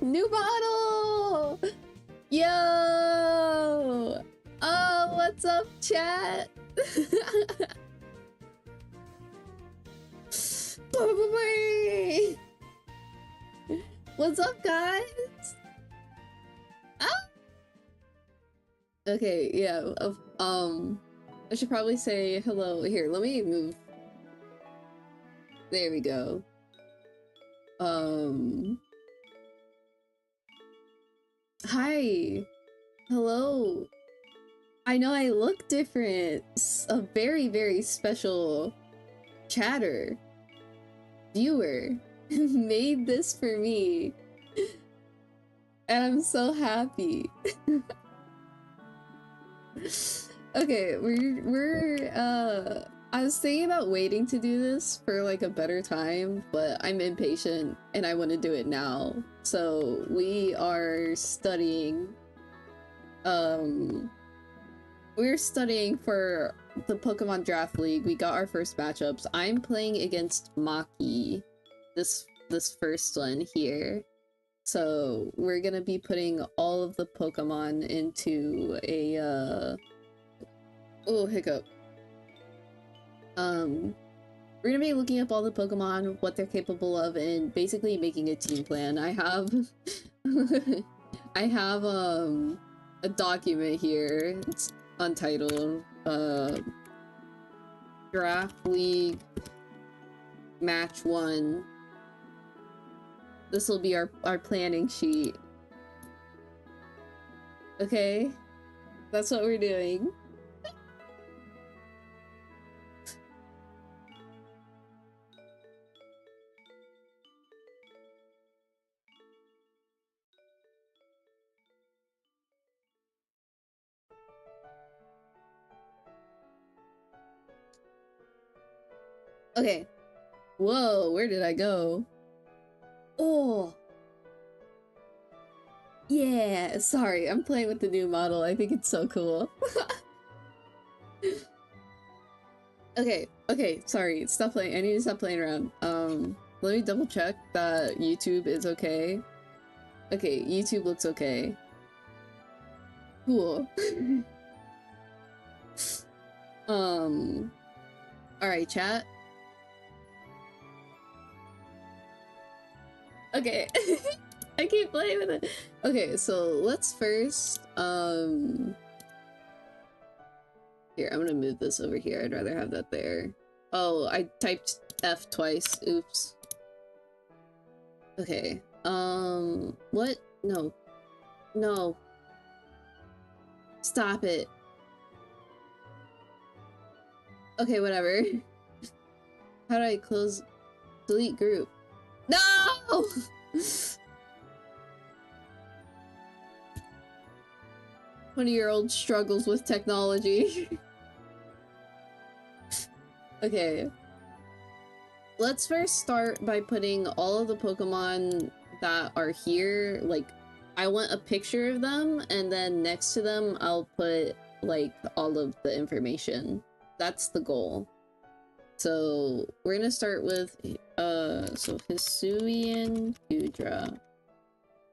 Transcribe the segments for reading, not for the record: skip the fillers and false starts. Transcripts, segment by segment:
New bottle! Yo! Oh, what's up, chat? What's up, guys? Ah! Okay, yeah. I should probably say hello. Here, let me move. There we go. Hi. Hello. I know I look different. A very, very special chatter viewer made this for me. And I'm so happy. Okay, I was thinking about waiting to do this for like a better time, but I'm impatient and I want to do it now. So we are studying, we're studying for the Pokemon Draft League. We got our first matchups. I'm playing against Maki, this first one here. So we're gonna be putting all of the Pokemon into a, oh, hiccup. We're gonna be looking up all the Pokemon, what they're capable of, and basically making a team plan. I have I have a document here. It's untitled Draft League Match 1. This will be our planning sheet. Okay? That's what we're doing. Okay. Whoa, where did I go? Oh. Yeah, sorry, I'm playing with the new model. I think it's so cool. Okay, sorry, stop playing. I need to stop playing around. Let me double check that YouTube is okay. Okay, YouTube looks okay. Cool. Alright, chat. Okay. I keep playing with it. Okay, so let's first, here, I'm gonna move this over here. I'd rather have that there. Oh, I typed F twice. Oops. Okay. What? No. No. Stop it. Okay, whatever. How do I close? Delete group. No! 20-year-old struggles with technology. Okay. Let's first start by putting all of the Pokemon that are here, like, I want a picture of them, and then next to them, I'll put, like, all of the information. That's the goal. So, we're gonna start with, so Hisuian Goodra.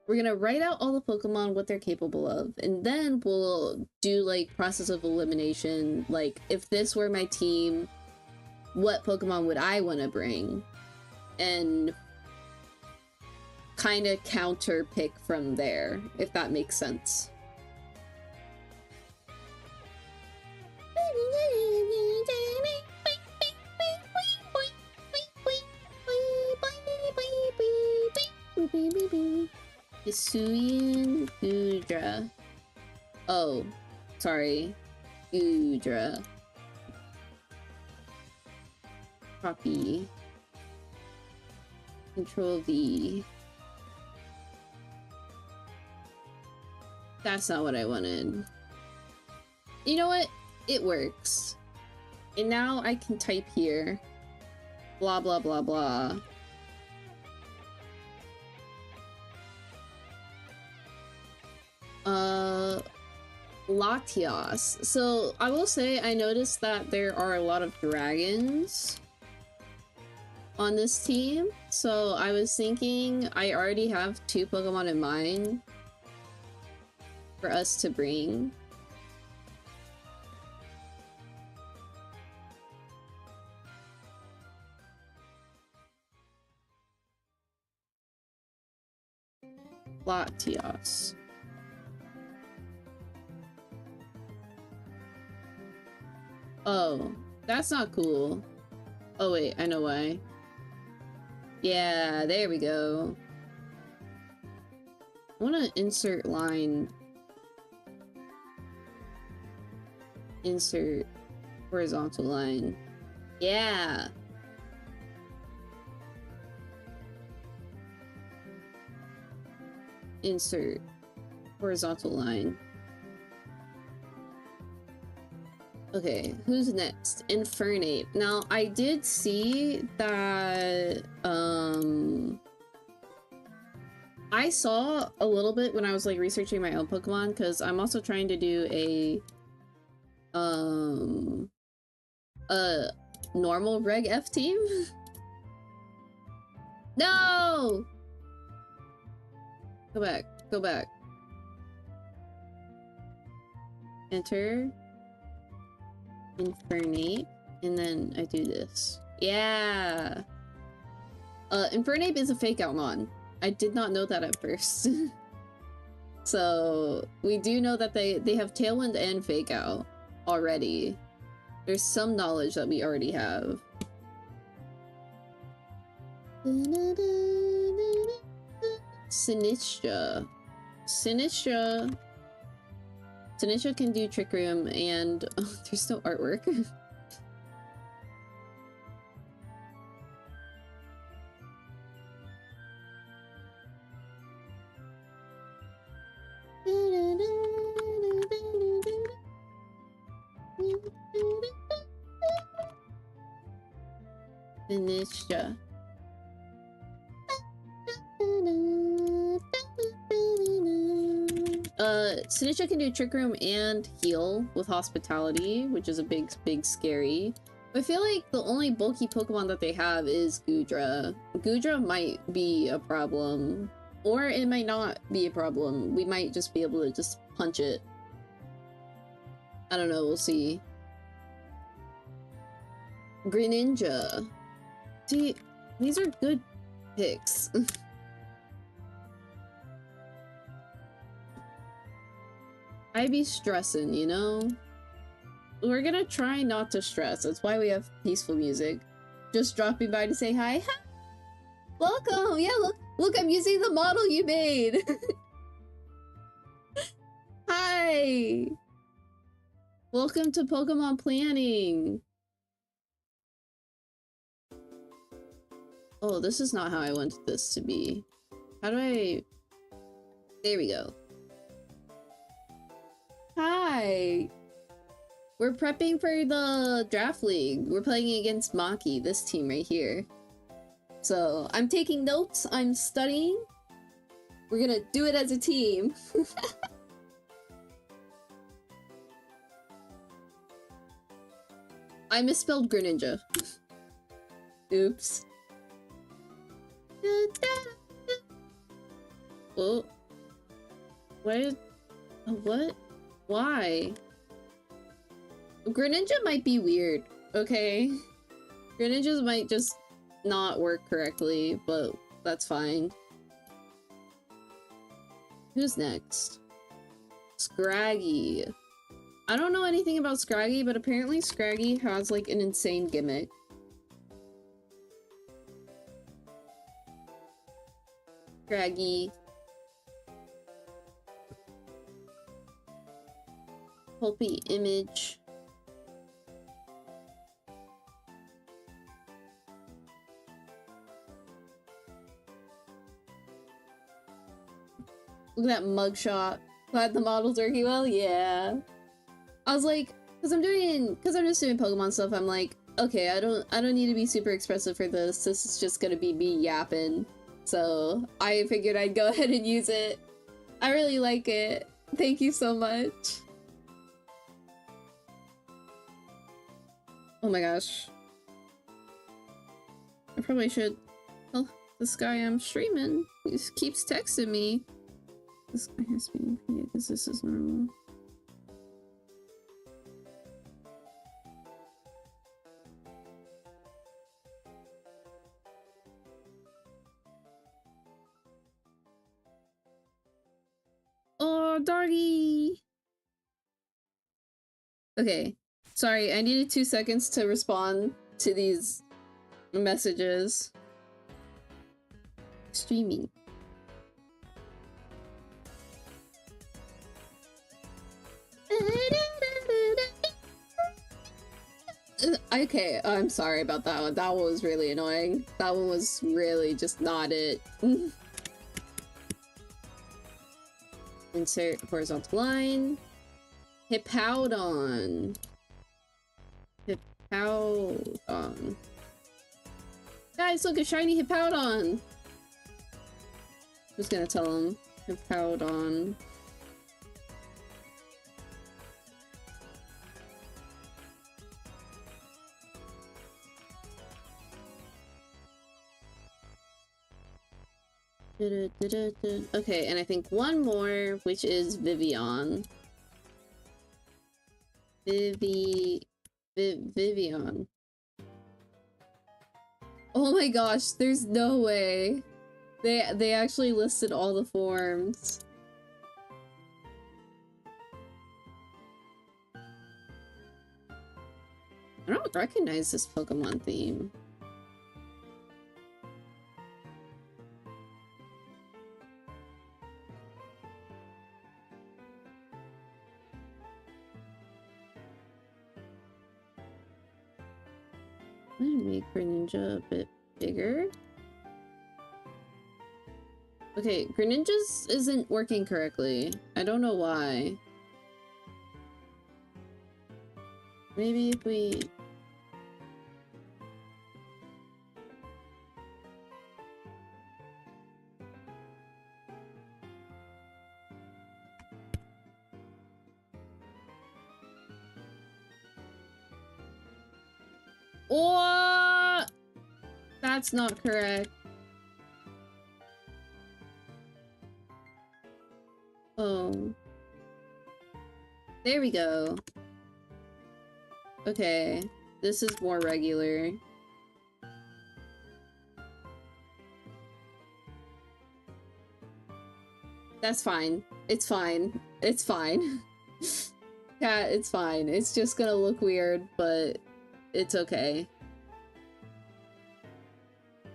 We're gonna write out all the Pokemon, what they're capable of, and then we'll do, like, process of elimination. Like, if this were my team, what Pokemon would I want to bring? And kind of counter pick from there, if that makes sense. Hisuian Goodra. Oh, sorry. Goodra. Copy. Control V. That's not what I wanted. You know what? It works. And now I can type here. Blah, blah, blah, blah. Latios. So I will say I noticed that there are a lot of dragons. on this team, so I was thinking I already have 2 Pokemon in mind for us to bring. Latios. Oh, that's not cool. Oh wait, I know why. Yeah, there we go. I want to insert line. Insert horizontal line. Yeah. Insert horizontal line. Okay, who's next? Infernape. Now, I did see that, I saw a little bit when I was, like, researching my own Pokemon, because I'm also trying to do a normal Reg F team? No! Go back, go back. Enter. Infernape, and then I do this. Yeah! Infernape is a fake out mon. I did not know that at first. So, we do know that they have Tailwind and Fake Out already. There's some knowledge that we already have. Sinistcha. Sinistcha can do Trick Room, and oh, there's no artwork. Sinistcha. Sinistcha can do Trick Room and heal with Hospitality, which is a big scary. I feel like the only bulky Pokemon that they have is Goodra. Goodra might be a problem, or it might not be a problem. We might just be able to just punch it. I don't know, we'll see. Greninja. See, these are good picks. I be stressing, you know? We're gonna try not to stress. That's why we have peaceful music. Just dropping by to say hi. Welcome! Yeah, look, I'm using the model you made! Hi! Welcome to Pokemon Planning! Oh, this is not how I wanted this to be. How do I... There we go. Hi! We're prepping for the draft league. We're playing against Maki, this team right here. So, I'm taking notes, I'm studying. We're gonna do it as a team. I misspelled Greninja. Oops. Oh. What? What? Why? Greninja might be weird, okay? Greninjas might just not work correctly, but that's fine. Who's next? Scraggy. I don't know anything about Scraggy, but apparently Scraggy has like an insane gimmick. Scraggy. Pulpy image. Look at that mugshot. Glad the models are well, yeah. I was like, cause I'm just doing Pokemon stuff, I'm like, okay, I don't need to be super expressive for this. This is just gonna be me yapping. So I figured I'd go ahead and use it. I really like it. Thank you so much. Oh my gosh. I probably should tell this guy I'm streaming. He just keeps texting me. This guy has been repeated because this is normal. Oh, doggy! Okay. Sorry, I needed 2 seconds to respond to these messages. Streaming. Okay, I'm sorry about that one. That one was really annoying. That one was really just not it. Insert horizontal line. Hippowdon. Hippowdon. Guys, look, a shiny Hippowdon! Just gonna tell him. Hippowdon. Okay, and I think one more, which is Vivian. Vivian. Oh my gosh, there's no way. They actually listed all the forms. I don't recognize this Pokemon theme. I'm gonna make Greninja a bit bigger. Okay, Greninja's isn't working correctly. I don't know why. Maybe if we... Oh! That's not correct. Oh. There we go. Okay. This is more regular. That's fine. It's fine. It's fine. Yeah, it's fine. It's just gonna look weird, but it's okay.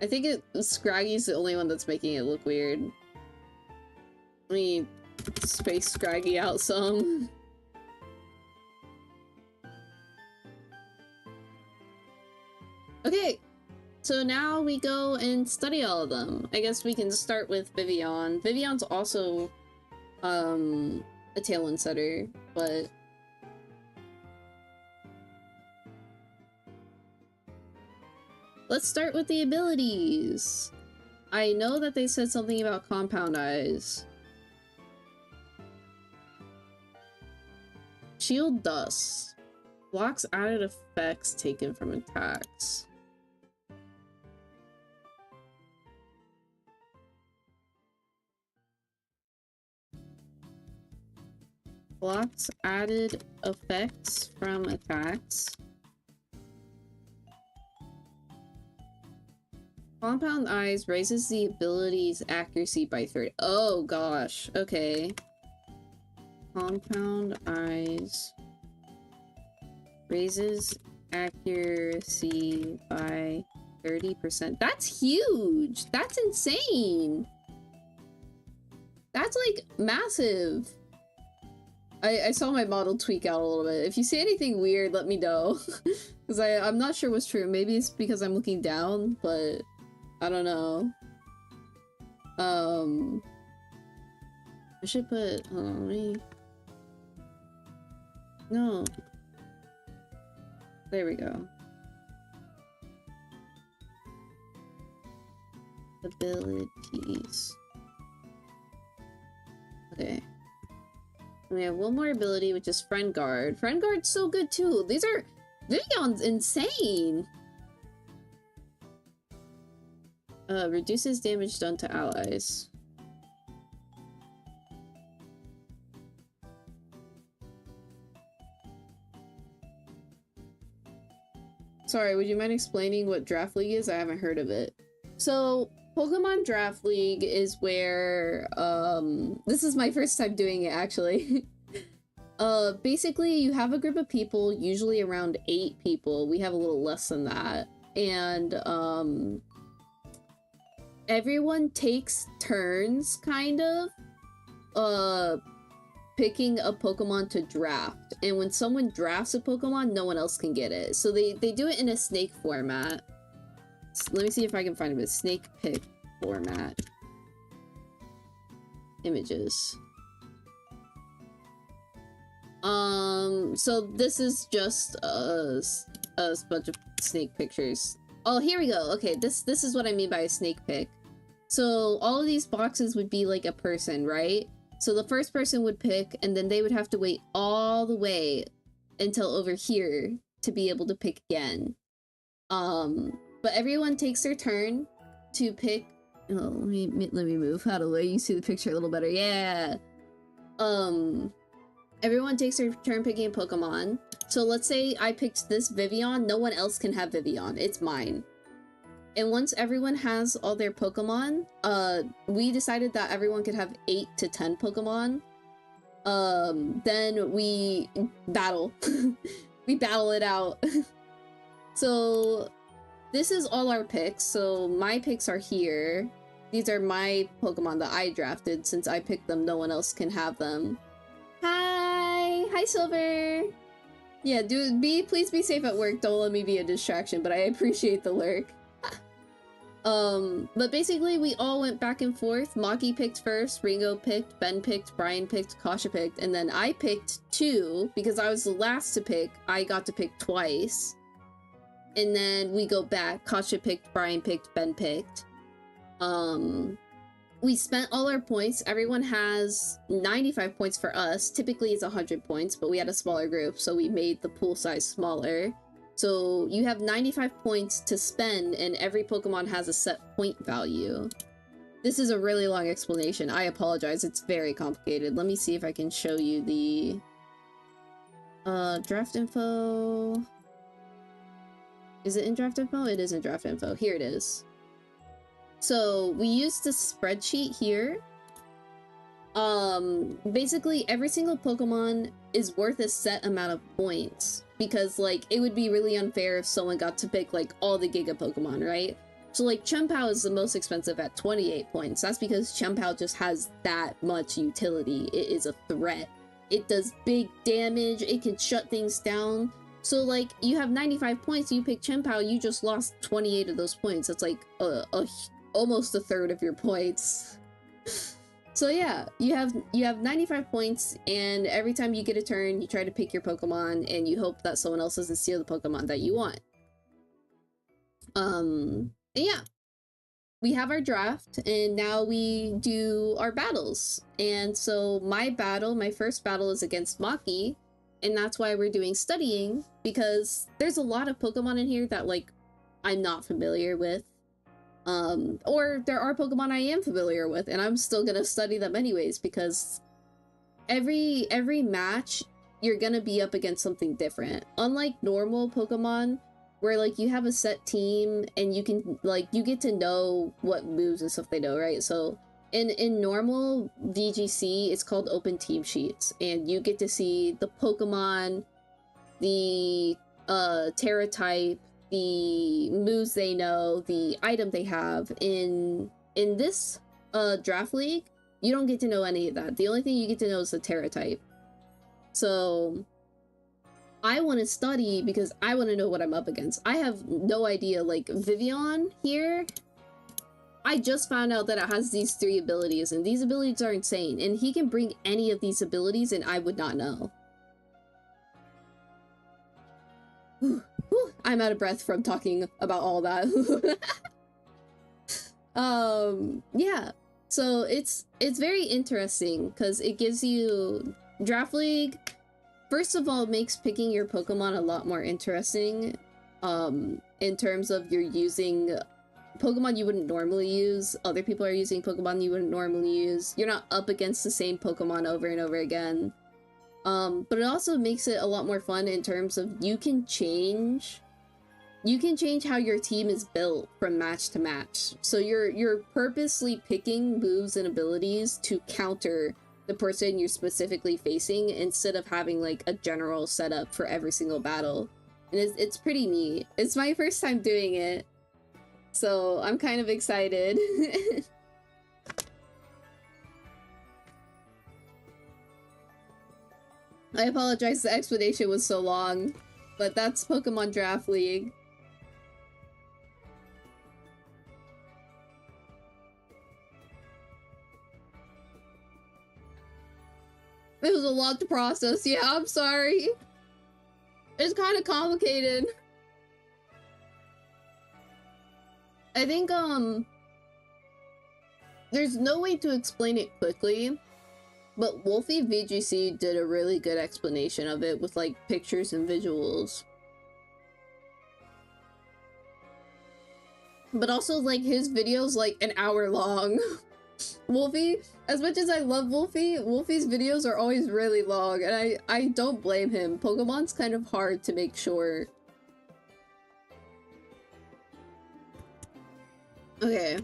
I think Scraggy's the only one that's making it look weird. Let me space Scraggy out some. Okay, so now we go and study all of them. I guess we can start with Vivian. Vivian's also a Tailwind setter, but let's start with the abilities. I know that they said something about Compound Eyes. Shield Dust. Blocks added effects taken from attacks. Blocks added effects from attacks. Compound Eyes raises the ability's accuracy by 30. Oh gosh, okay. Compound Eyes raises accuracy by 30%. That's huge! That's insane! That's like massive! I saw my model tweak out a little bit. If you see anything weird, let me know. Because I'm not sure what's true. Maybe it's because I'm looking down, but I don't know. I should put... Hold on, let me... No. There we go. Abilities. Okay. We have one more ability, which is Friend Guard. Friend Guard's so good too. These are... Vivian's insane! Reduces damage done to allies. Sorry, would you mind explaining what Draft League is? I haven't heard of it. So, Pokemon Draft League is where, this is my first time doing it, actually. Basically, you have a group of people, usually around 8 people. We have a little less than that. And, everyone takes turns, kind of, picking a Pokemon to draft. And when someone drafts a Pokemon, no one else can get it. So they do it in a snake format. So let me see if I can find it. Snake pick format. Images. So this is just a bunch of snake pictures. Oh, here we go. Okay, this is what I mean by a snake pick. So all of these boxes would be like a person, right? So the first person would pick, and then they would have to wait all the way until over here to be able to pick again. But everyone takes their turn to pick. Oh, let me move out of the way. You see the picture a little better. Yeah. Everyone takes their turn picking a Pokemon. So let's say I picked this Vivillon. No one else can have Vivillon. It's mine. And once everyone has all their Pokemon, we decided that everyone could have 8 to 10 Pokemon. Then we battle. We battle it out. So this is all our picks. So my picks are here. These are my Pokemon that I drafted. Since I picked them, no one else can have them. Hi! Hi, Silver! Yeah, please be safe at work. Don't let me be a distraction, but I appreciate the lurk. But basically we all went back and forth. Maki picked first, Ringo picked, Ben picked, Brian picked, Kasha picked, and then I picked 2 because I was the last to pick. I got to pick twice. And then we go back. Kasha picked, Brian picked, Ben picked. We spent all our points. Everyone has 95 points for us. Typically it's 100 points, but we had a smaller group, so we made the pool size smaller. So you have 95 points to spend, and every Pokemon has a set point value. This is a really long explanation. I apologize. It's very complicated. Let me see if I can show you the draft info. Is it in draft info? It is in draft info. Here it is. So we used the spreadsheet here. Basically every single Pokemon is worth a set amount of points, because like it would be really unfair if someone got to pick like all the Giga Pokemon, right? So like Chien-Pao is the most expensive at 28 points. That's because Chien-Pao just has that much utility. It is a threat. It does big damage. It can shut things down. So like you have 95 points, you pick Chien-Pao, you just lost 28 of those points. That's like almost a third of your points. So yeah, you have 95 points, and every time you get a turn, you try to pick your Pokemon, and you hope that someone else doesn't steal the Pokemon that you want. Yeah. We have our draft, and now we do our battles. And so my first battle is against Maki, and that's why we're doing studying, because there's a lot of Pokemon in here that like I'm not familiar with. Or there are Pokemon I am familiar with, and I'm still gonna study them anyways, because every match you're gonna be up against something different. Unlike normal Pokemon, where like you have a set team and you can like you get to know what moves and stuff they know, right? So in normal VGC, it's called open team sheets, and you get to see the Pokemon, the Terra type, the moves they know, the item they have. In this draft league, you don't get to know any of that. The only thing you get to know is the Terra type. So I want to study because I want to know what I'm up against. I have no idea. Like Vivillon here, I just found out that it has these 3 abilities, and these abilities are insane, and he can bring any of these abilities and I would not know. I'm out of breath from talking about all that. Yeah, so it's very interesting because it gives you Draft League. First of all, makes picking your Pokemon a lot more interesting, in terms of you're using Pokemon you wouldn't normally use. Other people are using Pokemon you wouldn't normally use. You're not up against the same Pokemon over and over again. But it also makes it a lot more fun in terms of you can change how your team is built from match to match. So you're purposely picking moves and abilities to counter the person you're specifically facing instead of having like a general setup for every single battle. And it's pretty neat. It's my first time doing it, so I'm kind of excited. I apologize the explanation was so long, but that's Pokemon Draft League. It was a lot to process. Yeah, I'm sorry. It's kind of complicated. I think, there's no way to explain it quickly, but Wolfie VGC did a really good explanation of it with, like, pictures and visuals. But also, like, his video's, like, an hour long. Wolfie, as much as I love Wolfie, Wolfie's videos are always really long, and I don't blame him. Pokemon's kind of hard to make short. Okay.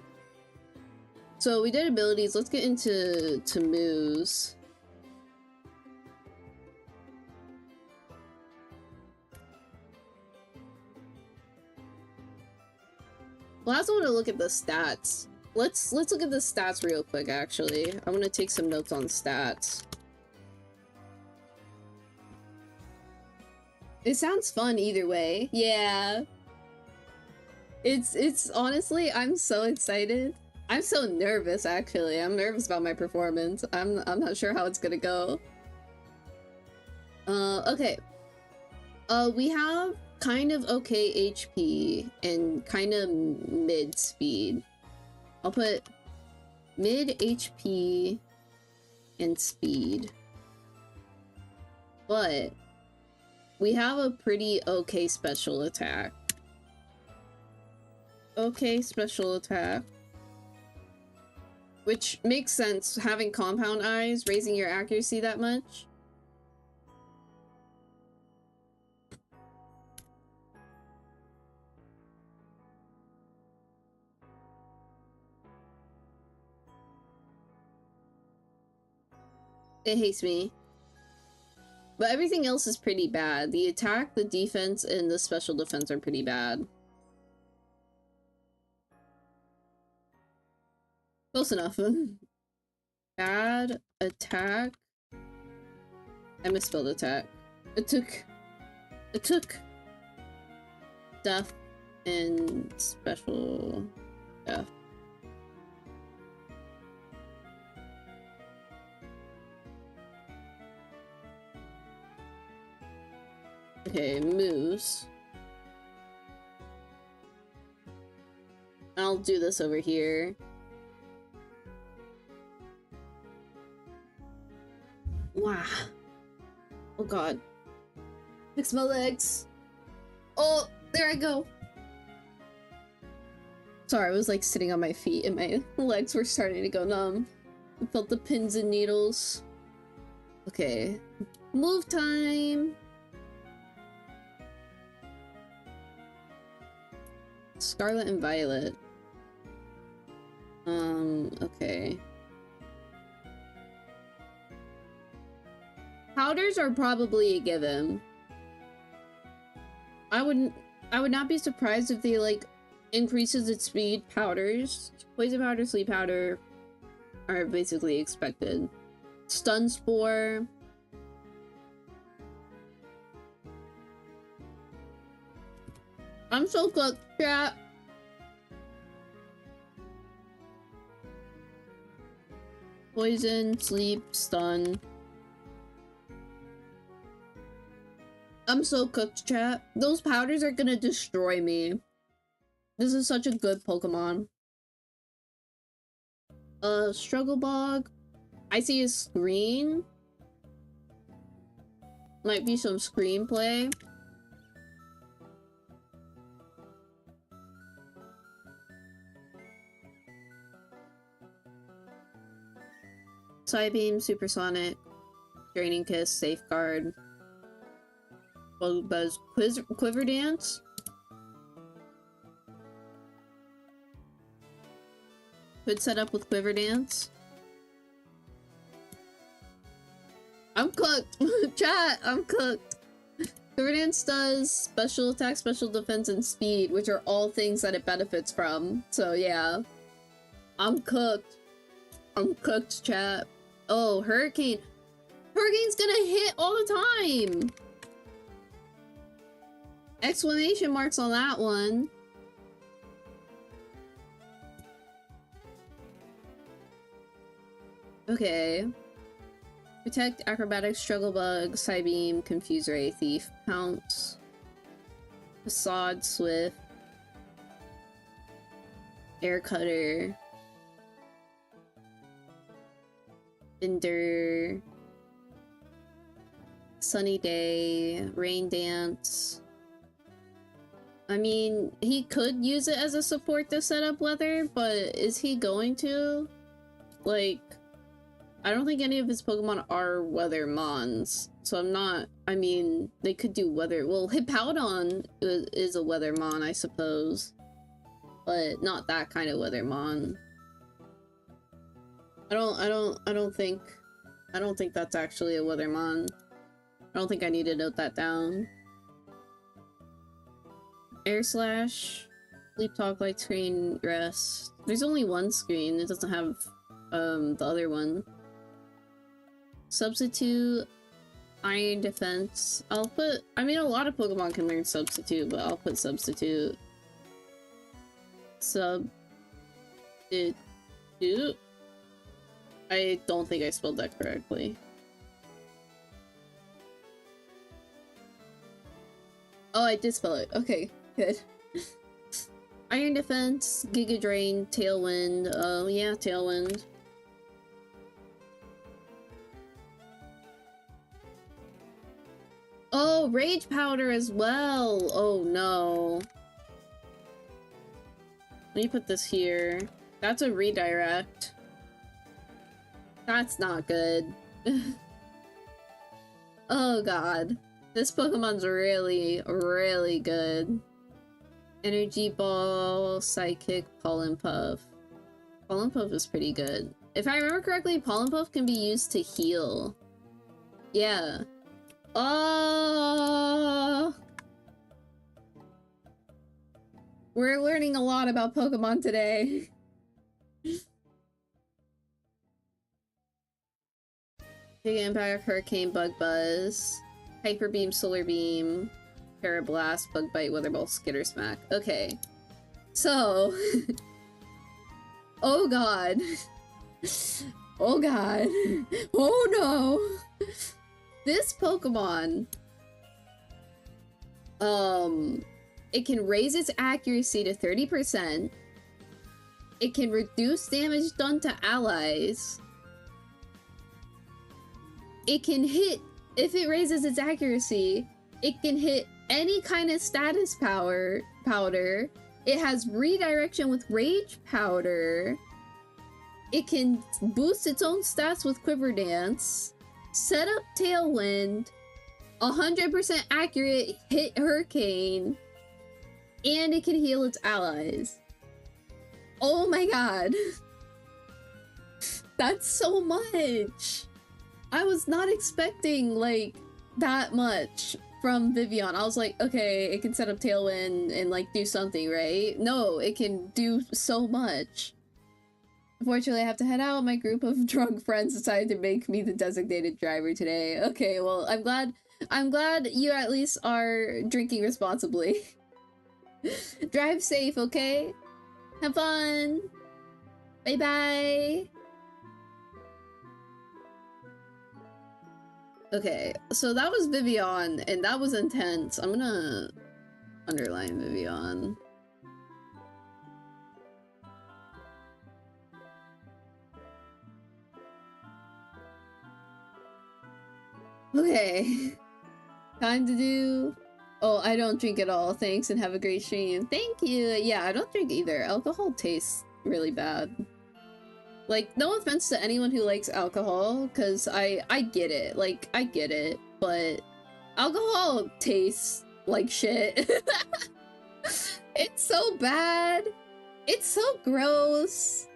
So we did abilities, let's get into moves. Well, I also want to look at the stats. Let's look at the stats real quick, actually. I'm gonna take some notes on stats. It sounds fun either way. Yeah. It's honestly, I'm so excited. I'm so nervous, actually. I'm nervous about my performance. I'm not sure how it's gonna go. Okay. We have kind of okay HP and kind of mid speed. I'll put mid HP and speed. But we have a pretty okay special attack. Okay special attack. Which makes sense, having compound eyes, raising your accuracy that much. It hates me. But everything else is pretty bad. The attack, the defense, and the special defense are pretty bad. Close enough. Bad attack. I misspelled attack. It took death and special death. Okay, moves. I'll do this over here. Wow. Oh god. Fix my legs. Oh, there I go. Sorry, I was like sitting on my feet and my legs were starting to go numb. I felt the pins and needles. Okay. Move time. Scarlet and Violet. Okay. Powders are probably a given. I would not be surprised if they like increases its speed. Powders, poison powder, sleep powder are basically expected. Stun spore. I'm so cooked, chat. Poison, sleep, stun. I'm so cooked, chat. Those powders are gonna destroy me. This is such a good Pokemon. Struggle Bog. I see a screen. Might be some screenplay. Psybeam, Supersonic, Draining Kiss, Safeguard, Bug Buzz, Quiver Dance. Could set up with Quiver Dance. I'm cooked! Chat, I'm cooked! Quiver Dance does special attack, special defense, and speed, which are all things that it benefits from. So yeah. I'm cooked. I'm cooked, chat. Oh, Hurricane. Hurricane's gonna hit all the time! Exclamation marks on that one. Okay. Protect, Acrobatics, Struggle Bug, Psybeam, Confuse Ray, Thief, Pounce, Facade, Swift, Air Cutter, Ender, Sunny Day, Rain Dance. I mean, he could use it as a support to set up weather, but is he going to? Like, I don't think any of his Pokemon are weather mons, so I'm not, I mean, they could do weather. Well, Hippowdon is a weather mon, I suppose, but not that kind of weather mon. I don't think that's actually a weather mon. I don't think I need to note that down. Air Slash, Sleep Talk, Light Screen, Rest. There's only one screen, it doesn't have the other one. Substitute, Iron Defense. I'll put, I mean, a lot of Pokemon can learn Substitute, but I'll put Substitute. Substitute. I don't think I spelled that correctly. Oh, I did spell it. Okay, good. Iron Defense, Giga Drain, Tailwind. Oh, yeah, Tailwind. Oh, Rage Powder as well. Oh, no. Let me put this here. That's a redirect. That's not good. Oh, God. This Pokemon's really, really good. Energy Ball, Psychic, Pollen Puff. Pollen Puff is pretty good. If I remember correctly, Pollen Puff can be used to heal. Yeah. Oh! We're learning a lot about Pokemon today. Big Impact, Hurricane, Bug Buzz, Hyper Beam, Solar Beam, Parablast, Bug Bite, Weather Ball, Skitter Smack. Okay. So... oh god. Oh god. Oh no! This Pokemon... it can raise its accuracy to 30%. It can reduce damage done to allies. It can hit, if it raises its accuracy, it can hit any kind of status powder. It has redirection with Rage Powder. It can boost its own stats with Quiver Dance. Set up Tailwind. 100% accurate hit Hurricane. And it can heal its allies. Oh my god. That's so much. I was not expecting, like, that much from Vivillon. I was like, okay, it can set up Tailwind and, like, do something, right? No, it can do so much. Unfortunately, I have to head out. My group of drunk friends decided to make me the designated driver today. Okay, well, I'm glad you at least are drinking responsibly. Drive safe, okay? Have fun! Bye-bye! Okay, so that was Vivillon, and that was intense. I'm gonna underline Vivillon. Okay. Time to do... Oh, I don't drink at all. Thanks, and have a great stream. Thank you! Yeah, I don't drink either. Alcohol tastes really bad. Like, no offense to anyone who likes alcohol, because I get it. Like, I get it. But alcohol tastes like shit. It's so bad. It's so gross.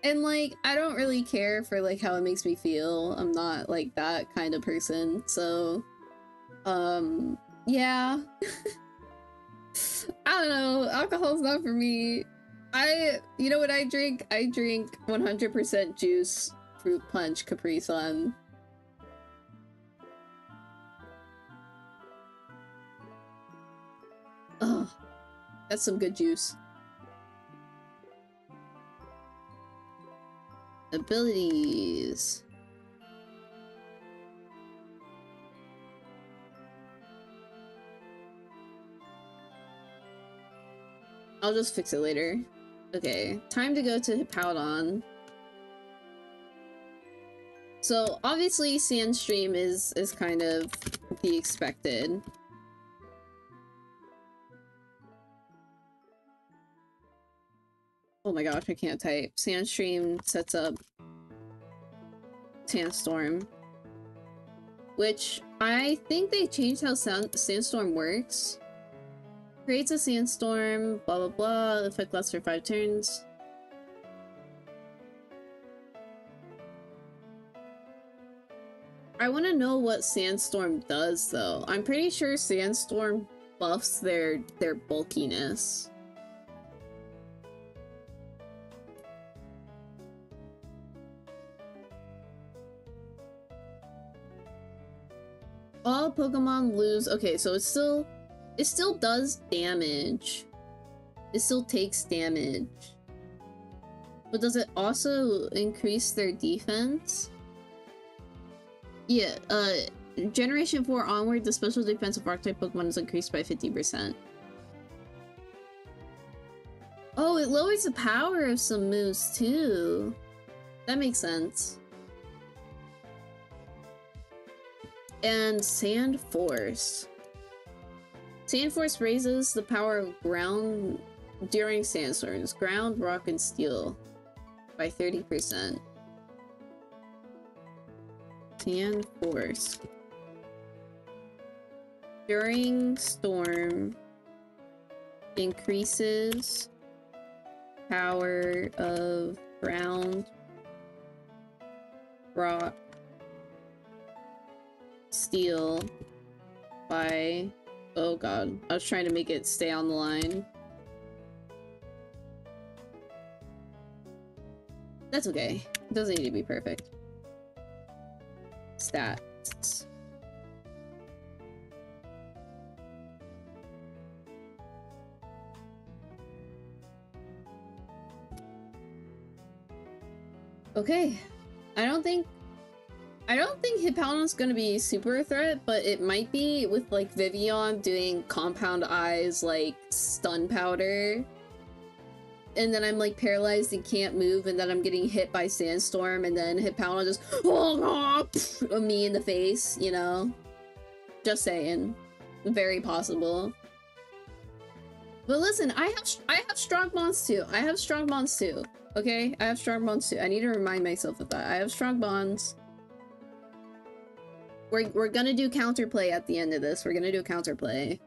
And, like, I don't really care for, like, how it makes me feel. I'm not, like, that kind of person. So, yeah. I don't know. Alcohol's not for me. You know what I drink? I drink 100% juice, fruit punch, Capri Sun. Ugh. That's some good juice. Abilities. I'll just fix it later. Okay, time to go to Hippowdon. So obviously Sandstream is kind of the expected. Oh my gosh, I can't type. Sandstream sets up Sandstorm. Which, I think they changed how Sandstorm works. Creates a Sandstorm, blah blah blah, effect lasts for 5 turns. I want to know what Sandstorm does though. I'm pretty sure Sandstorm buffs their bulkiness. All Pokemon lose. Okay, so it still does damage. It still takes damage. But does it also increase their defense? Yeah, Generation 4 onward, the special defense of Archetype Pokemon is increased by 50%. Oh, it lowers the power of some moves too. That makes sense. And Sand Force. Sand Force raises the power of ground during sandstorms. Ground, rock, and steel by 30%. Sand Force. During storm, increases power of ground, rock, steel by... Oh god, I was trying to make it stay on the line. That's okay. It doesn't need to be perfect. Stats. Okay. I don't think Hippowdon's gonna be super a threat, but it might be with, like, Vivillon doing Compound Eyes, like, Stun Powder. And then I'm, like, paralyzed and can't move, and then I'm getting hit by Sandstorm, and then Hippowdon just me in the face, you know? Just saying. Very possible. But listen, I have strong bonds too. I have strong bonds too. Okay? I have strong bonds too. I need to remind myself of that. I have strong bonds. We're gonna do counterplay at the end of this. We're gonna do a counterplay.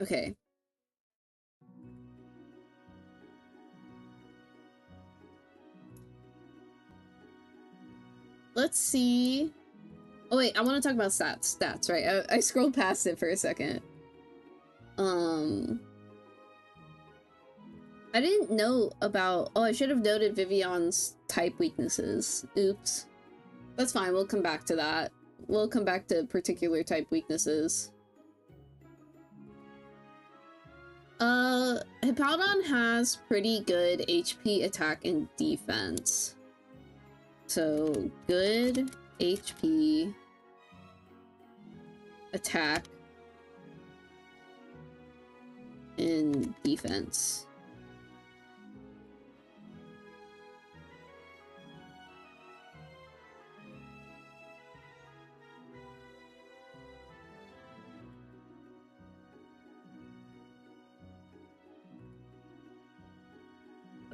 Okay. Let's see. Oh wait, I want to talk about stats. Stats, right? I scrolled past it for a second. I didn't know about... Oh, I should have noted Vivillon's type weaknesses. Oops. That's fine, we'll come back to that. We'll come back to particular type weaknesses. Hippowdon has pretty good HP, attack, and defense. So, good HP, attack, and defense.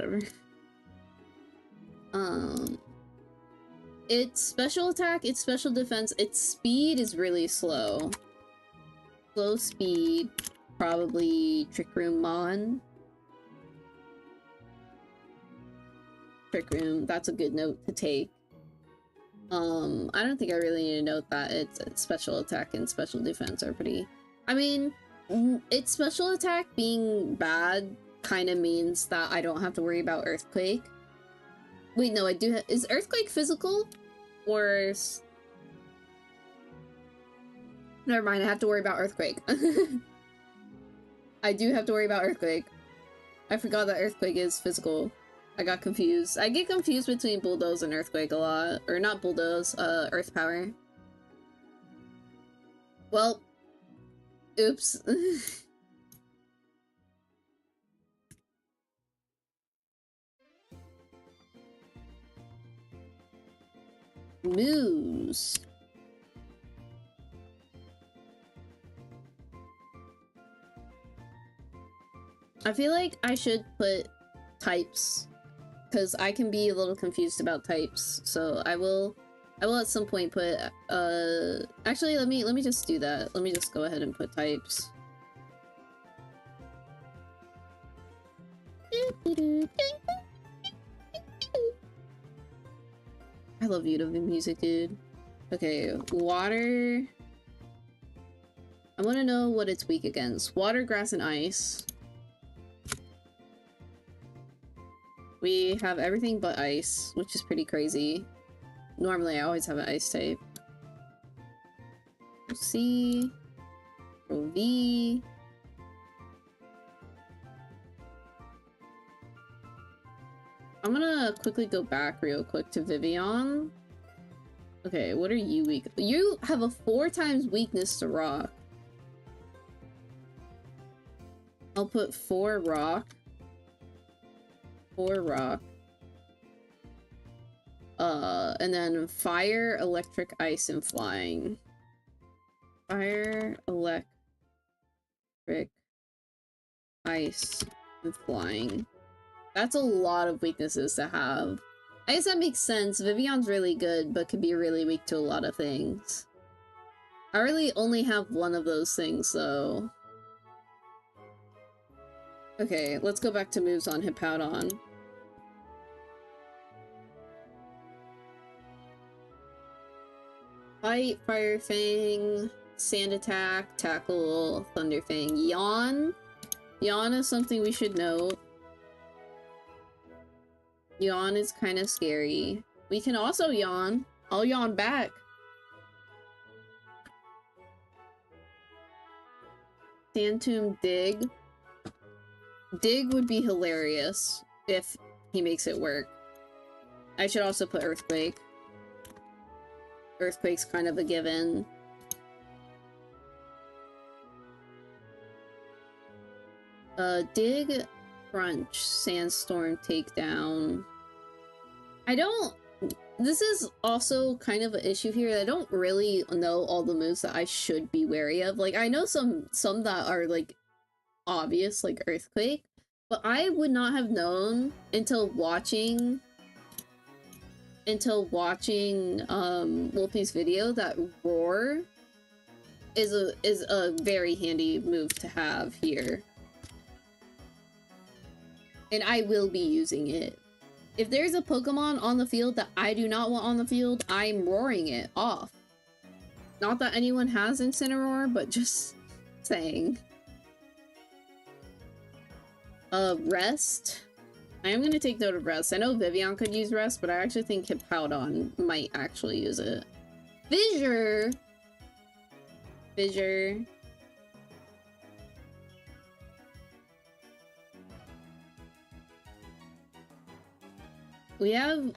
whatever. Its special attack, its special defense, its speed is really slow. Slow speed, probably Trick Room Mon. Trick Room, that's a good note to take. I don't think I really need to note that its special attack and special defense are pretty... I mean, its special attack being bad kind of means that I don't have to worry about Earthquake. Wait, no, I do is Earthquake physical? Or... Never mind, I have to worry about Earthquake. I do have to worry about Earthquake. I forgot that Earthquake is physical. I got confused. I get confused between Bulldoze and Earthquake a lot. Or not Bulldoze, Earth Power. Well, oops. Moose. I feel like I should put types, because I can be a little confused about types. So I will at some point put actually let me just do that. Let me just go ahead and put types. I love Udemy music, dude. Okay, water. I want to know what it's weak against. Water, grass, and ice. We have everything but ice, which is pretty crazy. Normally, I always have an ice type. C. V. I'm gonna quickly go back real quick to Vivian. Okay, what are you weak? You have a 4 times weakness to rock. I'll put 4 rock. 4 rock. And then fire, electric, ice, and flying. Fire, electric, ice, and flying. That's a lot of weaknesses to have. I guess that makes sense. Vivian's really good, but can be really weak to a lot of things. I really only have one of those things, though. Okay, let's go back to moves on Hippowdon. Fight, Fire Fang, Sand Attack, Tackle, Thunder Fang. Yawn? Yawn is something we should note. Yawn is kind of scary. We can also yawn. I'll yawn back. Sandtomb Dig. Dig would be hilarious if he makes it work. I should also put Earthquake. Earthquake's kind of a given. Dig, Crunch, Sandstorm, Takedown. I don't... This is also kind of an issue here. I don't really know all the moves that I should be wary of. Like, I know some that are, like, obvious, like Earthquake, but I would not have known until watching Wolfie's video that Roar is a very handy move to have here. And I will be using it. If there's a Pokemon on the field that I do not want on the field, I'm roaring it off. Not that anyone has Incineroar, but just saying. Rest. I am going to take note of Rest. I know Vivian could use Rest, but I actually think Hippowdon might actually use it. Fissure! Fissure.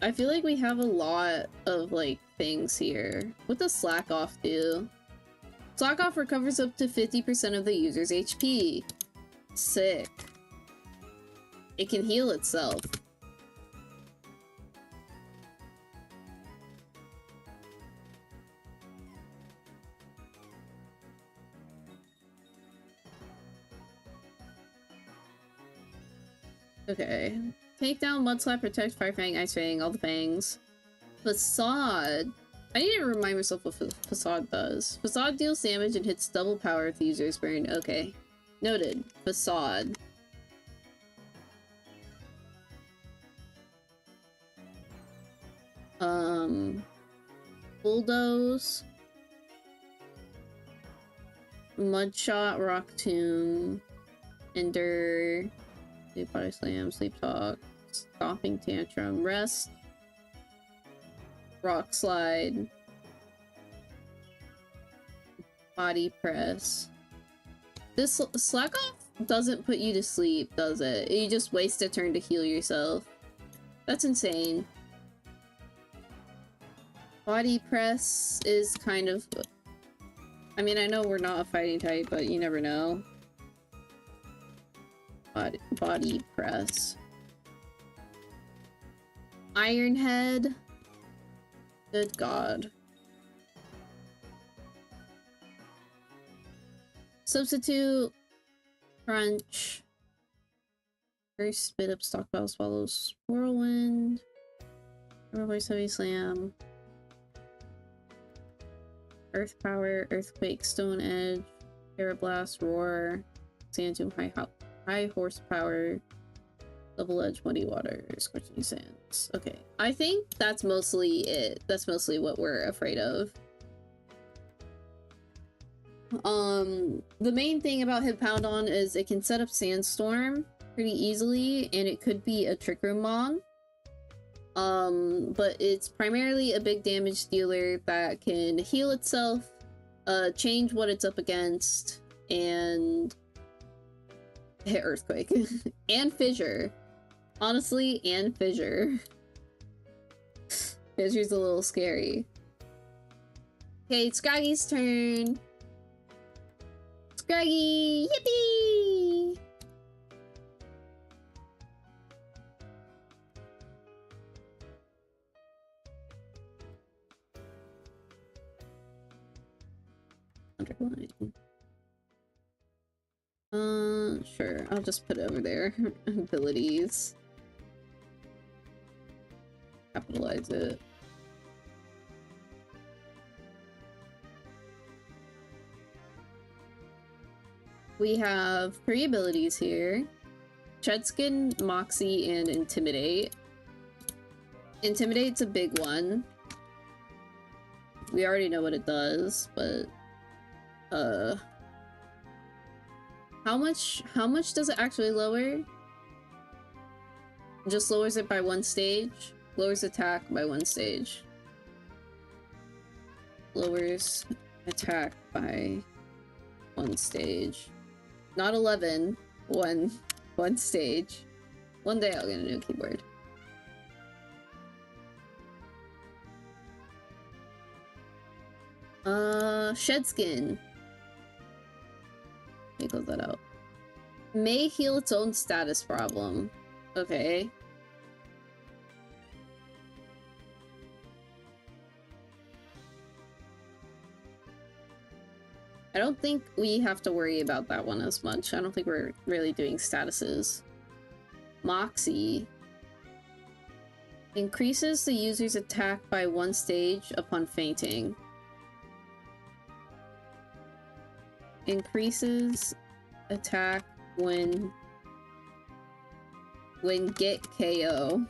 I feel like we have a lot of, like, things here. What does Slack Off do? Slack Off recovers up to 50% of the user's HP. Sick. It can heal itself. Okay. Take down Mudslap, protect Fire Fang, Ice Fang, all the fangs. Facade. I need to remind myself what Facade does. Facade deals damage and hits double power if the user is burned. Okay. Noted. Facade. Bulldoze. Mudshot, Rock Tomb. Ender. Sleep Body Slam, Sleep Talk. Stomping Tantrum. Rest. Rock Slide. Body Press. This Slack Off doesn't put you to sleep, does it? You just waste a turn to heal yourself. That's insane. Body Press is kind of... I mean, I know we're not a fighting type, but you never know. Body Press. Iron Head. Good God. Substitute. Crunch. First spit up stockpile swallows. Whirlwind. Voice Heavy Slam. Earth Power. Earthquake. Stone Edge. Aeroblast. Roar. Sand Tomb. High Horsepower. Double Edge. Muddy Water. Scorching Sands. Okay. I think that's mostly it. That's mostly what we're afraid of. The main thing about Hippowdon is it can set up Sandstorm pretty easily, and it could be a Trick Room Mon. But it's primarily a big damage dealer that can heal itself, change what it's up against, and hit Earthquake. And Fissure. Honestly, and Fissure. Fissure's a little scary. Okay, it's Scraggy's turn. Scraggy! Yippee! Underline. Sure. I'll just put it over there. Abilities. Capitalize it. We have 3 abilities here. Shedskin, Moxie, and Intimidate. Intimidate's a big one. We already know what it does, but... How much does it actually lower? Just lowers it by 1 stage. Lowers attack by 1 stage. Lowers attack by 1 stage. Not 11. One stage. One day I'll get a new keyboard. Shedskin. Let me close that out. May heal its own status problem. Okay. I don't think we have to worry about that one as much. I don't think we're really doing statuses. Moxie. Increases the user's attack by 1 stage upon fainting. Increases attack when get KO.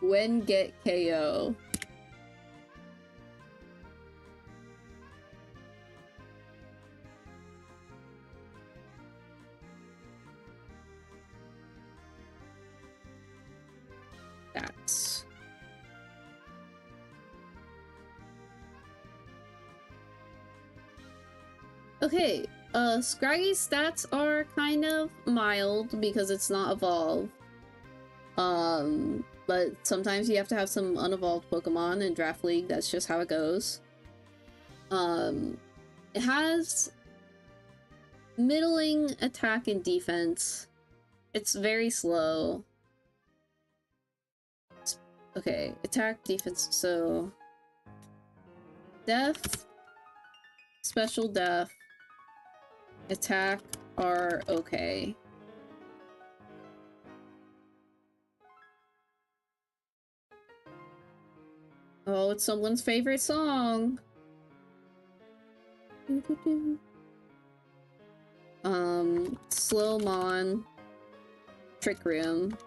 When get KO. That's... Okay, Scraggy's stats are kind of mild because it's not evolved. But sometimes you have to have some unevolved Pokemon in Draft League, that's just how it goes. It has middling attack and defense. It's very slow. Okay, attack, defense, so... Def, special def, attack are okay. Oh, it's someone's favorite song. Slowmon. Trick Room.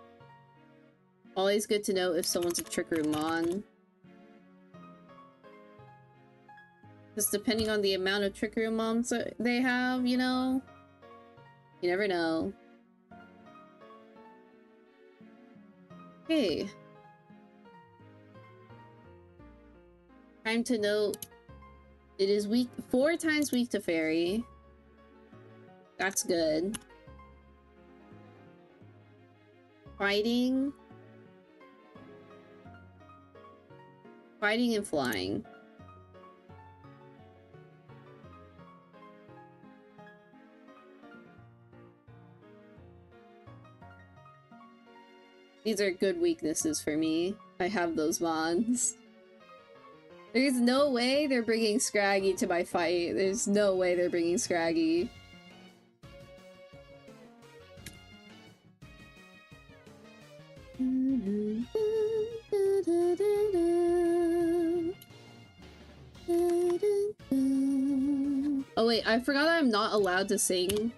Always good to know if someone's a Trick Room mon. Just depending on the amount of Trick Room moms they have, you know? You never know. Hey. Time to note. It is 4 times week to fairy. That's good. Fighting. Fighting and flying. These are good weaknesses for me. I have those mons. There's no way they're bringing Scraggy to my fight. There's no way they're bringing Scraggy. Oh wait, I forgot I'm not allowed to sing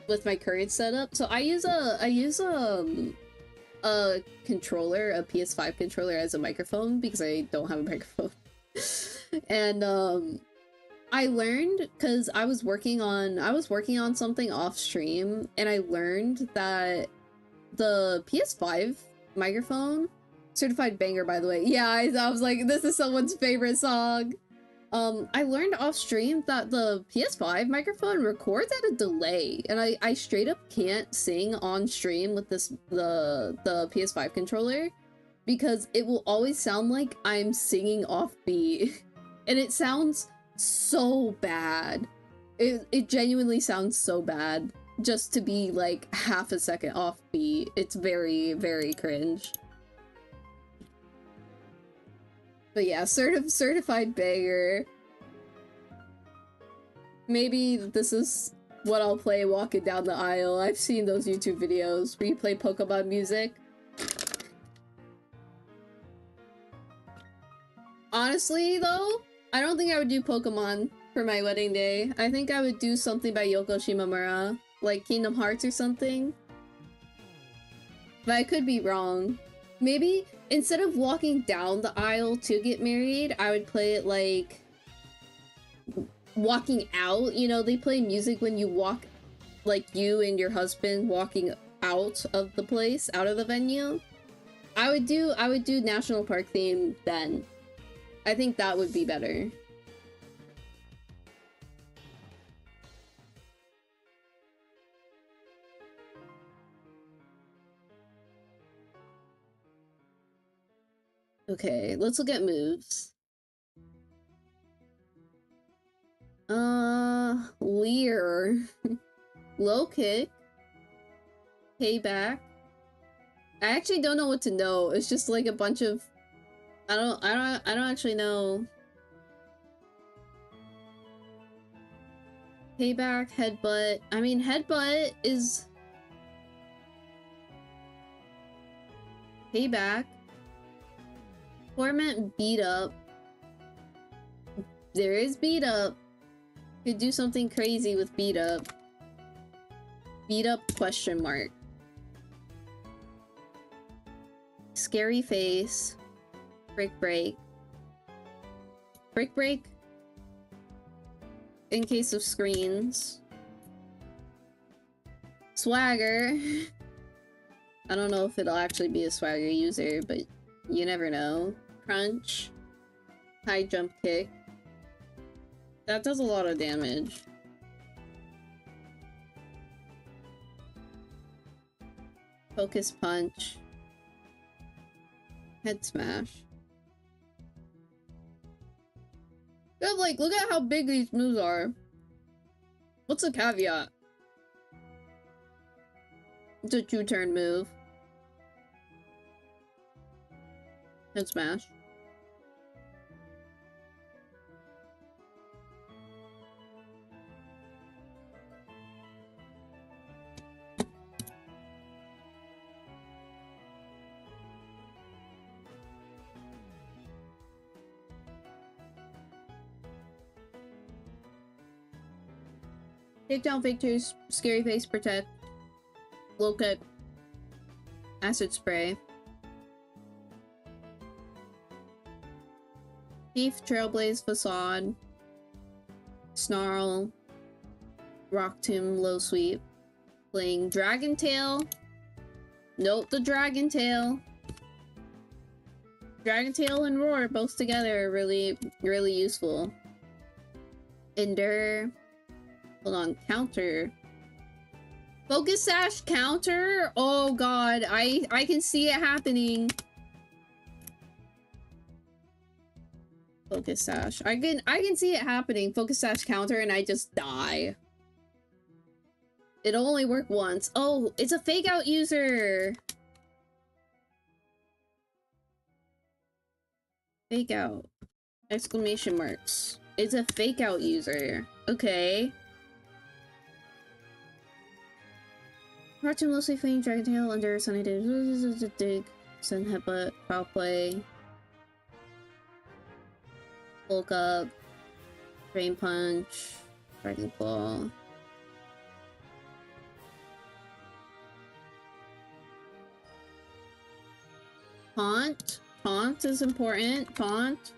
with my current setup. So I use a controller, a PS5 controller as a microphone because I don't have a microphone. And I learned because I was working on something off stream, and I learned that the PS5 microphone, certified banger by the way. Yeah, I was like, this is someone's favorite song. I learned off stream that the PS5 microphone records at a delay, and I straight up can't sing on stream with the PS5 controller because it will always sound like I'm singing off beat. And it sounds so bad. It genuinely sounds so bad just to be like half a second off beat. It's very, very cringe. But yeah, certified banger. Maybe this is what I'll play walking down the aisle. I've seen those YouTube videos where you play Pokemon music. Honestly, though, I don't think I would do Pokemon for my wedding day. I think I would do something by Yoko Shimomura, like Kingdom Hearts or something. But I could be wrong. Maybe instead of walking down the aisle to get married, I would play it like walking out. You know, they play music when you walk, like you and your husband walking out of the place, out of the venue. I would do National Park theme then. I think that would be better. Okay, let's look at moves. Leer. Low kick. Payback. I actually don't know what to know. It's just like a bunch of I don't actually know. Payback, headbutt. I mean, headbutt is payback. Torment, beat up. There is beat up. Could do something crazy with beat up. Beat up question mark. Scary face. Brick break. Brick break. In case of screens. Swagger. I don't know if it'll actually be a swagger user, but you never know. Crunch. High jump kick. That does a lot of damage. Focus punch. Head smash. Yeah, like, look at how big these moves are. What's the caveat? It's a 2-turn move. Head smash. Take down Victor's Scary Face, Protect. Low cut. Acid Spray. Thief, Trailblaze, Facade. Snarl. Rock Tomb, Low Sweep. Playing Dragon Tail. Note the Dragon Tail. Dragon Tail and Roar both together are really useful. Endure. Hold on, counter. Focus Sash counter? Oh god, I can see it happening. Focus Sash. I can see it happening. Focus Sash counter and I just die. It'll only work once. Oh, it's a fake out user. Fake out. Exclamation marks. It's a fake out user. Okay. Cartoon mostly flame, Dragon Tail, under Sunny Dig, Sun Headbutt, Foul Play, Bulk Up, Drain Punch, Dragon Claw. Taunt. Taunt is important. Taunt.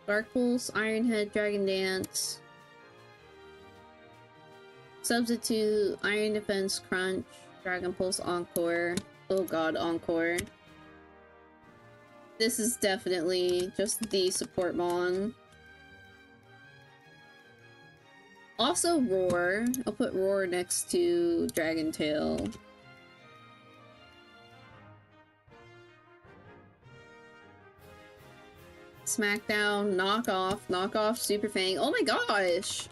Dark Pulse, Iron Head, Dragon Dance. Substitute, Iron Defense, Crunch, Dragon Pulse, Encore. Oh god, Encore. This is definitely just the support mon. Also Roar. I'll put Roar next to Dragon Tail. Smackdown, Knockoff, Super Fang. Oh my gosh!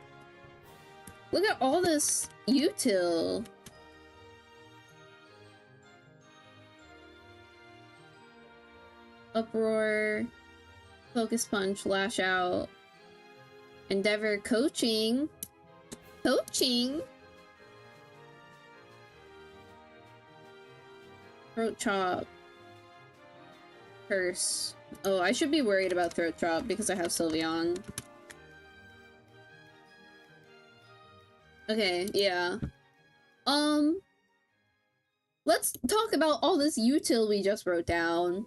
Look at all this util. Uproar, Focus Punch, Lash Out, Endeavor, Coaching. Coaching? Throat Chop. Curse. Oh, I should be worried about Throat Chop because I have Sylveon. Okay, yeah. Let's talk about all this util we just wrote down.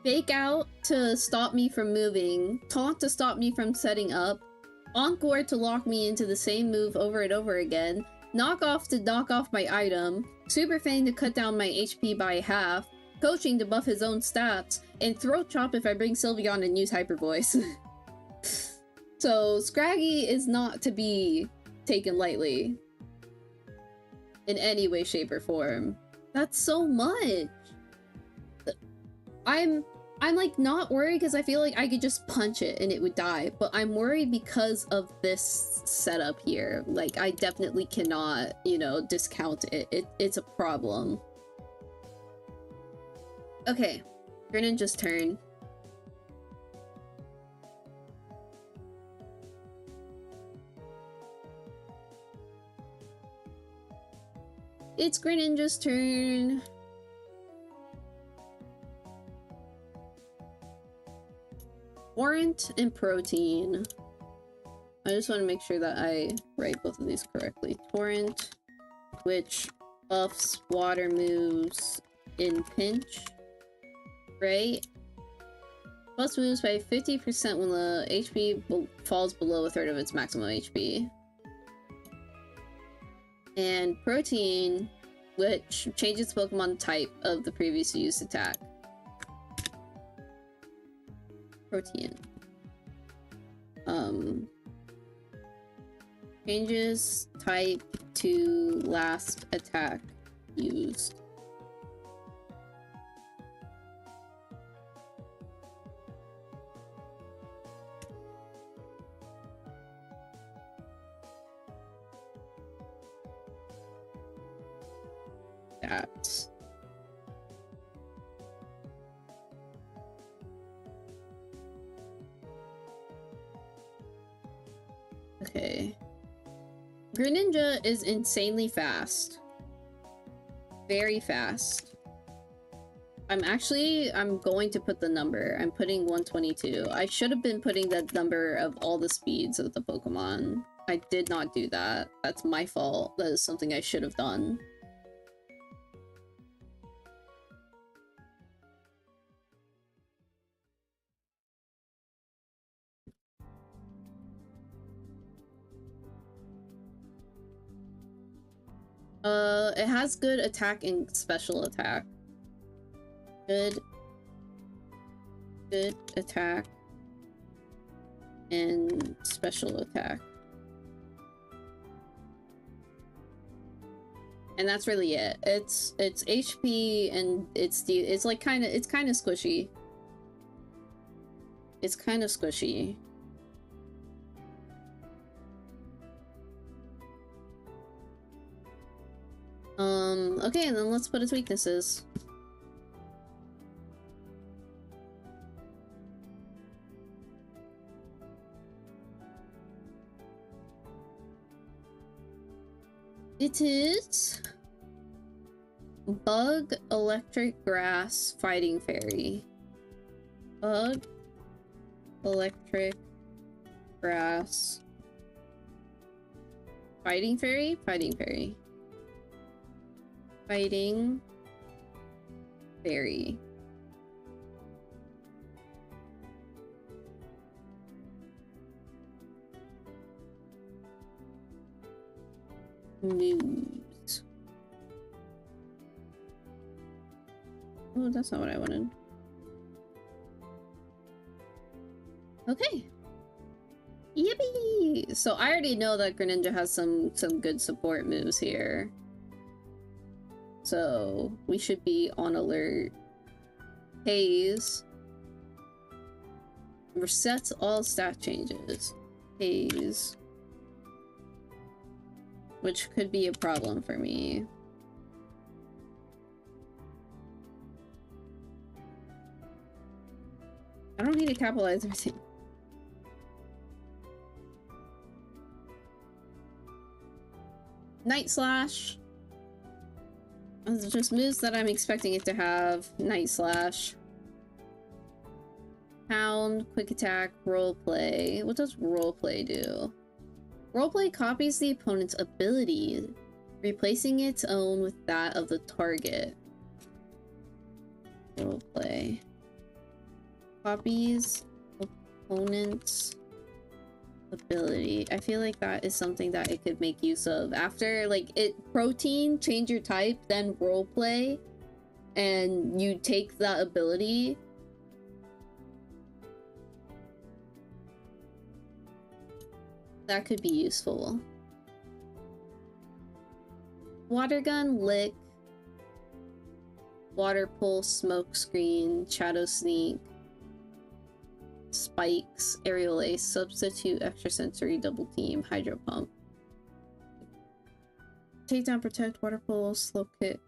Fake Out to stop me from moving. Taunt to stop me from setting up. Encore to lock me into the same move over and over again. Knock Off to knock off my item. Super Fang to cut down my HP by half. Coaching to buff his own stats. And Throat Chop if I bring Sylveon and use Hyper Voice. So Scraggy is not to be taken lightly. In any way, shape, or form. That's so much! I'm like not worried because I feel like I could just punch it and it would die, but I'm worried because of this setup here. Like, I definitely cannot, you know, discount it. It's a problem. Okay, Greninja's turn. It's Greninja's turn. Torrent and Protein. I just want to make sure that I write both of these correctly. Torrent, which buffs water moves in pinch, right? Buffs moves by 50% when the HP falls below a third of its maximum HP. And Protein, which changes Pokemon type of the previous used attack. Protein. Changes type to last attack used. That's okay. Greninja is insanely fast. Very fast. I'm going to put the number. I'm putting 122. I should have been putting the number of all the speeds of the Pokemon. I did not do that. That's my fault. That is something I should have done. It has good attack and special attack. Good attack and special attack. And that's really it. It's HP and it's like kind of squishy. It's kind of squishy. Okay, and then let's put its weaknesses. It is Bug, Electric, Grass, Fighting Fairy. Bug, Electric, Grass, Fighting Fairy? Fighting Fairy. Fighting Fairy. News. Oh, that's not what I wanted. Okay. Yippee! So I already know that Greninja has some good support moves here. So we should be on alert. Haze. Resets all stat changes. Haze. Which could be a problem for me. I don't need to capitalize everything. Night Slash. It's just moves that I'm expecting it to have. Night Slash. Pound, Quick Attack, Roleplay. What does Roleplay do? Roleplay copies the opponent's ability, replacing its own with that of the target. Roleplay. Copies opponent's ability. I feel like that is something that it could make use of. After, like, protein, change your type, then roleplay, and you take that ability. That could be useful. Water Gun, Lick, Water Pulse, Smoke Screen, Shadow Sneak, Spikes, Aerial Ace, Substitute, Extrasensory, Double Team, Hydro Pump. Takedown, Protect, Water Pulse, Slow Kick,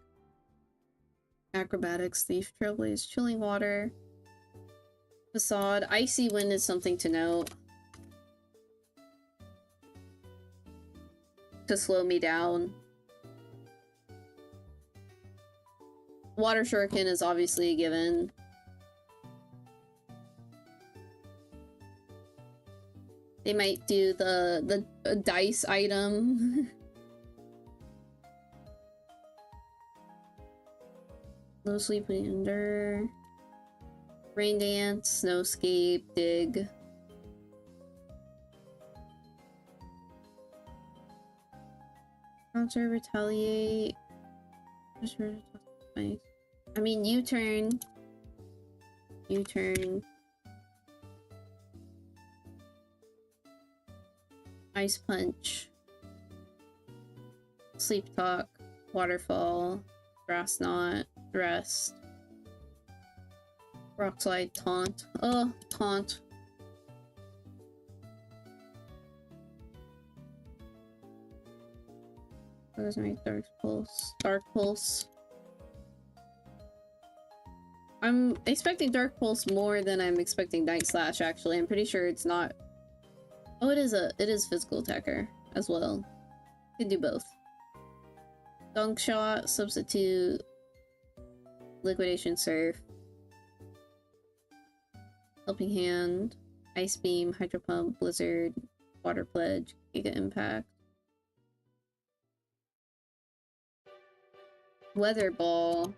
Acrobatics, Thief, Trailblaze, Chilling Water, Facade. Icy Wind is something to note. To slow me down. Water Shuriken is obviously a given. They might do the dice item. No Sleep Under. Rain Dance, Snowscape, Dig. Counter, Retaliate. I mean, U-turn. U-turn. Ice Punch. Sleep Talk. Waterfall. Grass Knot. Rest. Rock Slide. Taunt. Oh, Taunt. What is my Dark Pulse? Dark Pulse. I'm expecting Dark Pulse more than I'm expecting Night Slash, actually. I'm pretty sure it's not... Oh, it is physical attacker as well. Can do both. Dunk Shot, Substitute. Liquidation Surf. Helping Hand. Ice Beam, Hydro Pump, Blizzard, Water Pledge, Giga Impact. Weather Ball.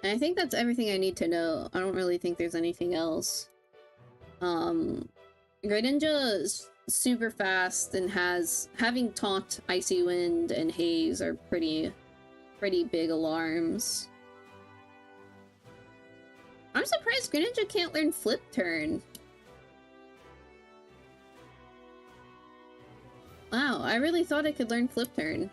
And I think that's everything I need to know. I don't really think there's anything else. Greninja is super fast and having Taunt, Icy Wind, and Haze are pretty big alarms. I'm surprised Greninja can't learn Flip Turn. Wow, I really thought it could learn Flip Turn.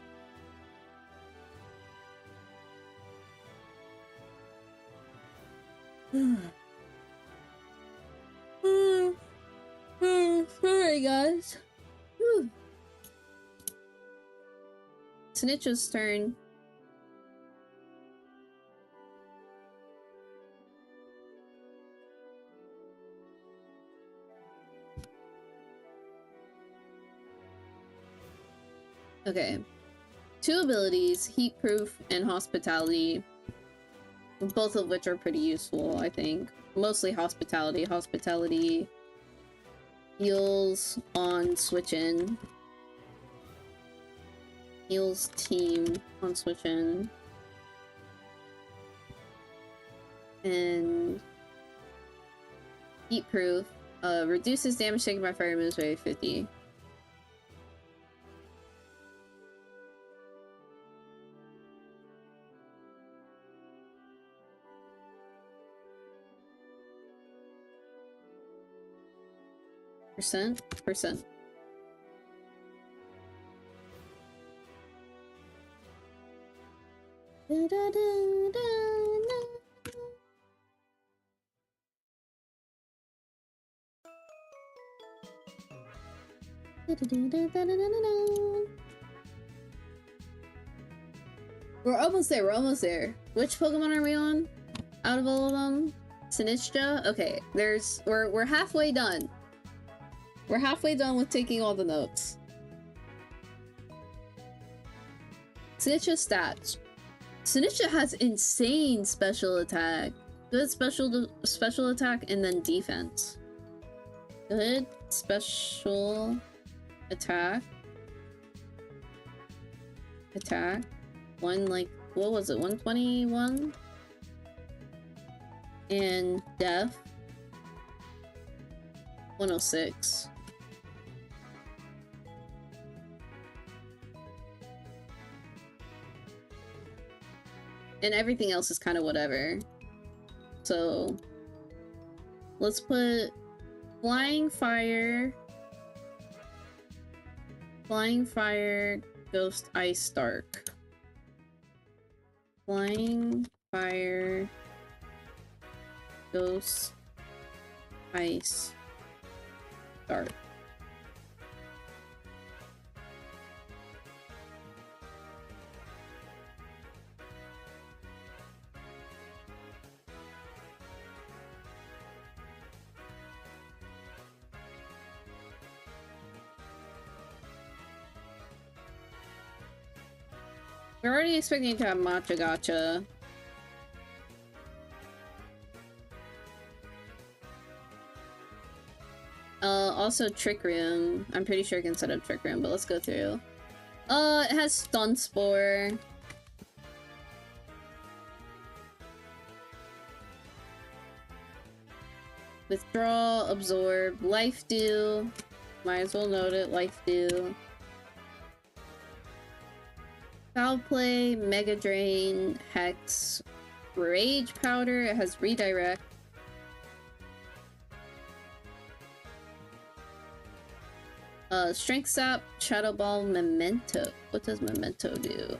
Sorry guys. Snitch's turn. Okay. 2 abilities, Heat Proof and Hospitality. Both of which are pretty useful, I think. Mostly Hospitality. Hospitality heals on switch in. Heals team on switch in. And Heat Proof reduces damage taken by fire moves by 50. Percent. We're almost there. Which Pokemon are we on? Out of all of them? Sinistcha? Okay, we're halfway done. We're halfway done with taking all the notes. Sinistcha stats. Sinistcha has insane special attack. Good special attack and then defense. Good special attack. One, like, what was it? 121? And def. 106. And everything else is kind of whatever. So let's put Flying Fire, Ghost, Ice, Dark. Flying Fire, Ghost, Ice, Dark. We're already expecting to have Matcha Gotcha. Also Trick Room. I'm pretty sure I can set up Trick Room, but let's go through. It has Stun Spore. Withdraw, Absorb, Life Dew. Might as well note it, Life Dew. Foul Play, Mega Drain, Hex, Rage Powder. It has Redirect. Strength Sap, Shadow Ball, Memento. What does Memento do?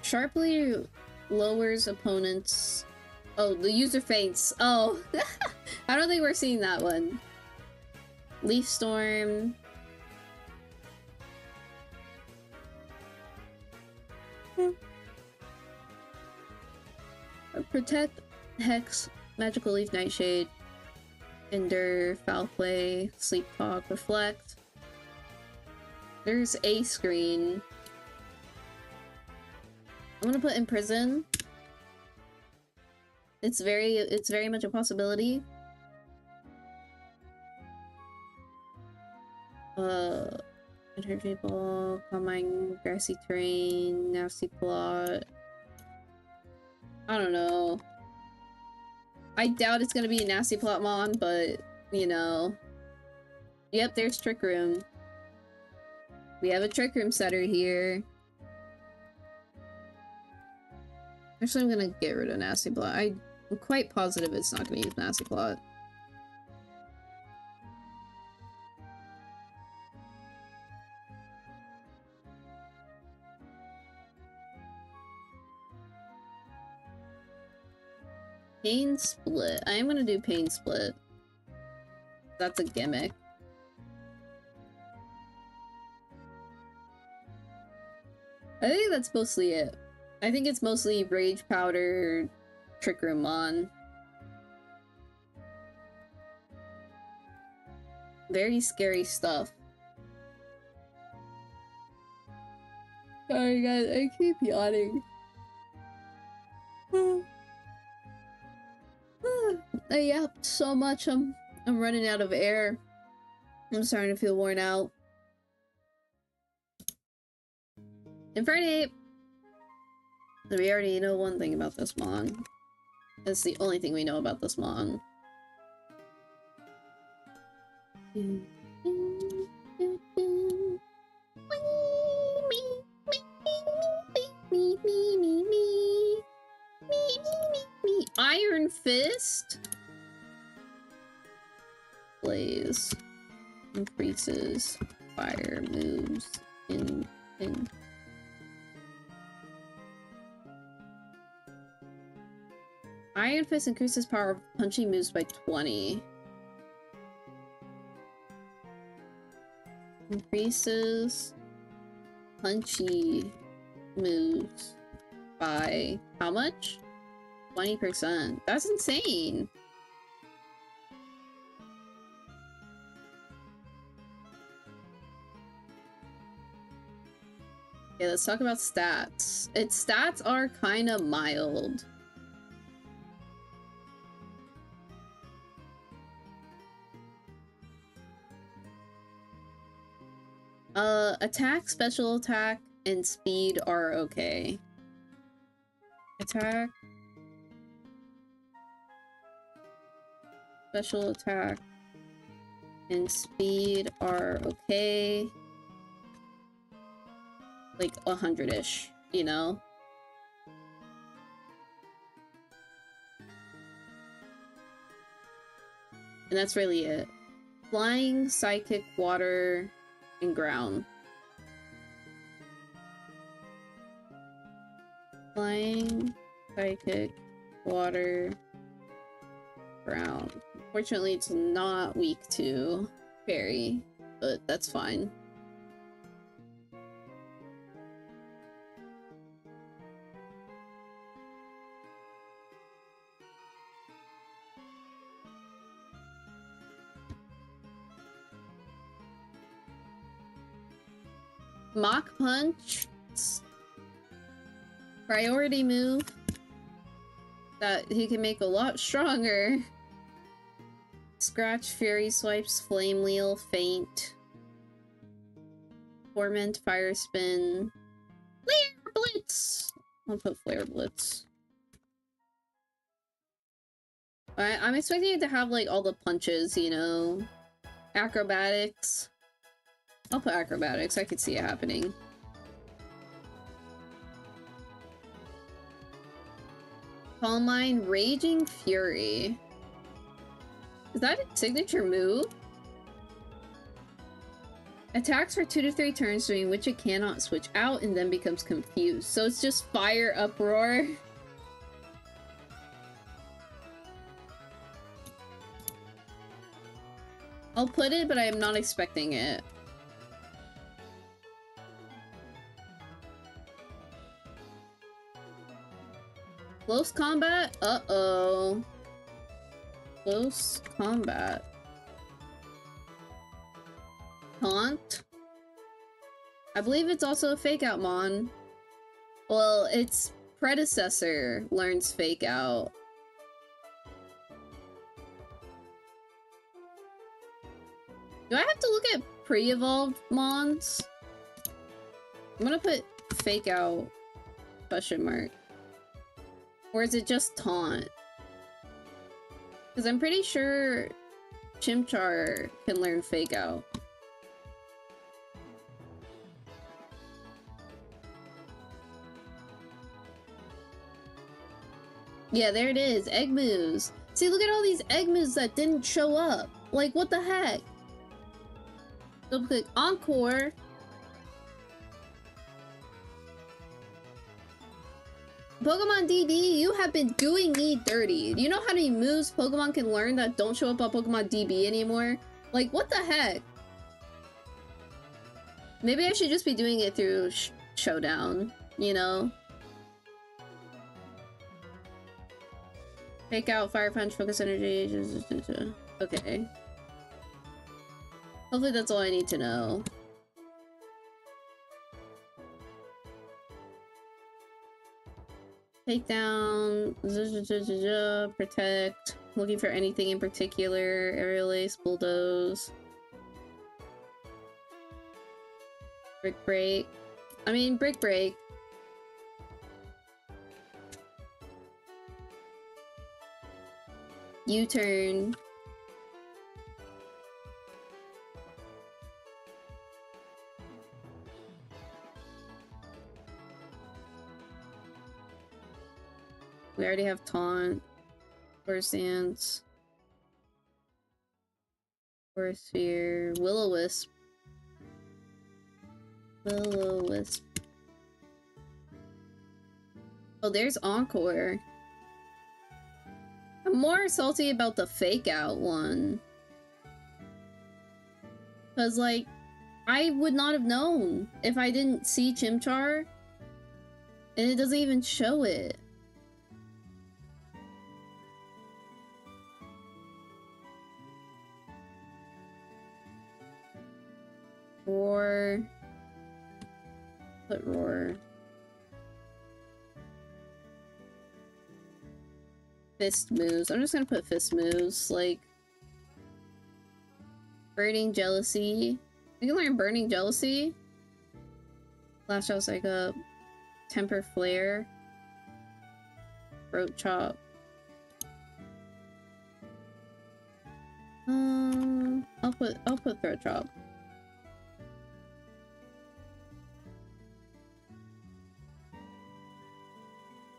Sharply lowers opponents. Oh, the user faints. Oh, I don't think we're seeing that one. Leaf Storm. Protect, Hex, Magical Leaf, Nightshade, Endure, Foul Play, Sleep Talk, Reflect. There's a screen. I'm gonna put in prison. It's very much a possibility. Energy ball, combine, grassy terrain, nasty plot. I don't know. I doubt it's gonna be a nasty plot mon, but you know. Yep, there's Trick Room. We have a Trick Room setter here. Actually, I'm gonna get rid of nasty plot. I'm quite positive it's not gonna use nasty plot. Pain Split. I am gonna do Pain Split. That's a gimmick. I think that's mostly it. I think it's mostly Rage Powder, Trick Room Mon. Very scary stuff. Sorry guys, I keep yawning. I yapped so much, I'm running out of air. I'm starting to feel worn out. Infernape! We already know one thing about this mon. That's the only thing we know about this mon. Iron Fist? Blaze. Increases fire moves in. Iron Fist increases power of punching moves by 20. Increases punchy moves by how much? 20%. That's insane. Okay, let's talk about stats. Its stats are kind of mild. Attack, special attack, and speed are okay. Attack. Special attack. And speed are okay. Like 100-ish, you know? And that's really it. Flying, psychic, water, and ground. Flying, psychic, water, ground. Fortunately, it's not weak to fairy, but that's fine. Mach Punch. Priority move that he can make a lot stronger. Scratch, Fury Swipes, Flame Wheel, Faint, Torment, Fire Spin, Flare Blitz! I'll put Flare Blitz. I'm expecting it to have like all the punches, you know? Acrobatics. I'll put Acrobatics, I could see it happening. Calm Mind, Raging Fury. Is that a signature move? Attacks for 2 to 3 turns during which it cannot switch out and then becomes confused. So it's just Fire Uproar. I'll put it, but I am not expecting it. Close combat? Uh-oh. Close combat. Taunt? I believe it's also a fake out mon. Well, its predecessor learns Fake Out. Do I have to look at pre-evolved mons? I'm gonna put Fake Out question mark. Or is it just Taunt? Because I'm pretty sure Chimchar can learn Fake Out. Yeah, there it is. Egg moves. See, look at all these egg moves that didn't show up. Like, what the heck? Double click Encore. Pokemon DB, you have been doing me dirty. Do you know how many moves Pokemon can learn that don't show up on Pokemon DB anymore? Like, what the heck? Maybe I should just be doing it through Showdown, you know? Fake Out, Fire Punch, Focus Energy. Okay. Hopefully that's all I need to know. Take down, protect, looking for anything in particular, aerial ace, bulldoze. Brick break. I mean, brick break. U-turn. We already have Taunt. Force Dance. Force Sphere. Will-O-Wisp. Will-O-Wisp. Oh, there's Encore. I'm more salty about the Fake Out one. Because, like, I would not have known if I didn't see Chimchar. And it doesn't even show it. Roar. Put Roar. Fist moves. I'm just gonna put fist moves. Like, Burning Jealousy. We can learn Burning Jealousy. Lash Out Psych-Up. Temper Flare. Throat Chop. I'll put Throat Chop.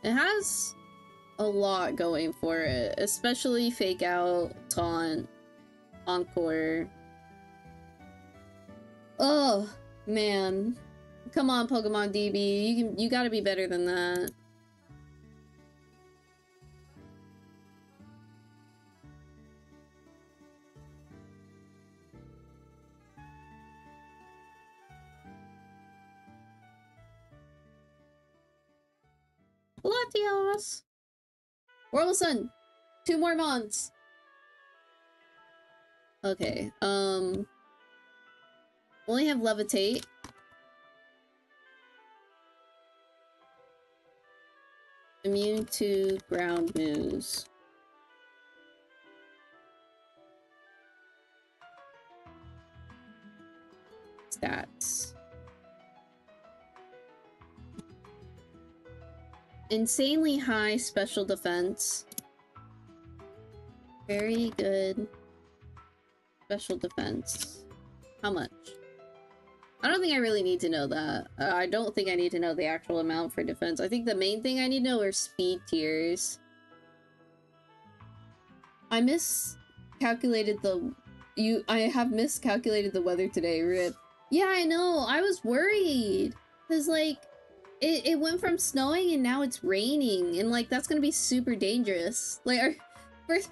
It has a lot going for it, especially Fake Out, Taunt, Encore. Oh, man. Come on, Pokemon DB. You gotta be better than that. Latios! World of Sun! 2 more months! Okay, only have Levitate. Immune to ground moves. Stats. Insanely high special defense. Very good special defense. How much? I don't think I really need to know that. I don't think I need to know the actual amount for defense. I think the main thing I need to know are speed tiers. I miscalculated I have miscalculated the weather today, RIP. Yeah, I know. I was worried. Cause like it went from snowing and now it's raining, and like that's gonna be super dangerous. Like, first,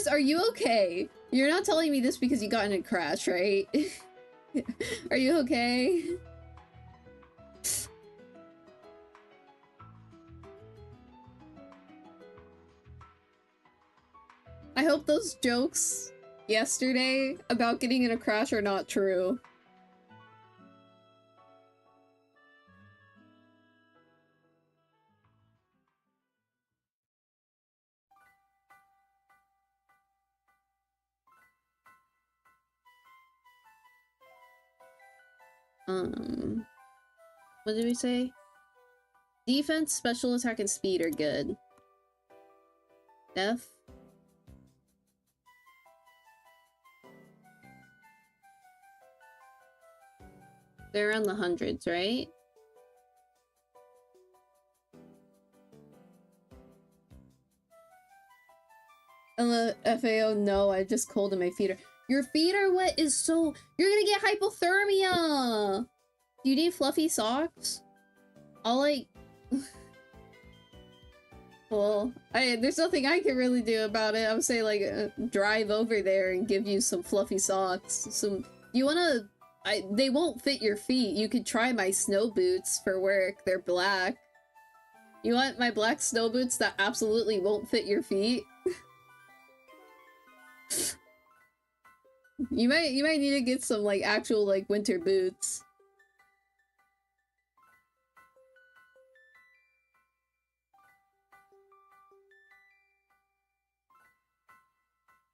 are you okay? You're not telling me this because you got in a crash, right? Are you okay? I hope those jokes yesterday about getting in a crash are not true. What did we say? Defense, special attack, and speed are good. Def. They're around the hundreds, right? FAO, no, I just cold and my feet are— Your feet are wet is so— You're gonna get hypothermia! Do you need fluffy socks? I'll like— Well, there's nothing I can really do about it. I would say like drive over there and give you some fluffy socks. Some— You wanna— they won't fit your feet. You could try my snow boots for work. They're black. You want my black snow boots that absolutely won't fit your feet? You might need to get some like actual like winter boots.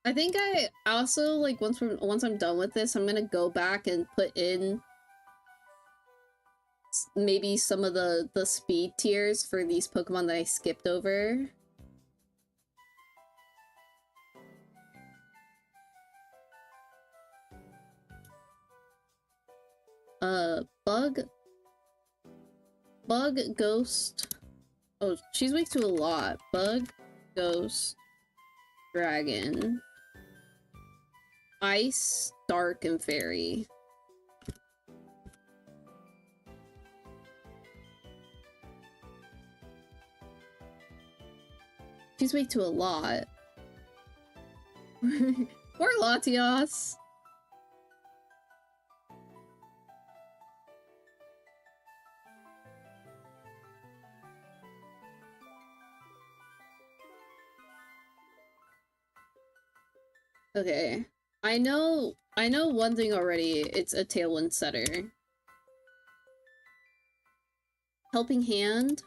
I think I also like once I'm done with this, I'm gonna go back and put in maybe some of the speed tiers for these Pokemon that I skipped over. Bug, Ghost. Oh, she's weak to a lot. Bug, Ghost, Dragon, Ice, Dark, and Fairy. She's weak to a lot. Poor Latios. Okay. I know one thing already. It's a Tailwind Setter. Helping Hand.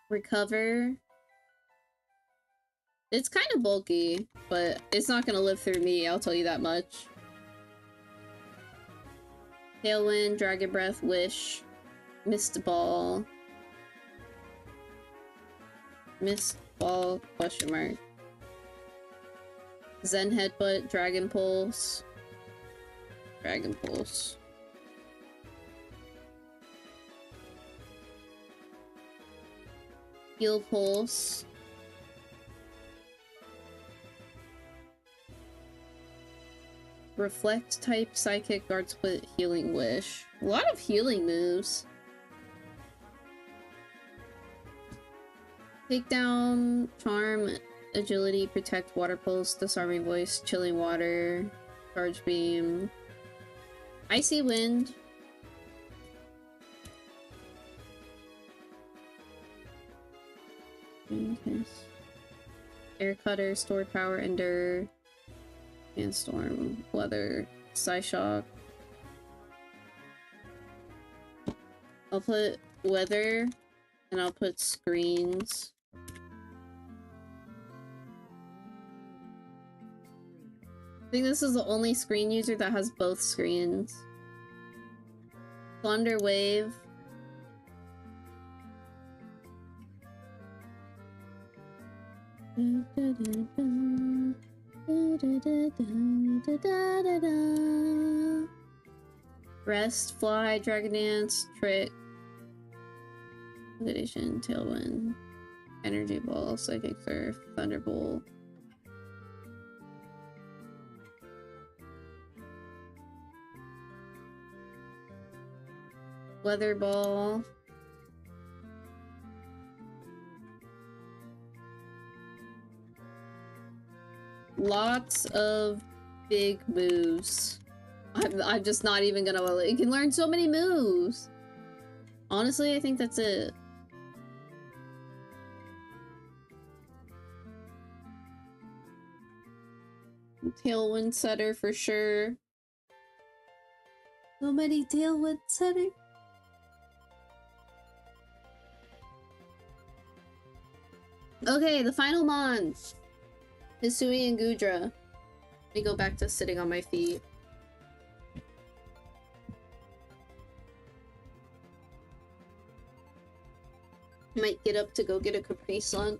Recover. It's kind of bulky, but it's not gonna live through me, I'll tell you that much. Tailwind, Dragon Breath, Wish, Mist Ball. Mist Ball, question mark. Zen Headbutt, Dragon Pulse. Dragon Pulse. Heal Pulse. Reflect type, Psychic, Guard Split, Healing Wish. A lot of healing moves. Takedown, Charm, Agility, Protect, Water Pulse, Disarming Voice, Chilling Water, Charge Beam, Icy Wind. Air Cutter, Stored Power, Endure, Sandstorm, Weather, Psyshock. I'll put Weather, and I'll put Screens. I think this is the only screen user that has both screens. Thunder Wave. Rest, Fly, Dragon Dance, Trick, Meditation, Tailwind, Energy Ball, Psychic Surf, Thunderbolt. Weather Ball. Lots of big moves. I'm just not even gonna— you can learn so many moves. Honestly, I think that's it. Tailwind Setter for sure. So many Tailwind Setter. Okay, the final Mons. Hisui and Gudra. Let me go back to sitting on my feet. Might get up to go get a Capri Sun.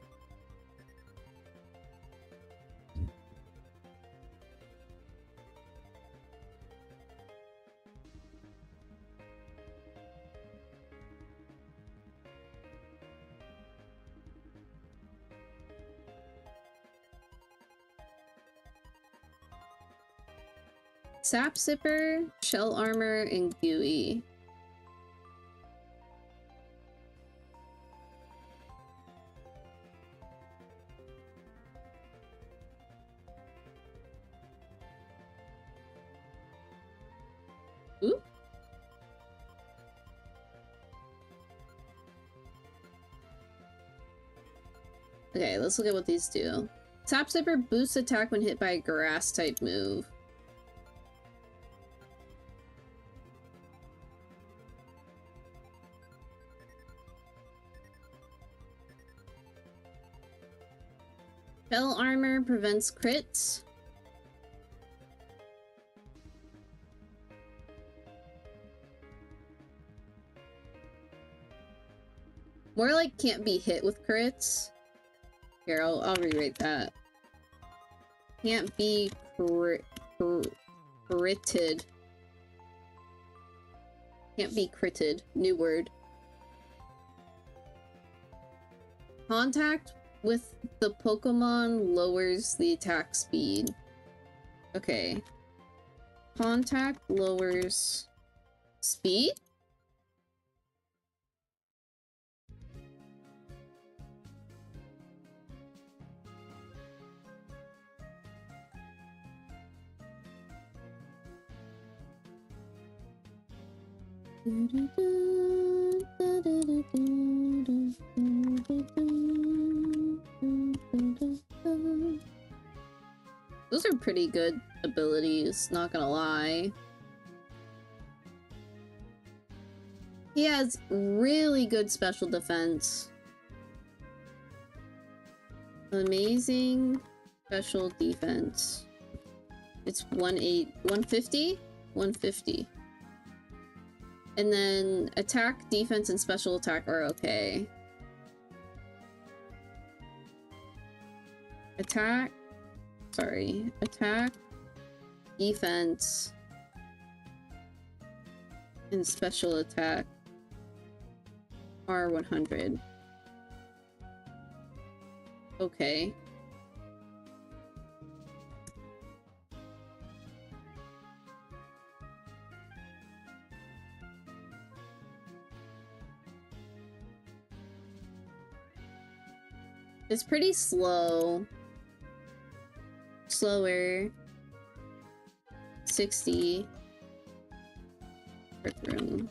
Sap Sipper, Shell Armor, and Gooey. Ooh. Okay, let's look at what these do. Sap Sipper boosts attack when hit by a grass type move. Shell Armor prevents crits. More like can't be hit with crits. Here, I'll rewrite that. Can't be critted. Can't be critted. New word. Contact with the Pokemon lowers the attack speed. Okay. Contact lowers speed? Those are pretty good abilities, not gonna lie. He has really good special defense. Amazing special defense. It's 150? 150. And then attack, defense, and special attack are okay. Attack, defense, and special attack are 100. Okay. It's pretty slow. Slower. 60. Brick room.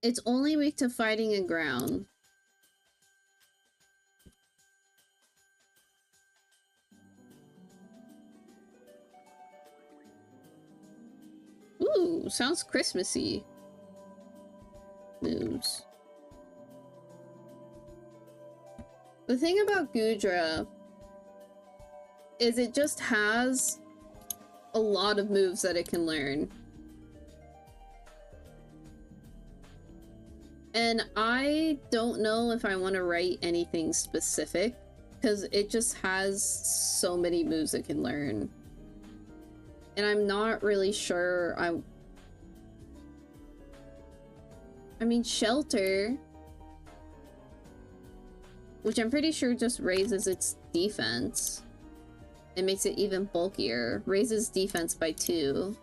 It's only weak to fighting and ground. Ooh, sounds Christmassy. Moves. The thing about Goodra is it just has a lot of moves that it can learn. And I don't know if I want to write anything specific, because it just has so many moves it can learn. And I'm not really sure I mean, Shelter, which I'm pretty sure just raises its defense. It makes it even bulkier. Raises defense by 2.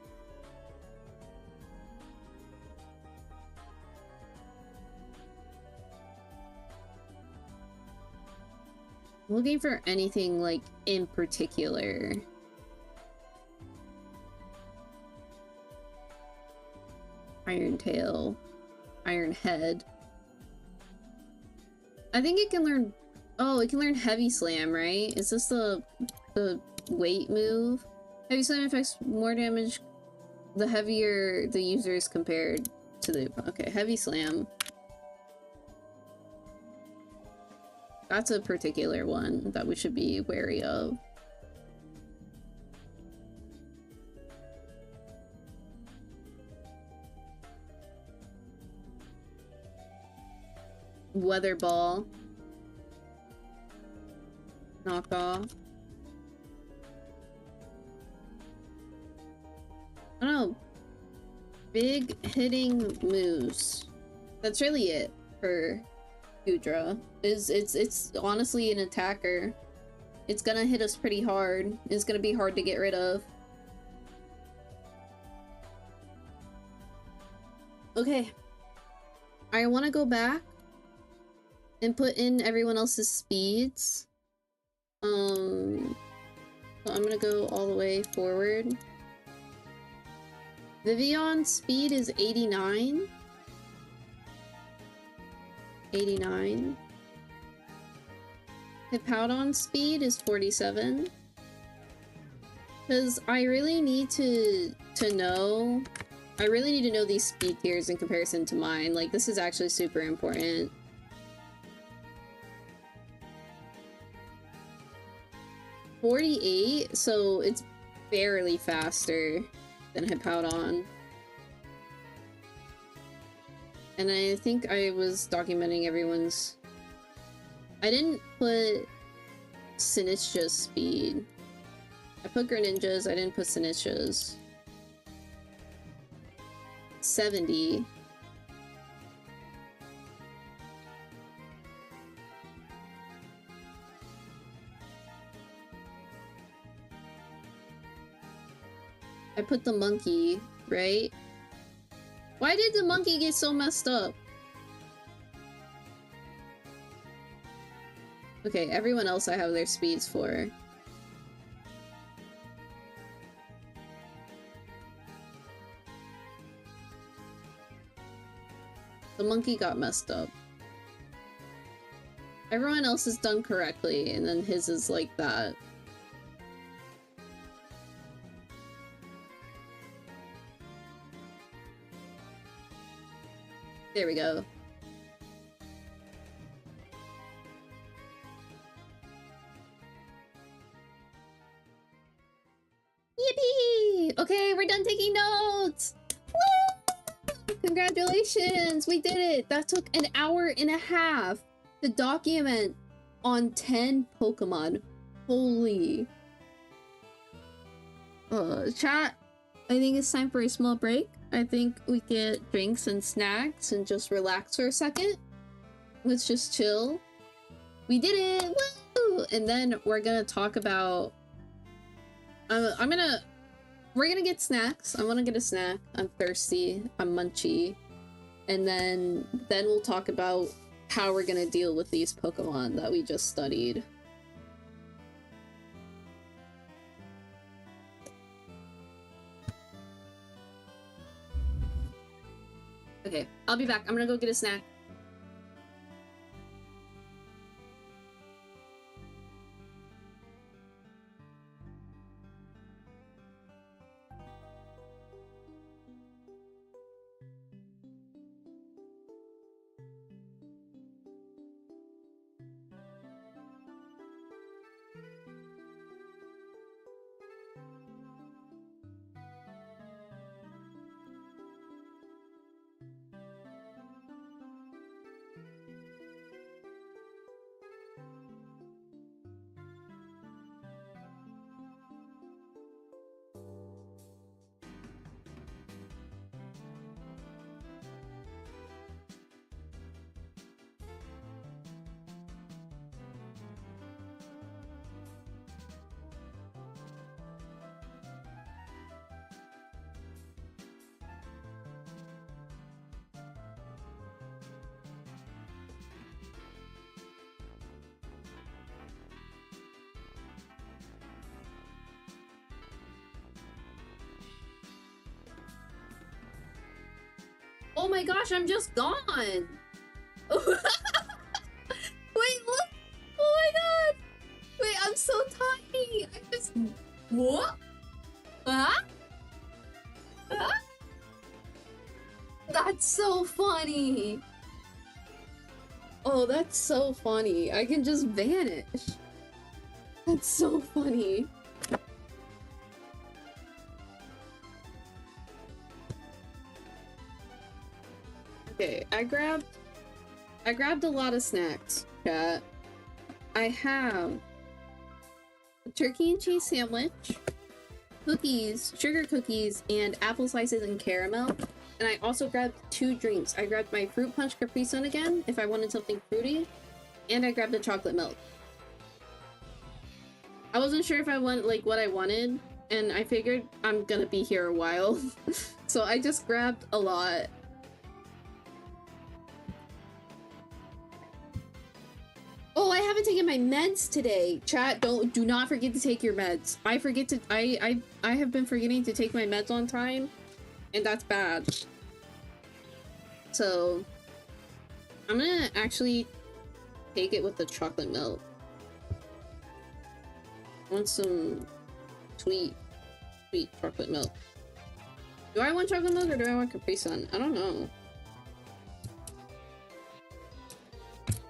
I'm looking for anything, like, in particular. Iron Tail. Iron Head. I think it can learn Oh, it can learn Heavy Slam, right? Is this the weight move? Heavy Slam affects more damage the heavier the user is compared to the... Okay, Heavy Slam. That's a particular one that we should be wary of. Weather Ball. Knock off. I don't know. Big hitting moves. That's really it for Goodra. It's honestly an attacker. It's gonna hit us pretty hard. It's gonna be hard to get rid of. Okay. I want to go back and put in everyone else's speeds. So I'm gonna go all the way forward. Vivion's speed is 89. 89. Hippowdon's speed is 47. Because I really need to know... I really need to know these speed tiers in comparison to mine. Like, this is actually super important. .48, so it's barely faster than Hippowdon. And I think I was documenting everyone's... I didn't put Sinistcha's speed. I put Greninja's, I didn't put Sinistcha's. 70. I put the monkey, right? Why did the monkey get so messed up? Okay, everyone else I have their speeds for. The monkey got messed up. Everyone else is done correctly, and then his is like that. There we go. Yippee! Okay, we're done taking notes! Woo! Congratulations! We did it! That took an hour and a half to document on 10 Pokemon. Holy. Chat, I think it's time for a small break. I think we get drinks and snacks and just relax for a second. Let's just chill. We did it! Woo! And then we're gonna talk about... we're gonna get snacks. I wanna get a snack. I'm thirsty. I'm munchy. And then we'll talk about how we're gonna deal with these Pokemon that we just studied. Okay, I'll be back. I'm gonna go get a snack. Oh my gosh, I'm just gone! Wait, look! I'm so tiny! I just... What? Huh? Huh? That's so funny! Oh, that's so funny. I can just vanish. That's so funny. Okay, I grabbed a lot of snacks, chat. I have a turkey and cheese sandwich, cookies, sugar cookies, and apple slices and caramel. And I also grabbed 2 drinks. I grabbed my fruit punch Capri Sun again, if I wanted something fruity, and I grabbed a chocolate milk. I wasn't sure if I want like what I wanted, and I figured I'm gonna be here a while, so I just grabbed a lot. Oh, I haven't taken my meds today. Chat, do not forget to take your meds. I have been forgetting to take my meds on time, and that's bad. So I'm gonna actually take it with the chocolate milk. I want some sweet chocolate milk. Do I want chocolate milk or do I want Capri Sun? I don't know.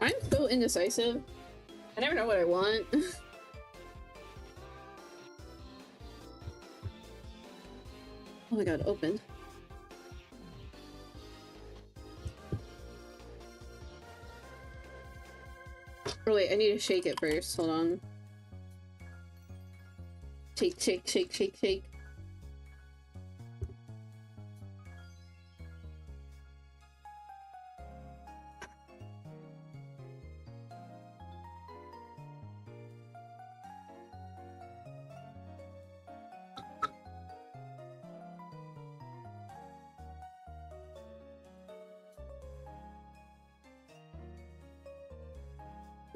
I'm so indecisive. I never know what I want. Oh my god, open. Oh wait, I need to shake it first. Hold on. Shake, shake, shake, shake, shake.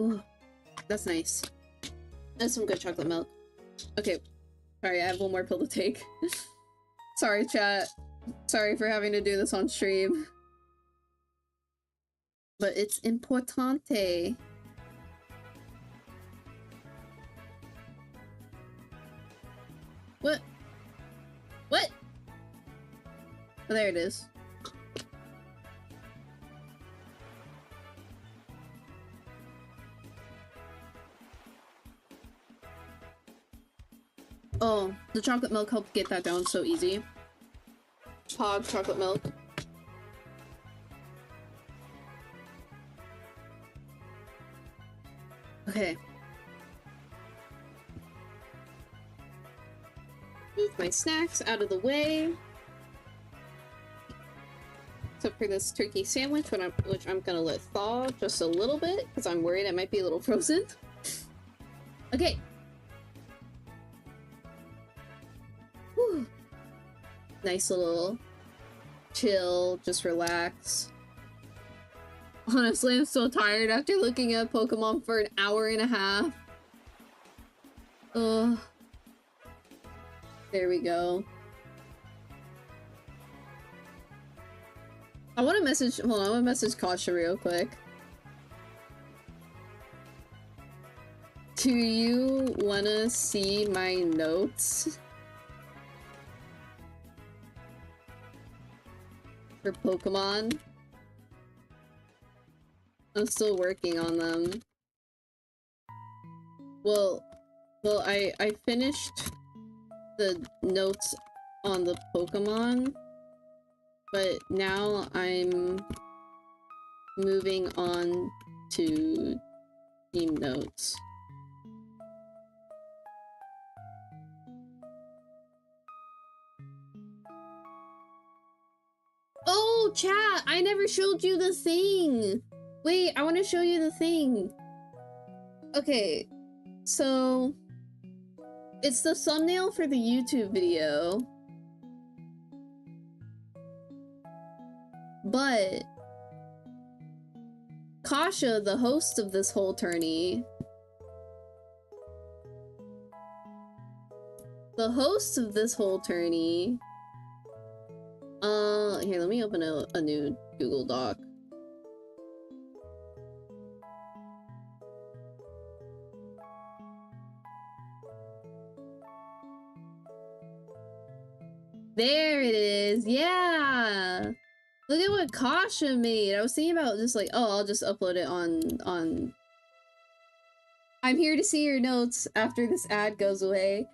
Ooh, that's nice. That's some good chocolate milk. Okay, sorry, I have one more pill to take. Sorry, chat. Sorry for having to do this on stream. But it's importante. What? What? Oh, there it is. Oh, the chocolate milk helped get that down so easy. Pog chocolate milk. Okay. Move my snacks out of the way. Except for this turkey sandwich, which I'm gonna let thaw just a little bit, because I'm worried it might be a little frozen. Okay. Whew. Nice little chill, just relax. Honestly, I'm so tired after looking at Pokemon for an hour and a half. Ugh. There we go. I want to message- hold on, I want to message Kasha real quick. Do you want to see my notes? For Pokemon? I'm still working on them. Well, I finished the notes on the Pokemon, but now I'm moving on to team notes. Oh, chat! I never showed you the thing! Wait, I want to show you the thing. Okay, so it's the thumbnail for the YouTube video. But Kasha, the host of this whole tourney, here, let me open a new Google Doc. There it is. Yeah. Look at what Kasha made. I was thinking about just like, oh, I'll just upload it on. I'm here to see your notes after this ad goes away.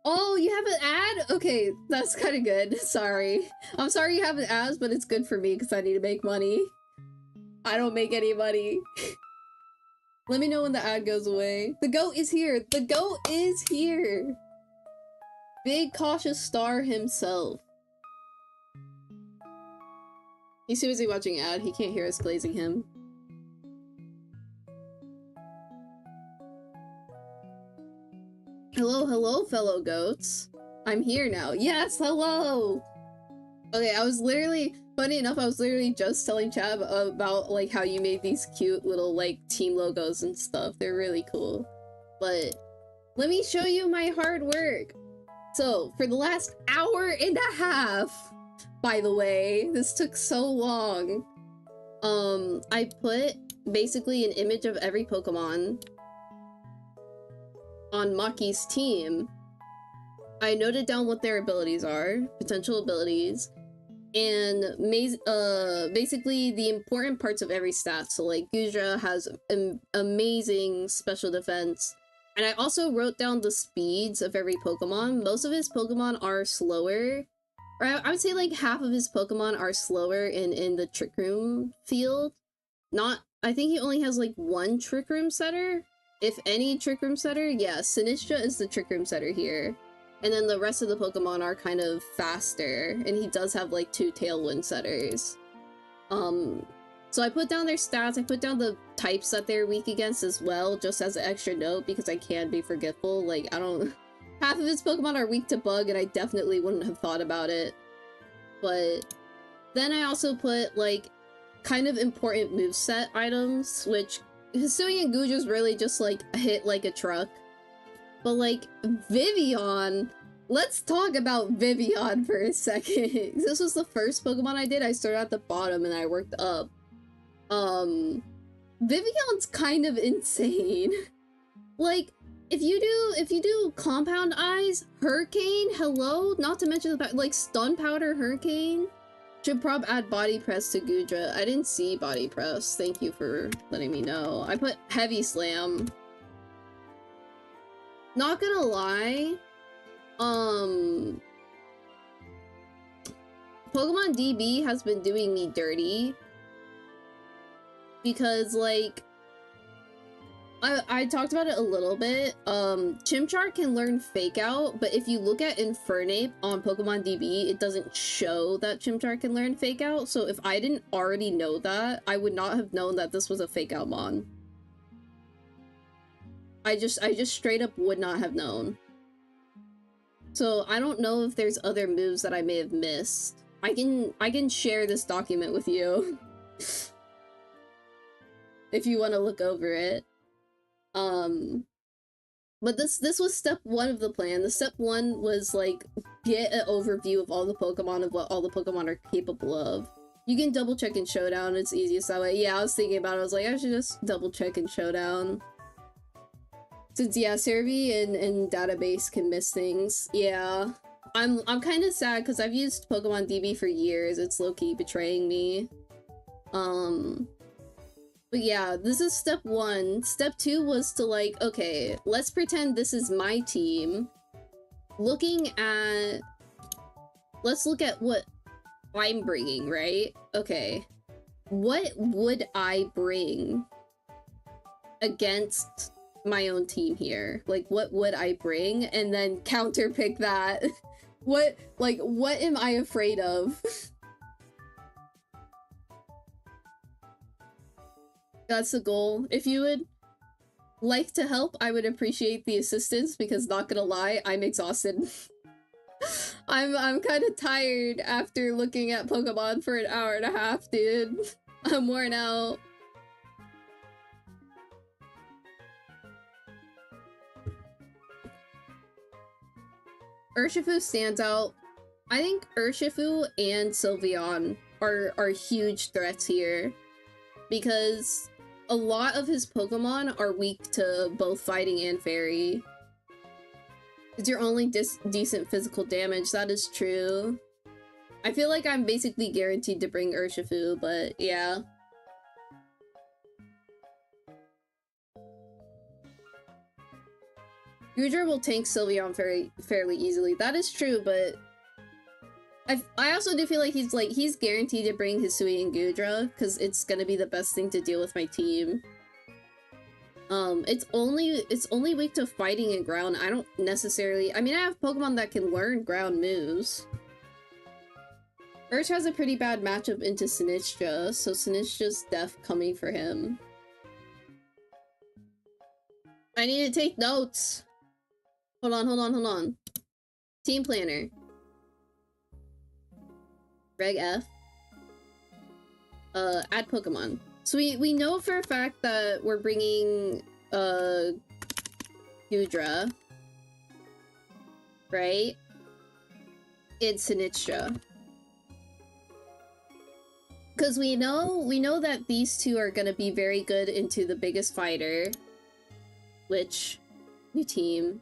Oh, you have an ad? Okay, that's kind of good. Sorry. I'm sorry you have an ad, but it's good for me because I need to make money. I don't make any money. Let me know when the ad goes away. The goat is here. The goat is here. Big cautious star himself. He's too busy watching ad. He can't hear us glazing him. Hello, hello, fellow goats. I'm here now. Yes, hello! Okay, I was literally, funny enough, I was literally just telling Chab about, like, how you made these cute little, like, team logos and stuff. They're really cool. But, let me show you my hard work. So, for the last hour and a half, by the way, this took so long. I put, basically, an image of every Pokemon on Maki's team. I noted down what their abilities are, potential abilities, and basically the important parts of every stat. So like Gudra has amazing special defense, and I also wrote down the speeds of every Pokemon. Most of his Pokemon are slower, or I would say like half of his Pokemon are slower in the Trick Room field. I think he only has like one Trick Room setter. If any Trick Room setter, yeah, Sinistcha is the Trick Room setter here. And then the rest of the Pokemon are kind of faster, and he does have like 2 Tailwind setters. So I put down their stats, I put down the types that they're weak against as well, just as an extra note, because I can be forgetful. Like, half of his Pokemon are weak to Bug, and I definitely wouldn't have thought about it. But then I also put, like, kind of important moveset items, which Hisui and Guja's really just, like, hit like a truck. But, like, Vivian, let's talk about Vivian for a second. This was the first Pokemon I did. I started at the bottom and I worked up. Vivian's kind of insane. Like, if you do Compound Eyes, Hurricane, hello? Not to mention the fact, like, Stun Powder Hurricane. Should prob add Body Press to Gudra. I didn't see Body Press. Thank you for letting me know. I put Heavy Slam. Not gonna lie, Pokemon DB has been doing me dirty. Because, like, I talked about it a little bit. Chimchar can learn Fake Out, but if you look at Infernape on Pokemon DB, it doesn't show that Chimchar can learn Fake Out. So if I didn't already know that, I would not have known that this was a Fake Out Mon. I just straight up would not have known. So I don't know if there's other moves that I may have missed. I can share this document with you. If you want to look over it. But this was step 1 of the plan. The step 1 was, like, get an overview of all the Pokemon, of what all the Pokemon are capable of. You can double check in Showdown, it's easiest that way. Yeah, I was thinking about it, I was like, I should just double check in Showdown. Since, yeah, Servi and database can miss things. Yeah. I'm kind of sad because I've used Pokemon DB for years. It's low-key betraying me. But yeah, this is step 1. Step 2 was to, like, okay, let's pretend this is my team. Let's look at what I'm bringing, right? Okay. What would I bring against my own team here? Like, what would I bring? And then counterpick that. What am I afraid of? That's the goal. If you would like to help, I would appreciate the assistance, because not gonna lie, I'm exhausted. I'm kind of tired after looking at Pokemon for an hour and a half, dude. I'm worn out. Urshifu stands out. I think Urshifu and Sylveon are huge threats here, because a lot of his Pokemon are weak to both Fighting and Fairy. It's your only decent physical damage. That is true. I feel like I'm basically guaranteed to bring Urshifu, but yeah. Goodra will tank Sylveon fairly easily. That is true, but I also do feel like he's guaranteed to bring Hisui and Goodra because it's gonna be the best thing to deal with my team. It's only weak to fighting and ground. I don't necessarily. I mean, I have Pokemon that can learn ground moves. Ursh has a pretty bad matchup into Sinistcha, so Sinistcha's def coming for him. I need to take notes. Hold on. Team planner. Reg F. Add Pokemon. So we know for a fact that we're bringing Goodra, right? And Sinistcha. Because we know that these two are gonna be very good into the biggest fighter, which new team.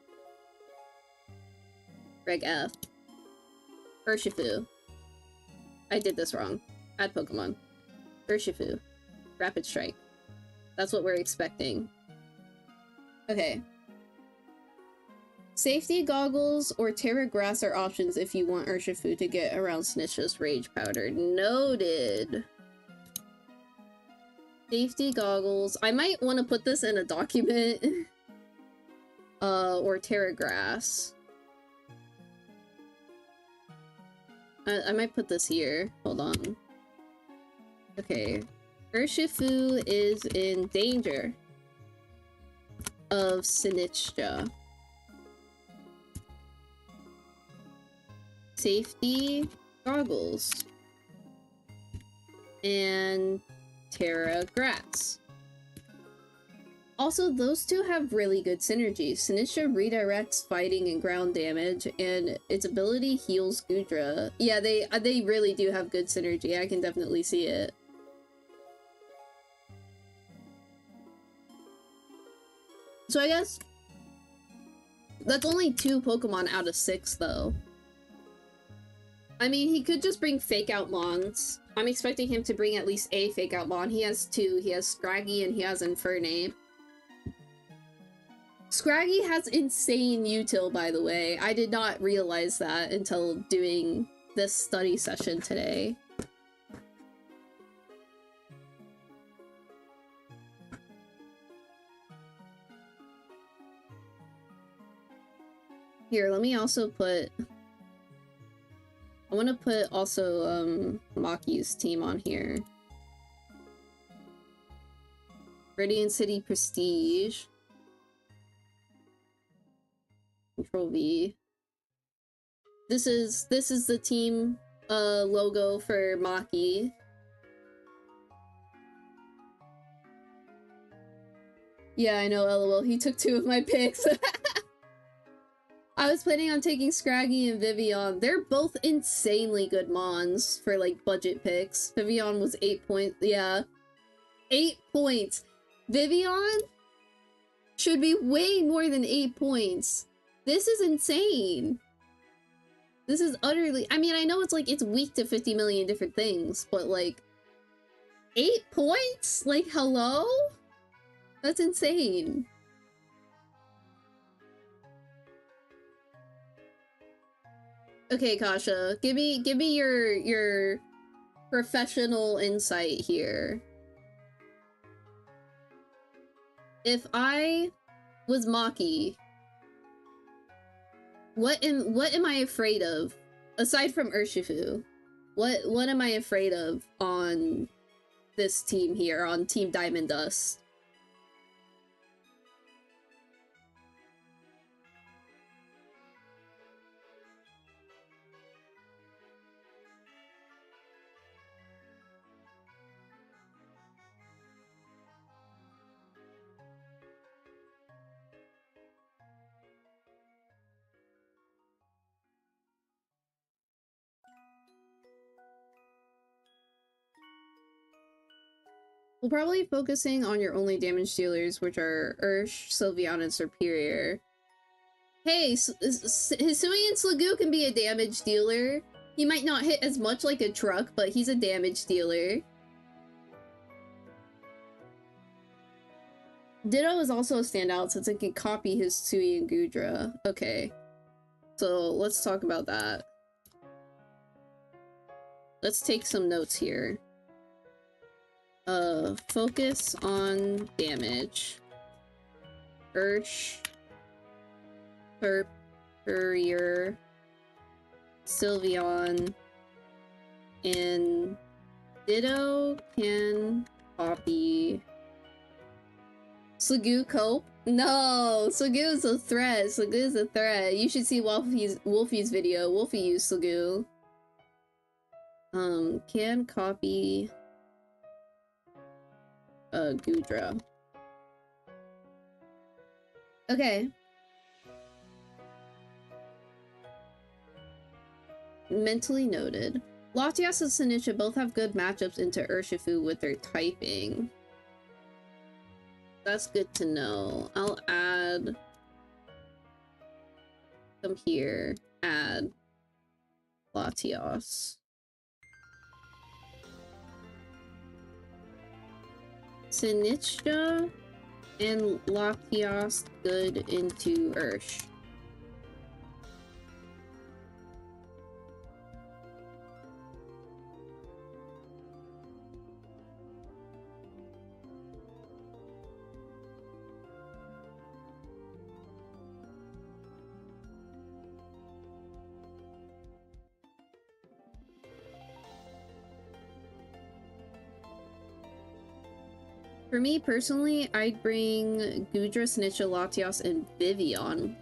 Reg F. Urshifu. I did this wrong. Add Pokemon. Urshifu. Rapid Strike. That's what we're expecting. Okay. Safety Goggles or Terra Grass are options if you want Urshifu to get around Sinistcha's Rage Powder. Noted. Safety Goggles. I might want to put this in a document. Or Terra Grass. I might put this here. Hold on. Okay. Urshifu is in danger of Sinistcha. Safety Goggles. And Terra Grass. Also, those two have really good synergy. Sinistcha redirects fighting and ground damage, and its ability heals Goodra. Yeah, they really do have good synergy. I can definitely see it. So I guess that's only 2 Pokemon out of 6, though. I mean, he could just bring Fake Out Mons. I'm expecting him to bring at least a Fake Out Mon. He has 2. He has Scraggy and he has Infernape. Scraggy has insane util, by the way. I did not realize that until doing this study session today. Here, let me also put... I want to put also, Maki's team on here. Radiant City Prestige. Control V. This is the team, logo for Maki. Yeah, I know, LOL. He took 2 of my picks. I was planning on taking Scraggy and Vivian. They're both insanely good Mons for, like, budget picks. Vivian was 8 points. Yeah. 8 points. Vivian should be way more than 8 points. This is insane. This is utterly... I mean, I know it's, like, it's weak to 50 million different things, but, like... 8 points? Like, hello? That's insane. Okay, Kasha, give me your professional insight here. If I was Maki, what am I afraid of aside from Urshifu? What am I afraid of on this team here, on Team Diamond Dust? We'll probably focusing on your only damage dealers, which are Ursh, Sylveon, and Serperior. Hey, Hisuian Slagoo can be a damage dealer. He might not hit as much like a truck, but he's a damage dealer. Ditto is also a standout since it can copy his Tsui and Gudra. Okay. So let's talk about that. Let's take some notes here. Focus on damage. Ursh. Courier. Sylveon. And Ditto can copy Slagoo cope? No, Slagoo is a threat. Slagoo is a threat. You should see Wolfie's video. Wolfie used Slagoo. Can copy Gudra. Okay. Mentally noted. Latias and Sinistcha both have good matchups into Urshifu with their typing. That's good to know. I'll add... Come here. Add Latias. Sinistcha and Latias good into Ursh. For me personally, I'd bring Gudra, Sinistcha, Latias, and Vivian.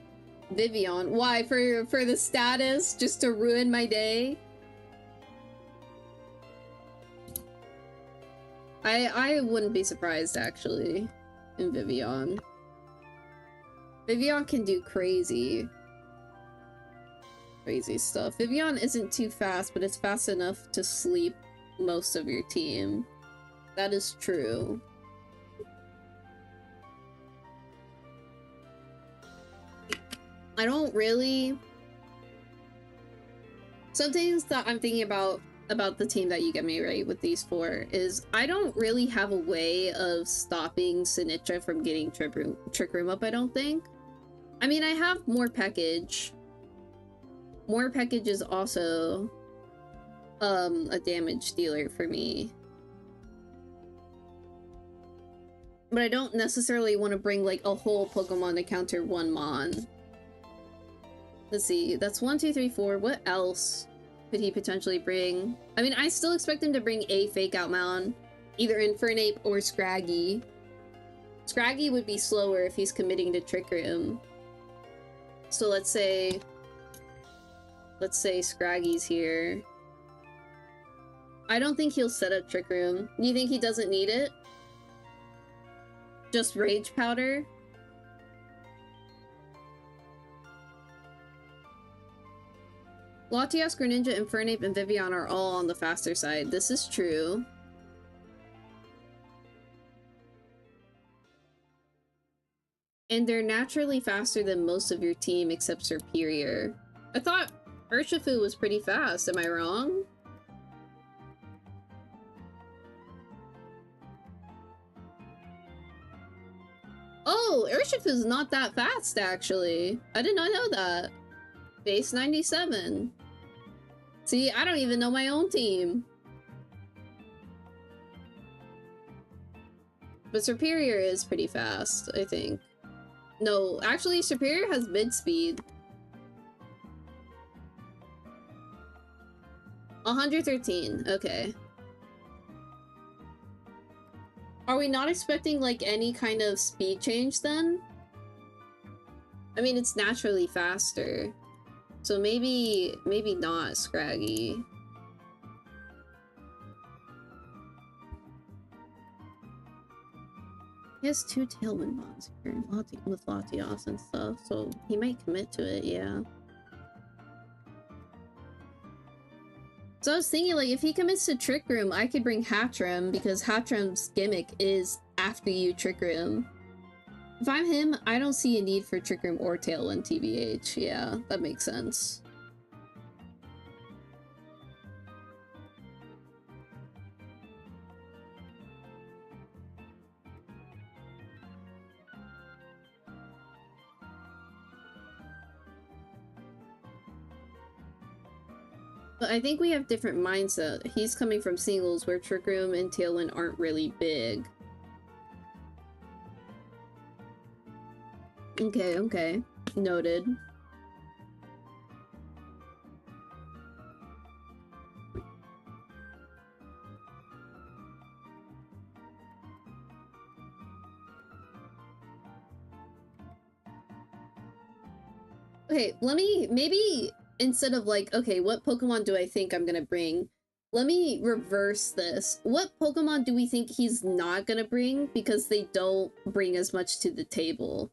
Vivian. Why? For the status? Just to ruin my day? I wouldn't be surprised, actually, in Vivian. Vivian can do crazy stuff. Vivian isn't too fast, but it's fast enough to sleep most of your team. That is true. I don't really... Some things that I'm thinking about the team that you get me, right, with these four, is I don't really have a way of stopping Sinistcha from getting Trick Room up, I don't think. I mean, I have more package. More package is also a damage dealer for me. But I don't necessarily want to bring, like, a whole Pokemon to counter one Mon. Let's see, that's 1, 2, 3, 4. What else could he potentially bring? I mean, I still expect him to bring a Fake Out Mon. Either Infernape or Scraggy. Scraggy would be slower if he's committing to Trick Room. So let's say Scraggy's here. I don't think he'll set up Trick Room. You think he doesn't need it? Just Rage Powder? Latias, Greninja, Infernape, and Vivian are all on the faster side. This is true. And they're naturally faster than most of your team except Serperior. I thought Urshifu was pretty fast, am I wrong? Oh, Urshifu's not that fast, actually. I did not know that. Base 97. See, I don't even know my own team. But Serperior is pretty fast, I think. No, actually, Serperior has mid speed. 113, okay. Are we not expecting, like, any kind of speed change, then? I mean, it's naturally faster. So maybe not Scraggy. He has 2 Tailwind Mons here with Latias and stuff, so he might commit to it, yeah. So I was thinking, like, if he commits to Trick Room, I could bring Hatterene, because Hatterene's gimmick is after you Trick Room. If I'm him, I don't see a need for Trick Room or Tailwind, TBH. Yeah, that makes sense. But I think we have different mindset. He's coming from singles where Trick Room and Tailwind aren't really big. Okay, okay. Noted. Okay, let me, maybe instead of like, okay, what Pokemon do I think I'm gonna bring? Let me reverse this. What Pokemon do we think he's not gonna bring because they don't bring as much to the table?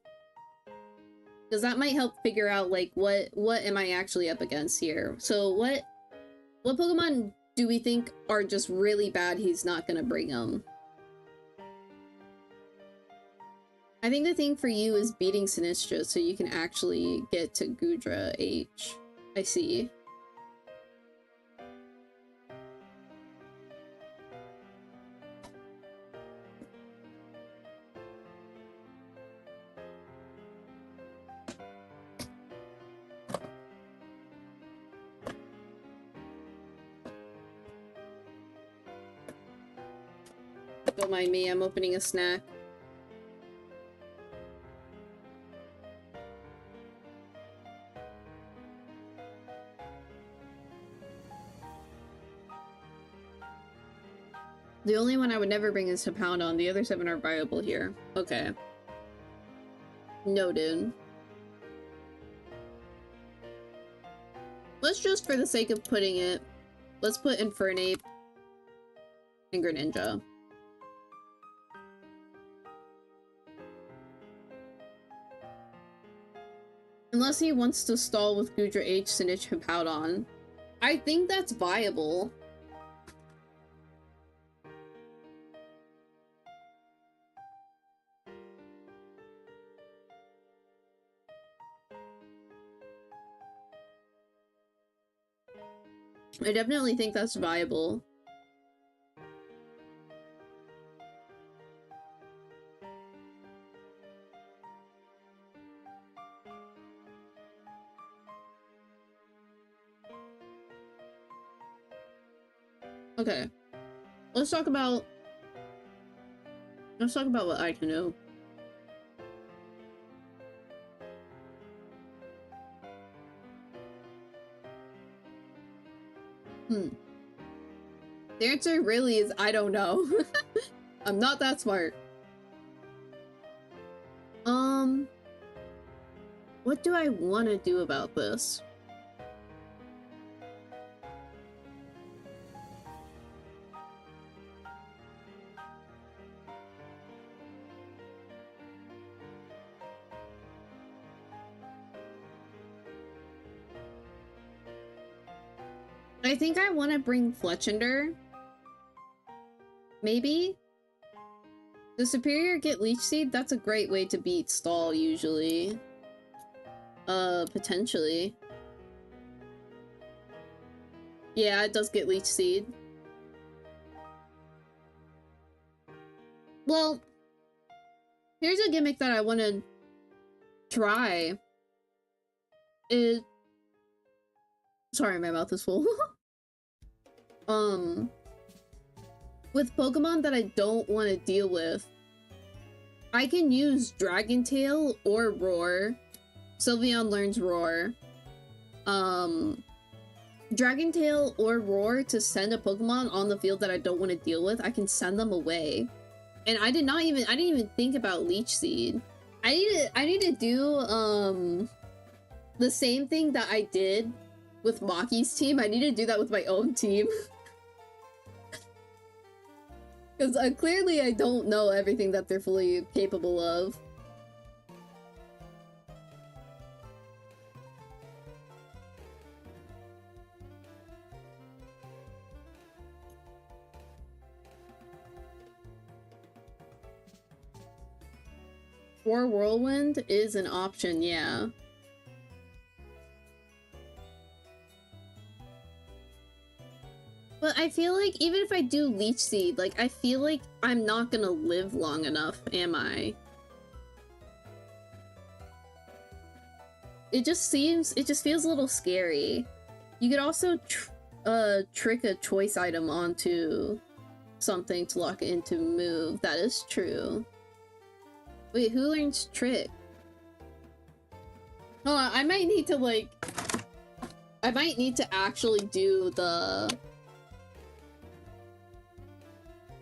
Because that might help figure out like what am I actually up against here. So what Pokemon do we think are just really bad he's not gonna bring them? I think the thing for you is beating Sinistcha so you can actually get to Goodra H. I see. Don't mind me, I'm opening a snack. The only one I would never bring is Hippowdon. The other 7 are viable here. Okay. Noted. Let's just, for the sake of putting it, let's put Infernape and Greninja. Unless he wants to stall with Goodra H, Sinich, Hippowdon. I think that's viable. I definitely think that's viable. Okay. Let's talk about what I can do. The answer really is I don't know. I'm not that smart. What do I want to do about this? I think I want to bring Fletchinder. Maybe? Does Superior get Leech Seed? That's a great way to beat Stall, usually. Potentially. Yeah, it does get Leech Seed. Well, here's a gimmick that I want to try. Sorry, my mouth is full. With Pokemon that I don't want to deal with, I can use Dragon Tail or Roar. Sylveon learns Roar. Dragon Tail or Roar to send a Pokemon on the field that I don't want to deal with. I can send them away. And I didn't even think about Leech Seed. I need to do the same thing that I did with Maki's team. I need to do that with my own team. Because clearly I don't know everything that they're fully capable of. War Whirlwind is an option, yeah. But I feel like even if I do Leech Seed, like, I feel like I'm not gonna live long enough, am I? It just feels a little scary. You could also trick a choice item onto something to lock it into move. That is true. Wait, who learns trick? Hold on, I might need to, like... I might need to actually do the...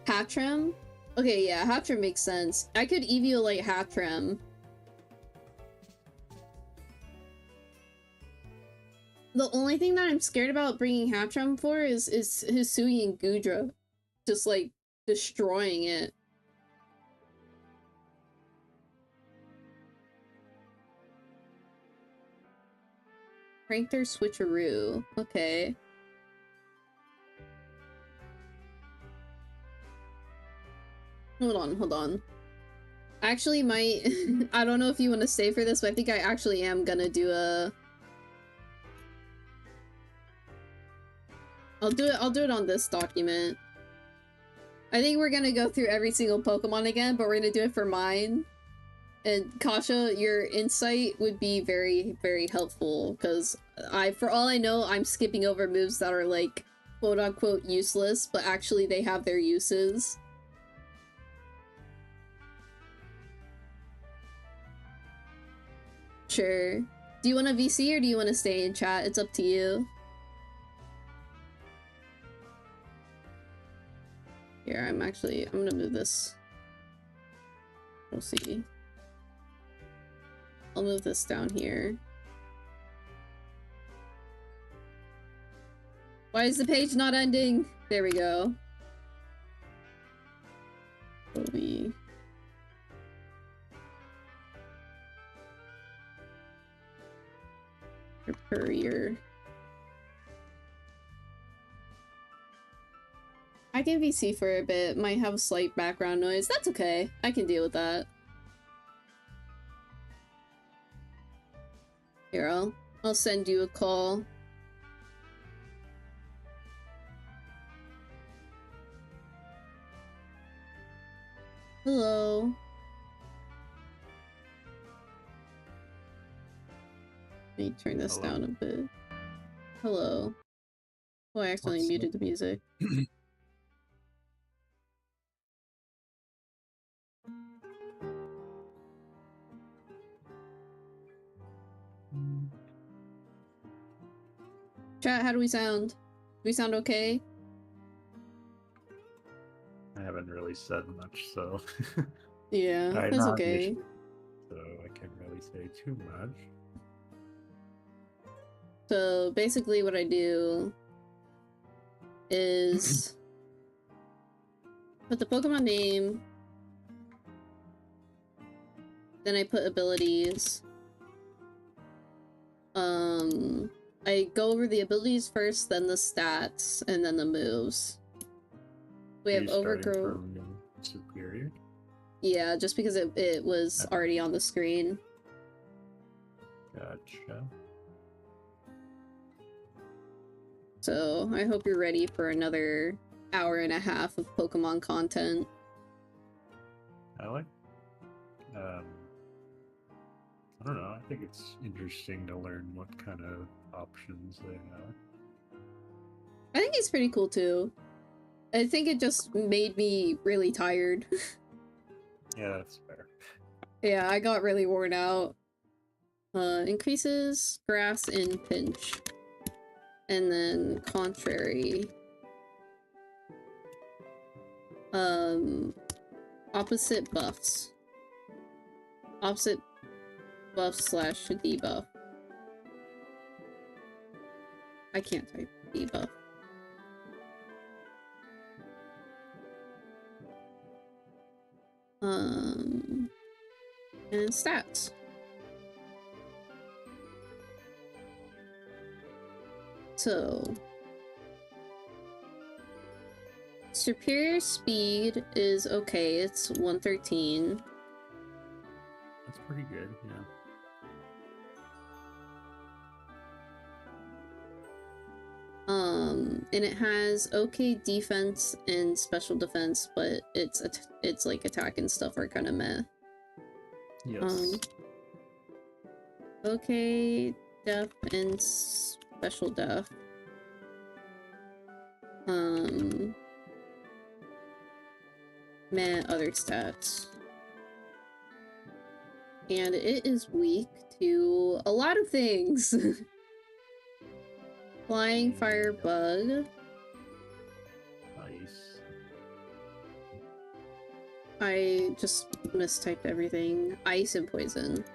Hattrem? Okay, yeah, Hattrem makes sense. I could Eviolite Hattrem. The only thing that I'm scared about bringing Hattrem for is Hisui and Gudra. Just, like, destroying it. Prankster Switcheroo. Okay. Hold on. I actually might... I don't know if you want to stay for this, but I think I actually am gonna do a... I'll do it on this document. I think we're gonna go through every single Pokemon again, but we're gonna do it for mine. And Kasha, your insight would be very, very helpful, because for all I know, I'm skipping over moves that are, like, quote-unquote useless, but actually they have their uses. Sure. Do you want to VC or do you want to stay in chat? It's up to you. Here, I'm gonna move this. We'll see. I'll move this down here. Why is the page not ending? There we go. Prepare your... I can VC for a bit. Might have a slight background noise. That's okay. I can deal with that. Here, I'll send you a call. Hello. Let me turn this down a bit. Hello. Oh, I accidentally muted the music. Chat, how do we sound? Do we sound okay? I haven't really said much, so... Yeah, that's okay. So I can't really say too much. So basically what I do is put the Pokemon name, then I put abilities. I go over the abilities first, then the stats, and then the moves. We have Overgrow. Superior? Yeah, just because it was already on the screen. Gotcha. So, I hope you're ready for another hour and a half of Pokemon content. I don't know, I think it's interesting to learn what kind of options they have. I think it's pretty cool too. I think it just made me really tired. Yeah, that's fair. Yeah, I got really worn out. Increases grass in pinch. And then contrary. Opposite buffs. Opposite buff slash debuff. I can't type debuff. And stats. So superior speed is okay, it's 113. That's pretty good, yeah. And it has okay defense and special defense, but it's like attack and stuff are kind of meh. Yes. Okay, def and special def. Meh other stats. And it is weak to a lot of things. Flying fire bug. Nice. I just mistyped everything. Ice and poison.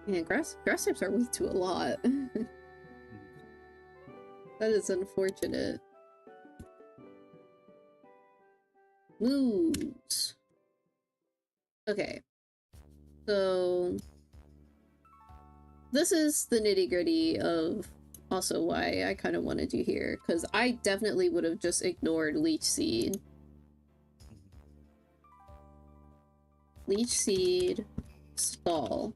Man, grass types are weak to a lot. That is unfortunate. Moves. Okay. So this is the nitty-gritty of also why I kind of wanted you here, because I definitely would have just ignored Leech Seed. Leech Seed, Stall.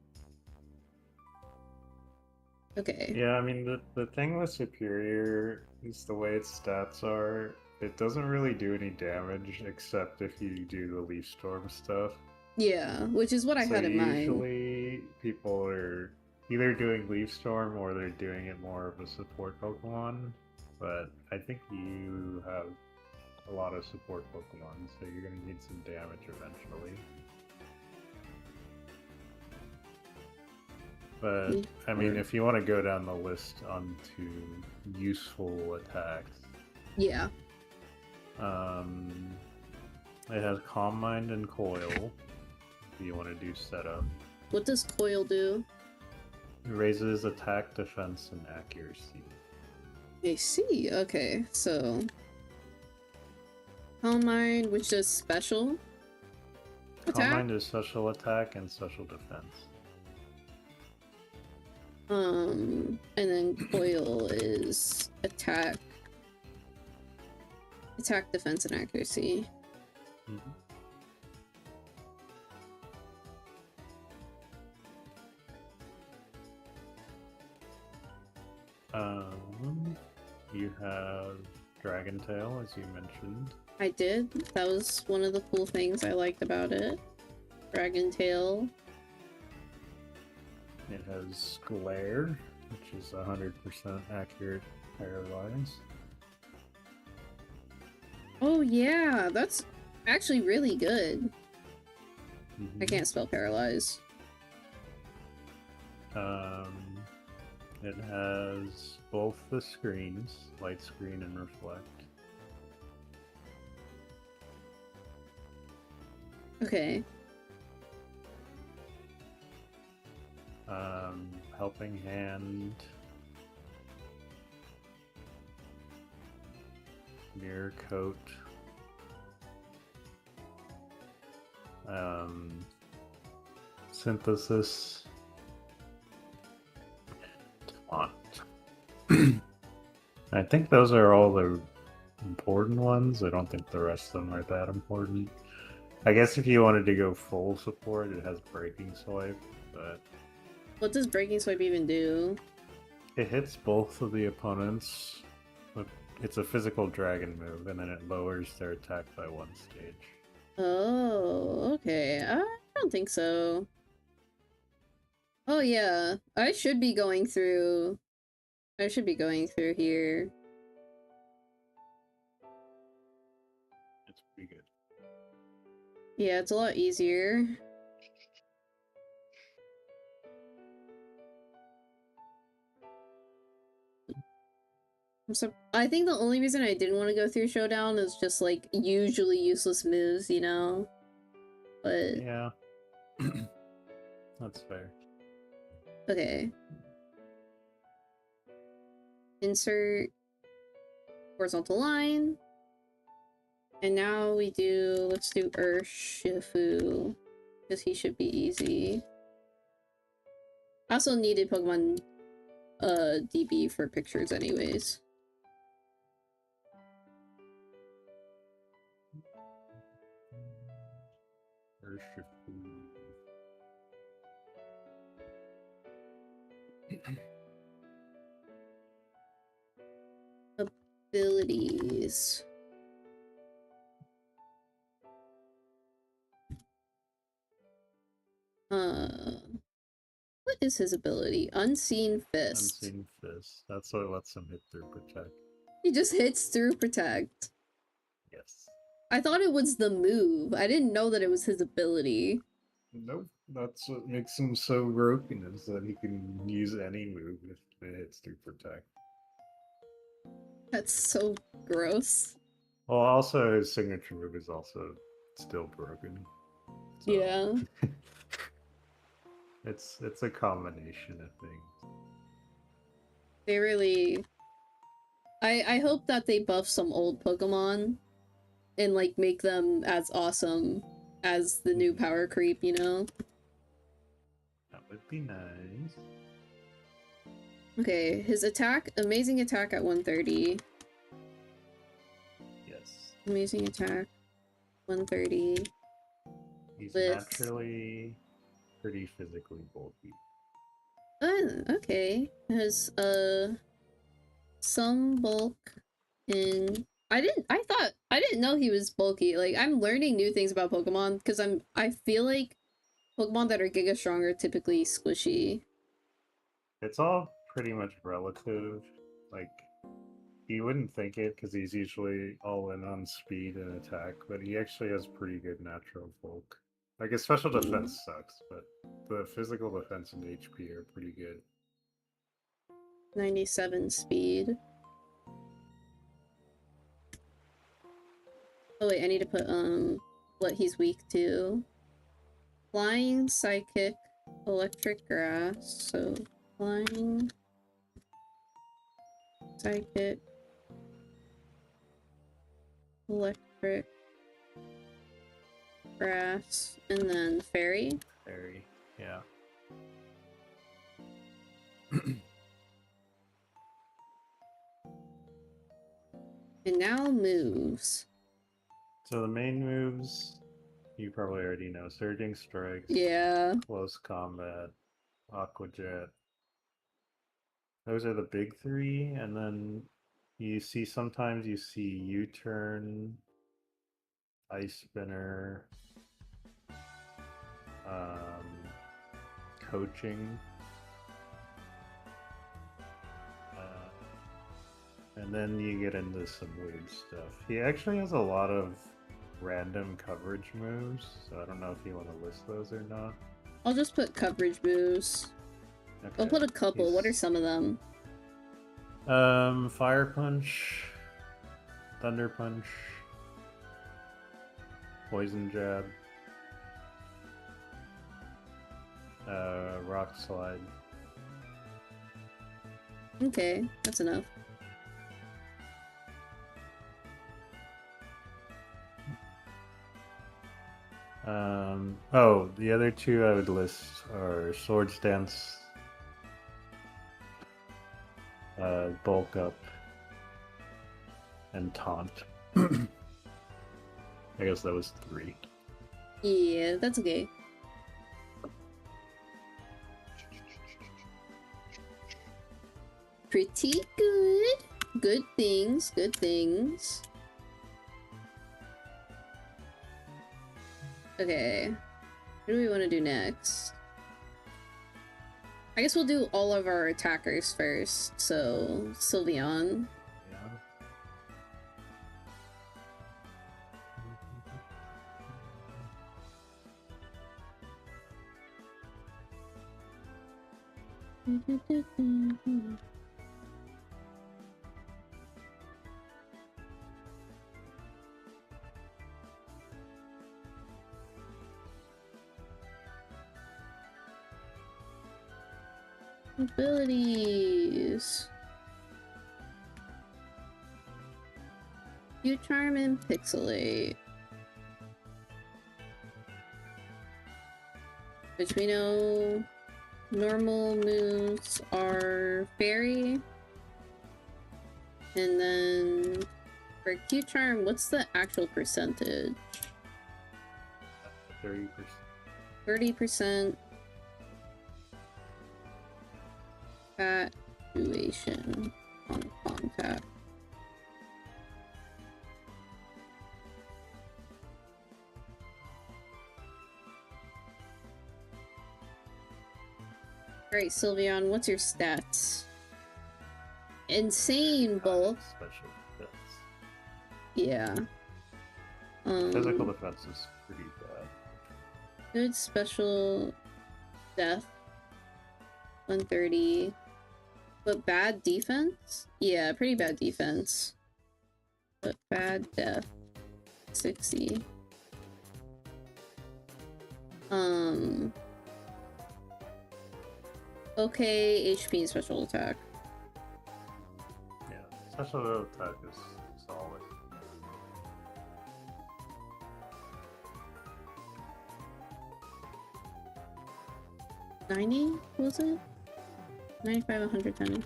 Okay. Yeah, I mean, the thing with Superior is the way its stats are, it doesn't really do any damage except if you do the Leaf Storm stuff. Yeah, which is what I had in mind. Usually people are either doing Leaf Storm or they're doing it more of a support Pokemon, but I think you have a lot of support Pokemon, so you're going to need some damage eventually. But, I mean, if you want to go down the list onto useful attacks... Yeah. It has Calm Mind and Coil, if you want to do setup. What does Coil do? It raises attack, defense, and accuracy. I see, okay, so... Calm Mind, which does special attack? Calm Mind is special attack and special defense. And then Coil is attack, defense, and accuracy. Mm-hmm. You have Dragon Tail, as you mentioned. I did. That was one of the cool things I liked about it. Dragon Tail. It has Glare, which is 100% accurate Paralyze. Oh yeah, that's actually really good. Mm-hmm. I can't spell Paralyze. It has both the screens, Light Screen and Reflect. Okay. Helping Hand, Mirror Coat, Synthesis, Taunt. I think those are all the important ones. I don't think the rest of them are that important. I guess if you wanted to go full support, it has Breaking Swipe, but... What does Breaking Swipe even do? It hits both of the opponents. It's a physical dragon move, and then it lowers their attack by 1 stage. Oh, okay. I don't think so. Oh yeah, I should be going through here. It's pretty good. Yeah, it's a lot easier. So I think the only reason I didn't want to go through Showdown is just like usually useless moves, you know? But yeah. That's fair. Okay. Insert horizontal line. And now let's do Urshifu, because he should be easy. I also needed Pokemon DB for pictures anyways. Worship. Abilities. What is his ability? Unseen Fist. Unseen Fist. That's what lets him hit through Protect. He just hits through Protect. Yes. I thought it was the move. I didn't know that it was his ability. Nope. That's what makes him so broken, is that he can use any move if it hits through Protect. That's so gross. Well, also his signature move is also still broken. So. Yeah. It's a combination of things. They really... I hope that they buff some old Pokemon and, like, make them as awesome as the new power creep, you know? That would be nice. Okay, his attack, amazing attack at 130. Yes. Amazing attack, 130. He's with... naturally pretty physically bulky. Okay. Has, some bulk in... I didn't know he was bulky. Like, I'm learning new things about Pokemon, because I feel like Pokemon that are Giga Strong are typically squishy. It's all pretty much relative. Like, you wouldn't think it because he's usually all in on speed and attack, but he actually has pretty good natural bulk. Like, his special defense sucks, but the physical defense and HP are pretty good. 97 speed. Oh wait, I need to put, what he's weak to. Flying, Psychic, Electric Grass, so Flying, Psychic, Electric, Grass, and then Fairy. Fairy, yeah. And now moves. So the main moves, you probably already know. Surging Strikes. Yeah. Close Combat. Aqua Jet. Those are the big three, and then sometimes you see U-Turn, Ice Spinner, Coaching, and then you get into some weird stuff. He actually has a lot of random coverage moves, so I don't know if you want to list those or not. I'll just put coverage moves. Okay. I'll put a couple. What are some of them? Fire Punch, Thunder Punch, Poison Jab, Rock Slide. Okay, that's enough. Oh, the other two I would list are Swords Dance, Bulk Up, and Taunt. I guess that was 3. Yeah, that's okay. Pretty good. Good things, good things. Okay. What do we want to do next? I guess we'll do all of our attackers first. So, Sylveon. Yeah. Abilities. U-Charm and Pixelate. Which we know normal moves are Fairy. And then for Q-Charm, what's the actual percentage? 30%. 30% fatuation on contact. Alright, Sylveon, what's your stats? Insane bulk. Special defense. Yeah. Physical defense is pretty bad. Good special death. 130. But bad defense? Yeah, pretty bad defense. But bad death. 60. Okay, HP and special attack. Yeah, special attack is solid. $90, was it? 95, 110.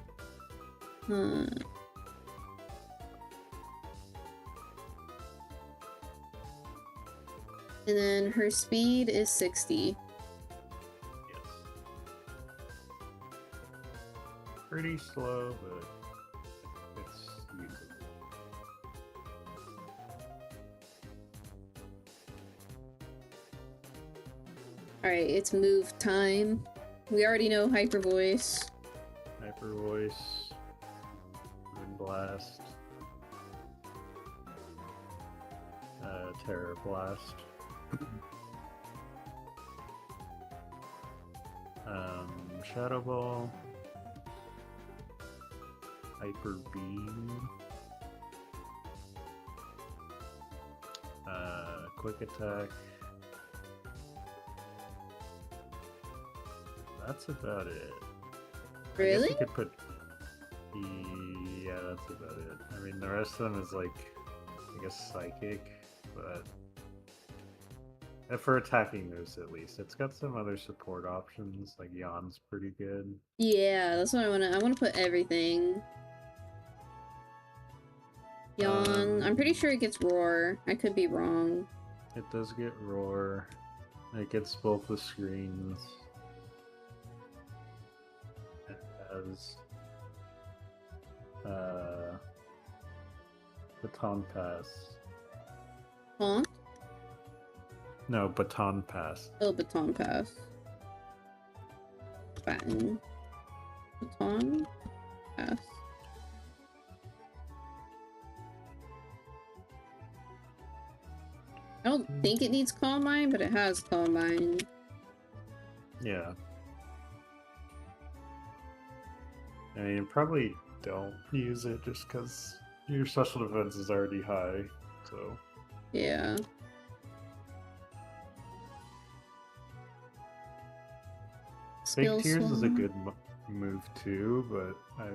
And then her speed is 60. Yes. Pretty slow, but it's usable. Alright, it's move time. We already know Hyper Voice. Hyper Voice, Moon Blast, Terror Blast, Shadow Ball, Hyper Beam, Quick Attack. That's about it. Really? I guess you could put. Yeah, that's about it. I mean, the rest of them is like, I guess, psychic, but for attacking moves at least, it's got some other support options. Like Yawn's pretty good. Yeah, that's what I wanna put everything. Yawn. I'm pretty sure it gets Roar. I could be wrong. It does get Roar. It gets both the screens. It has Baton Pass. Huh? No, Baton Pass. Oh, Baton Pass. Baton. Baton Pass. I don't think it needs Calm Mind, but it has Calm Mind. Yeah. I mean, probably don't use it just because your special defense is already high, so. Yeah. Big Tears is a swap. good move too, but I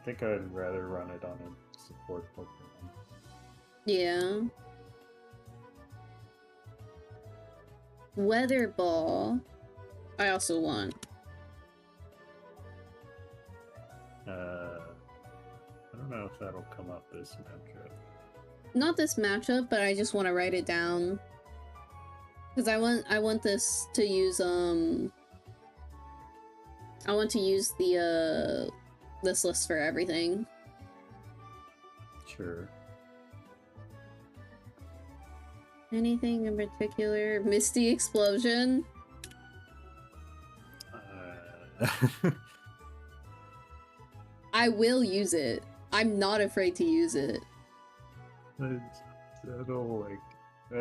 think I'd rather run it on a support Pokemon. Yeah. Weather Ball. I also want. I don't know if that'll come up this matchup. Not this matchup, but I just want to write it down. Because I want this to use, I want to use the, this list for everything. Sure. Anything in particular? Misty Explosion? I will use it. I'm not afraid to use it. I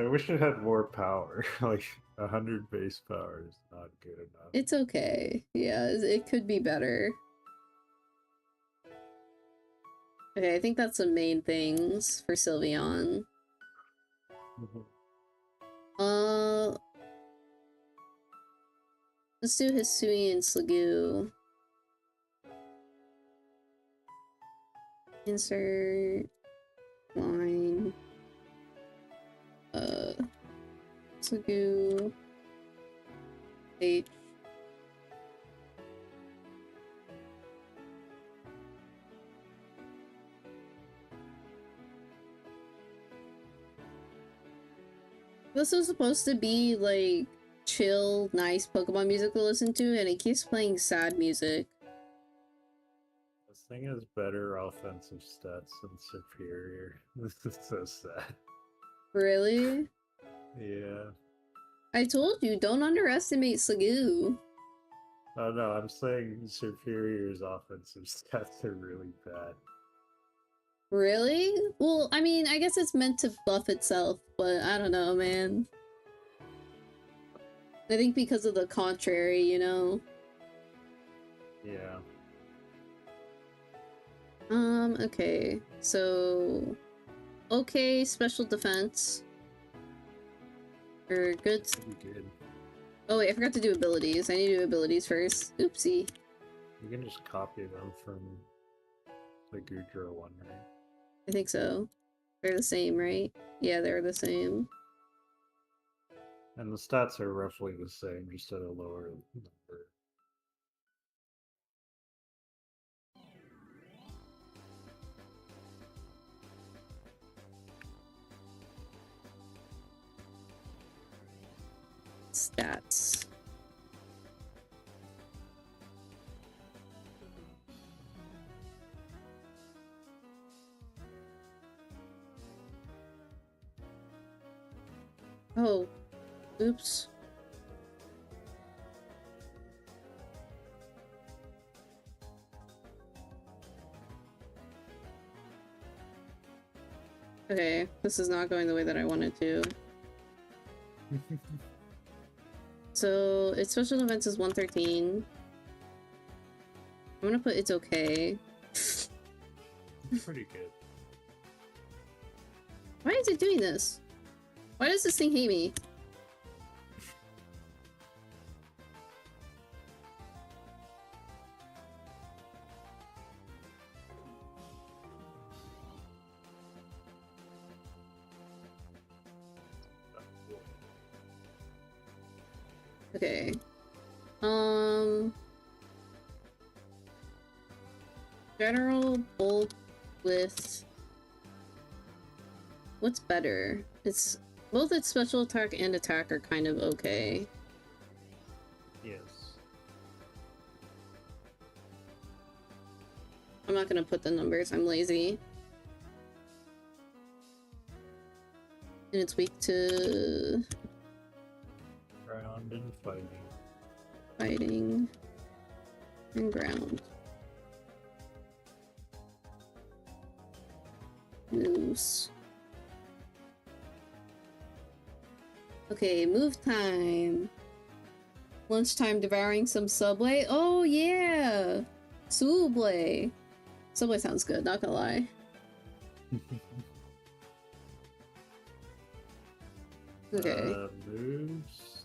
wish it had more power. Like 100 base power is not good enough. It's okay. Yeah, it could be better. Okay, I think that's the main things for Sylveon. Let's do Hisui and Sliggoo. Insert line. Sliggoo. H. This was supposed to be like chill, nice Pokemon music to listen to, and it keeps playing sad music. This thing has better offensive stats than Superior. This is so sad. Really? Yeah. I told you, don't underestimate Sliggoo. Oh no, I'm saying Superior's offensive stats are really bad. Really? Well, I mean, I guess it's meant to buff itself, but I don't know, man. I think because of the contrary, you know? Yeah. Okay. So... Okay, special defense. Or good... Pretty good. Oh wait, I forgot to do abilities. I need to do abilities first. Oopsie. You can just copy them from the Goodra one, right? I think so. They're the same, right? Yeah, they're the same. And the stats are roughly the same, just at a lower number. Stats. Oh. Oops. Okay, this is not going the way that I wanted to. So, its special defense is 113. I'm gonna put it's okay. Pretty good. Why is it doing this? Why does this thing hate me? Okay. General bulk with... What's better? It's... Both its special attack and attack are kind of okay. Yes. I'm not gonna put the numbers, I'm lazy. And it's weak to... Ground and fighting. Fighting. And ground. Moose. Okay, move time. Lunchtime devouring some Subway. Oh yeah! Subway. Subway sounds good, not gonna lie. Okay. Moves.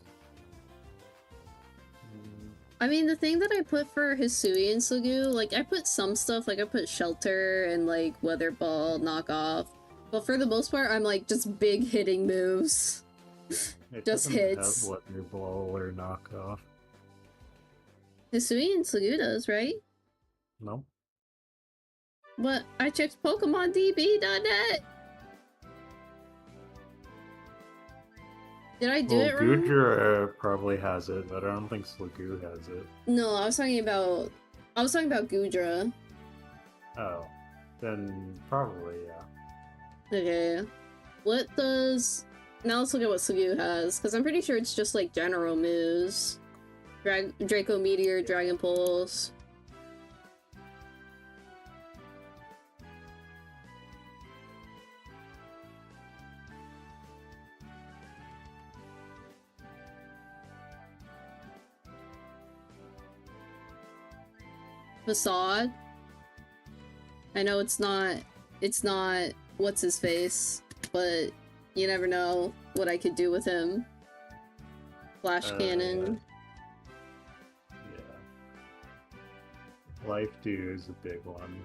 I mean, the thing that I put for Hisui and Sliggoo, like, I put some stuff, like, I put Shelter and, like, Weather Ball, Knockoff. But for the most part, I'm, like, just big hitting moves. It Just doesn't hits. have Weather Ball or Knockoff. Hisui and Sliggoo does, right? No. But I checked PokemonDB.net! Did I do it wrong? Goodra probably has it, but I don't think Sliggoo has it. No, I was talking about Goodra. Oh. Then probably, yeah. Okay. What does... Now let's look at what Sliggoo has, because I'm pretty sure it's just, like, general moves. Draco Meteor, Dragon Pulse. Facade. I know it's not what's his face, but you never know what I could do with him. Flash Cannon. Yeah. Life Dew is a big one.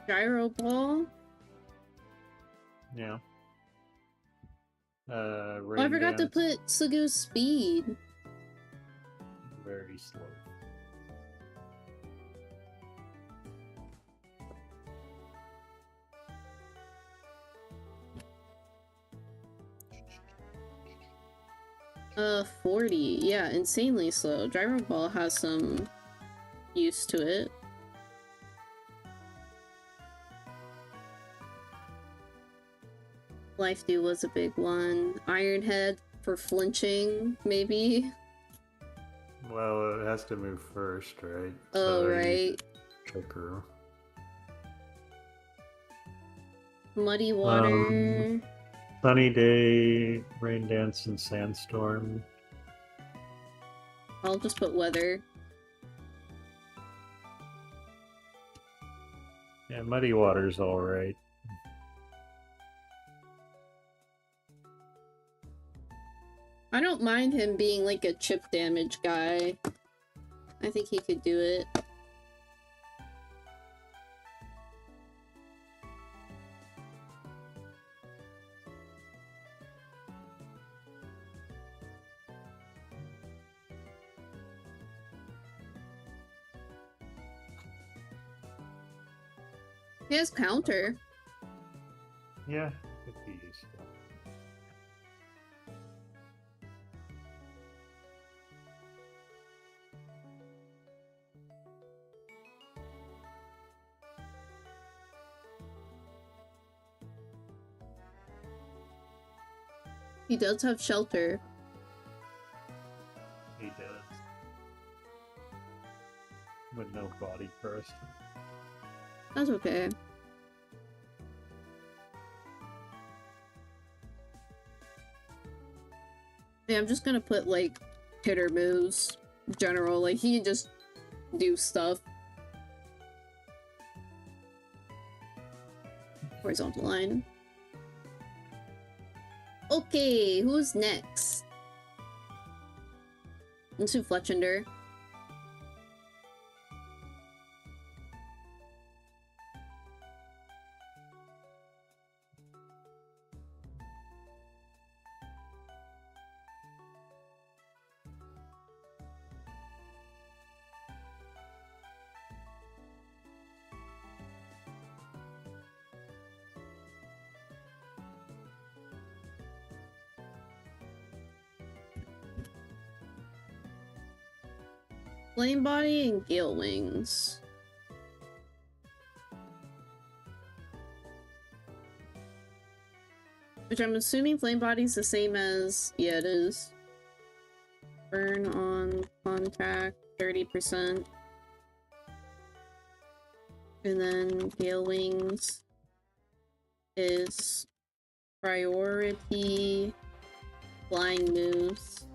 Gyro Ball. Yeah. Oh, I forgot to put Sugu's speed. Very slow. Uh, 40. Yeah, insanely slow. Driver Ball has some use to it. Life Dew was a big one. Ironhead for flinching, maybe. Well, it has to move first, right? Oh, so right. Trigger. Muddy Water. Sunny Day, Rain Dance, and Sandstorm. I'll just put weather. Yeah, Muddy Water's alright. I don't mind him being like a chip damage guy. I think he could do it. He has counter. Yeah, could be useful. He does have shelter. He does. With no body first. That's okay. Yeah, I'm just gonna put like hitter moves. General, like he can just do stuff. Horizontal line. Okay, who's next? Let's do Fletchender. Flame Body and Gale Wings. Which I'm assuming Flame Body's the same as... Yeah, it is. Burn on contact, 30%. And then Gale Wings is priority flying moves.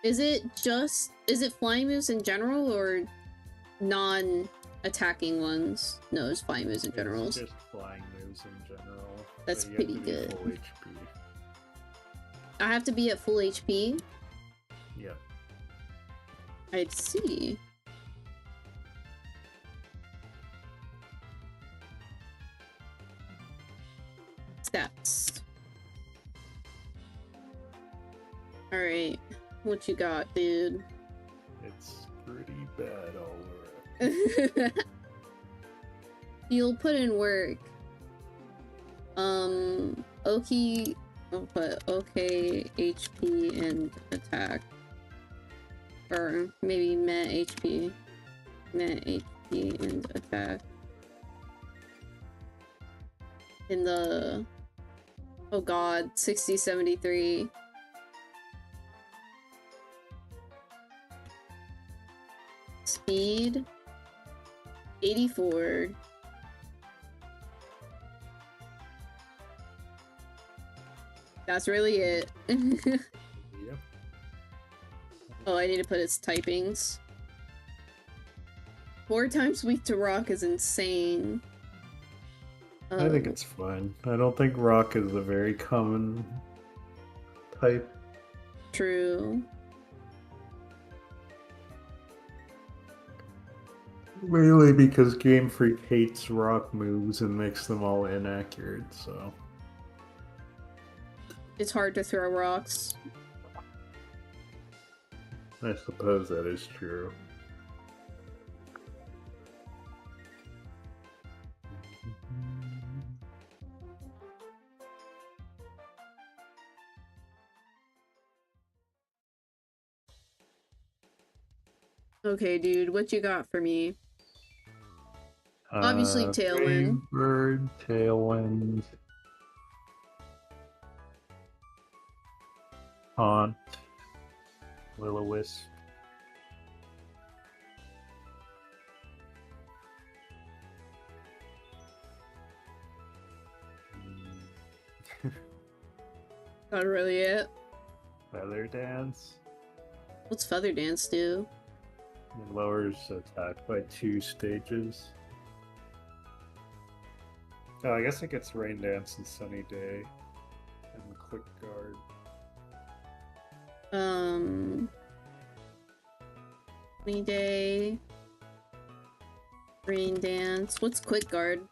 Is it flying moves in general or non-attacking ones? No, it's flying moves in general. It's just flying moves in general. That's pretty good. Full HP. I have to be at full HP? Yep. I'd see. Stats. Alright. What you got, dude? It's pretty bad all around. You'll put in work. Oki... I'll put okay, HP, and attack. Or maybe Met HP. Met HP and attack. In the... Oh god, 60-73. Speed 84. That's really it. Yep. Oh, I need to put its typings. 4 times weak to rock is insane. I think it's fine. I don't think rock is a very common type. True. Mainly because Game Freak hates rock moves and makes them all inaccurate, so... It's hard to throw rocks. I suppose that is true. Okay, dude, what you got for me? Obviously, Tailwind. Bird, Tailwind. Haunt. Will-O-Wisp. Not really it. Feather Dance. What's Feather Dance do? It lowers attack by 2 stages. Oh, I guess it gets Rain Dance and Sunny Day. And Quick Guard. Sunny Day. Rain Dance. What's Quick Guard?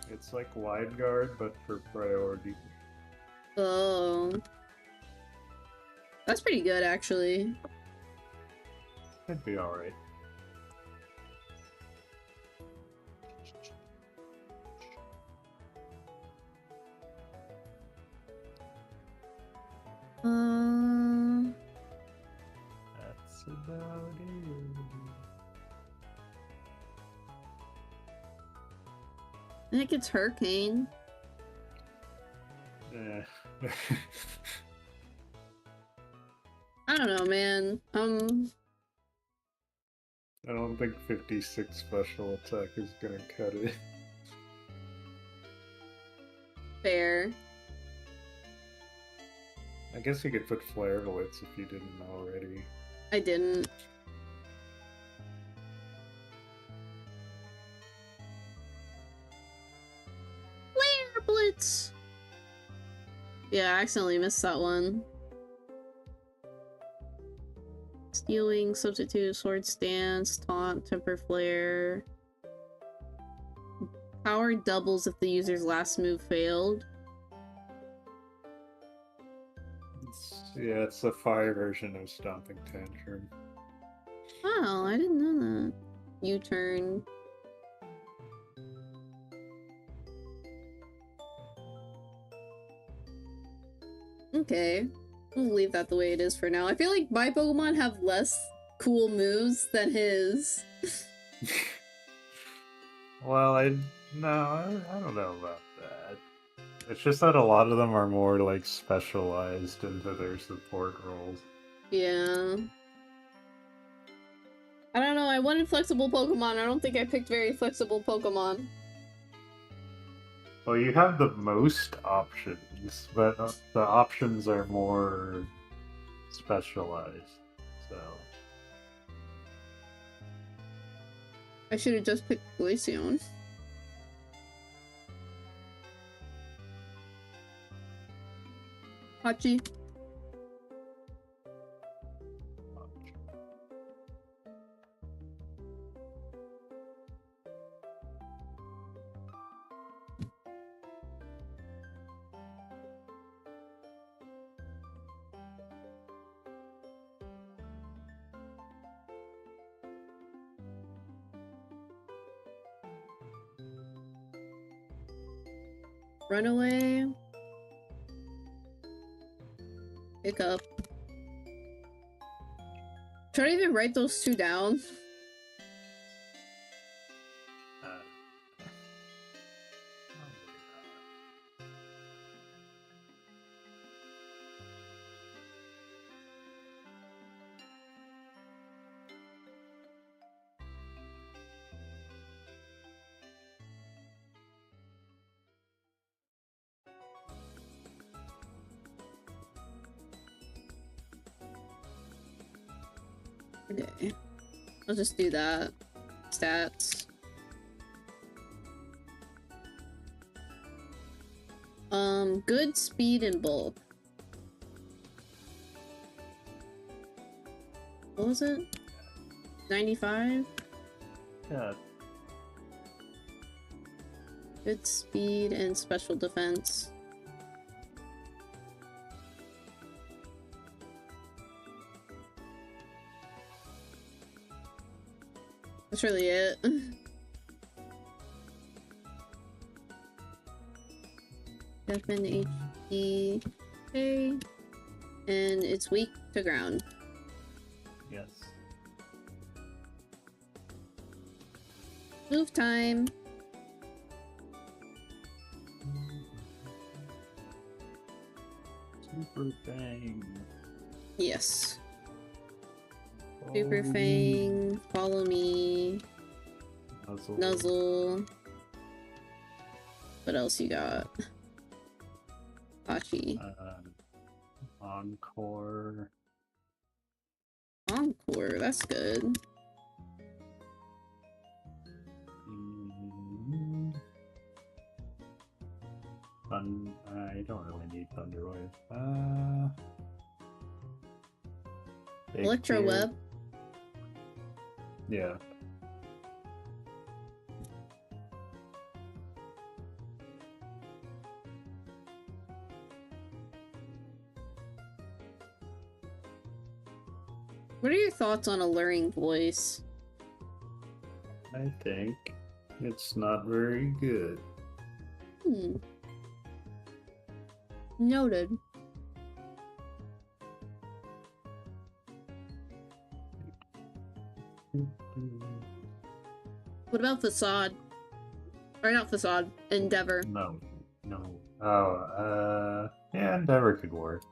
It's like Wide Guard, but for priority. Oh. That's pretty good, actually. It'd be alright. That's about it. I think it's Hurricane. Yeah. I don't know, man. I don't think 56 special attack is gonna cut it. Fair. I guess you could put Flare Blitz if you didn't already. I didn't. Flare Blitz! Yeah, I accidentally missed that one. Stealing, Substitute, Sword Stance, Taunt, Temper Flare. Power doubles if the user's last move failed. It's the fire version of Stomping Tantrum. Wow, I didn't know that. U-turn. Okay. We'll leave that the way it is for now. I feel like my Pokemon have less cool moves than his. Well, I don't know about that. It's just that a lot of them are more like specialized into their support roles. Yeah. I don't know, I wanted flexible Pokemon. I don't think I picked very flexible Pokemon. Well, you have the most options, but the options are more specialized, so... I should have just picked Glaceon. Hachi. Runaway. Pick up. Should I even write those two down? Okay. I'll just do that. Stats. Good speed and bulk. What was it? 95? Yeah. Good speed and special defense. That's really it. Judgment HD. Okay. And it's weak to ground. Yes. Move time. Super Fang. Yes. Follow Super me. Fang. Follow me. Nuzzle. Nuzzle. What else you got? Hachi. Encore. Encore. That's good. I don't really need Thunder Wave. Big Electro Tier. Web. Yeah. What are your thoughts on Alluring Voice? I think it's not very good. Hmm. Noted. What about Facade? Or not Facade, Endeavor. No. Oh, yeah, Endeavor could work.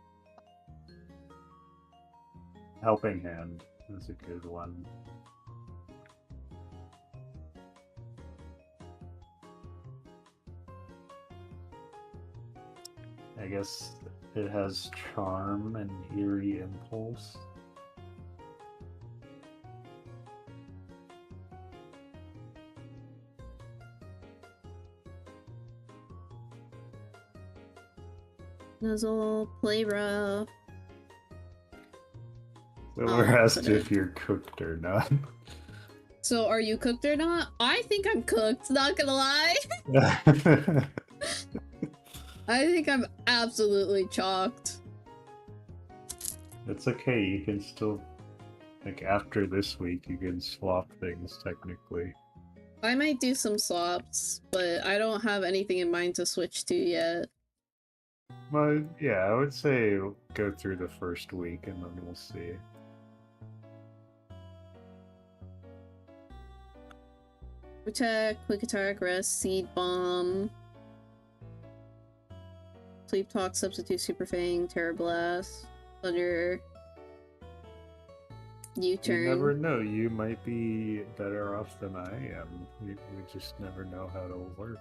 Helping Hand is a good one. I guess it has Charm and Eerie Impulse. Nuzzle, play rough. So we're asked put it- if you're cooked or not. So are you cooked or not? I think I'm cooked, not gonna lie. I think I'm absolutely chalked. It's okay, you can still, like, after this week, you can swap things technically. I might do some swaps, but I don't have anything in mind to switch to yet. But yeah, I would say go through the first week and then we'll see. Protect, Quick Attack, Rest, Seed Bomb. Sleep Talk, Substitute Super Fang, Terror Blast, Thunder. U-turn. You never know, you might be better off than I am. We just never know how it'll work.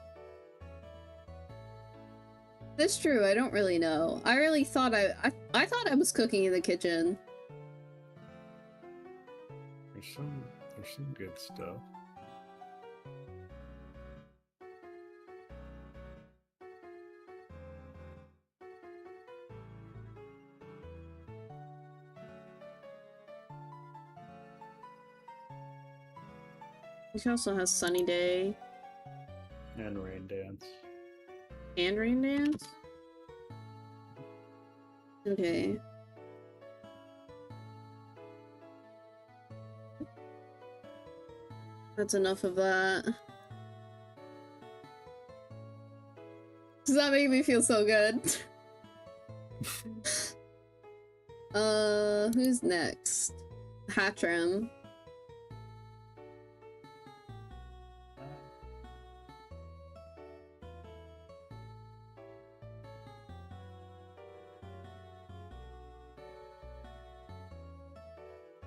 That's true, I don't really know. I really thought I thought I was cooking in the kitchen. There's some good stuff. She also has Sunny Day. And Rain Dance. And Rain Dance? Okay. That's enough of that. Does that make me feel so good? Who's next? Hatram.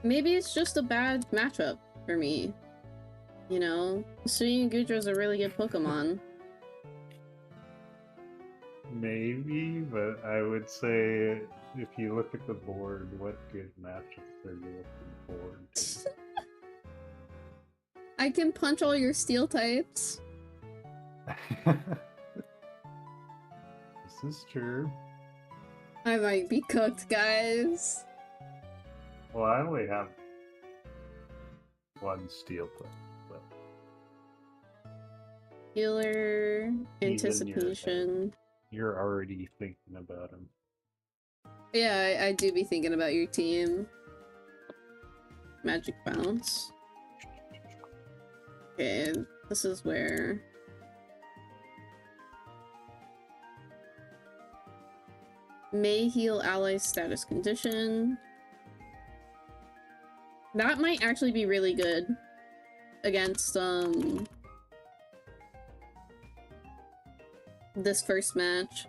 Maybe it's just a bad matchup for me. You know? Suyin Gudra's a really good Pokemon. Maybe, but I would say if you look at the board, what good matchups are you looking forward to? I can punch all your steel types. This is true. I might be cooked, guys. Well, I only have one steel type, but Healer, Anticipation. you're already thinking about him. Yeah, I do be thinking about your team. Magic Bounce. Okay, this is where... May heal ally status condition. That might actually be really good against, this first match.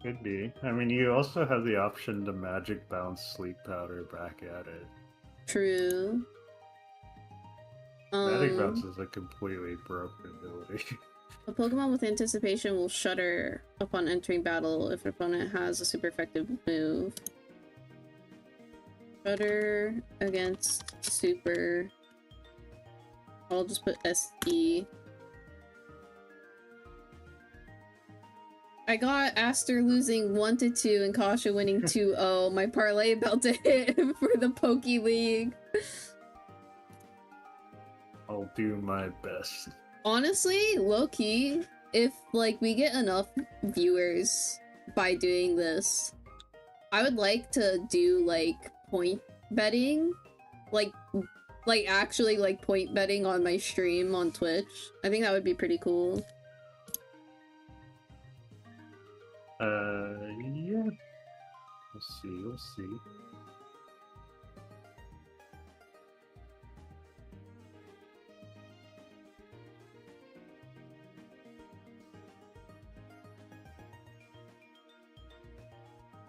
Could be. I mean, you also have the option to magic bounce sleep powder back at it. True. Magic bounce is a completely broken ability. A Pokemon with anticipation will shudder upon entering battle if an opponent has a super effective move. Shudder against super. I'll just put SE. I got Aster losing 1-2 and Kasha winning 2-0. My parlay about to hit for the Poke League. I'll do my best. Honestly, low-key, if like we get enough viewers by doing this, I would like to do like point betting, like actually like point betting on my stream on Twitch. I think that would be pretty cool. Yeah. We'll see.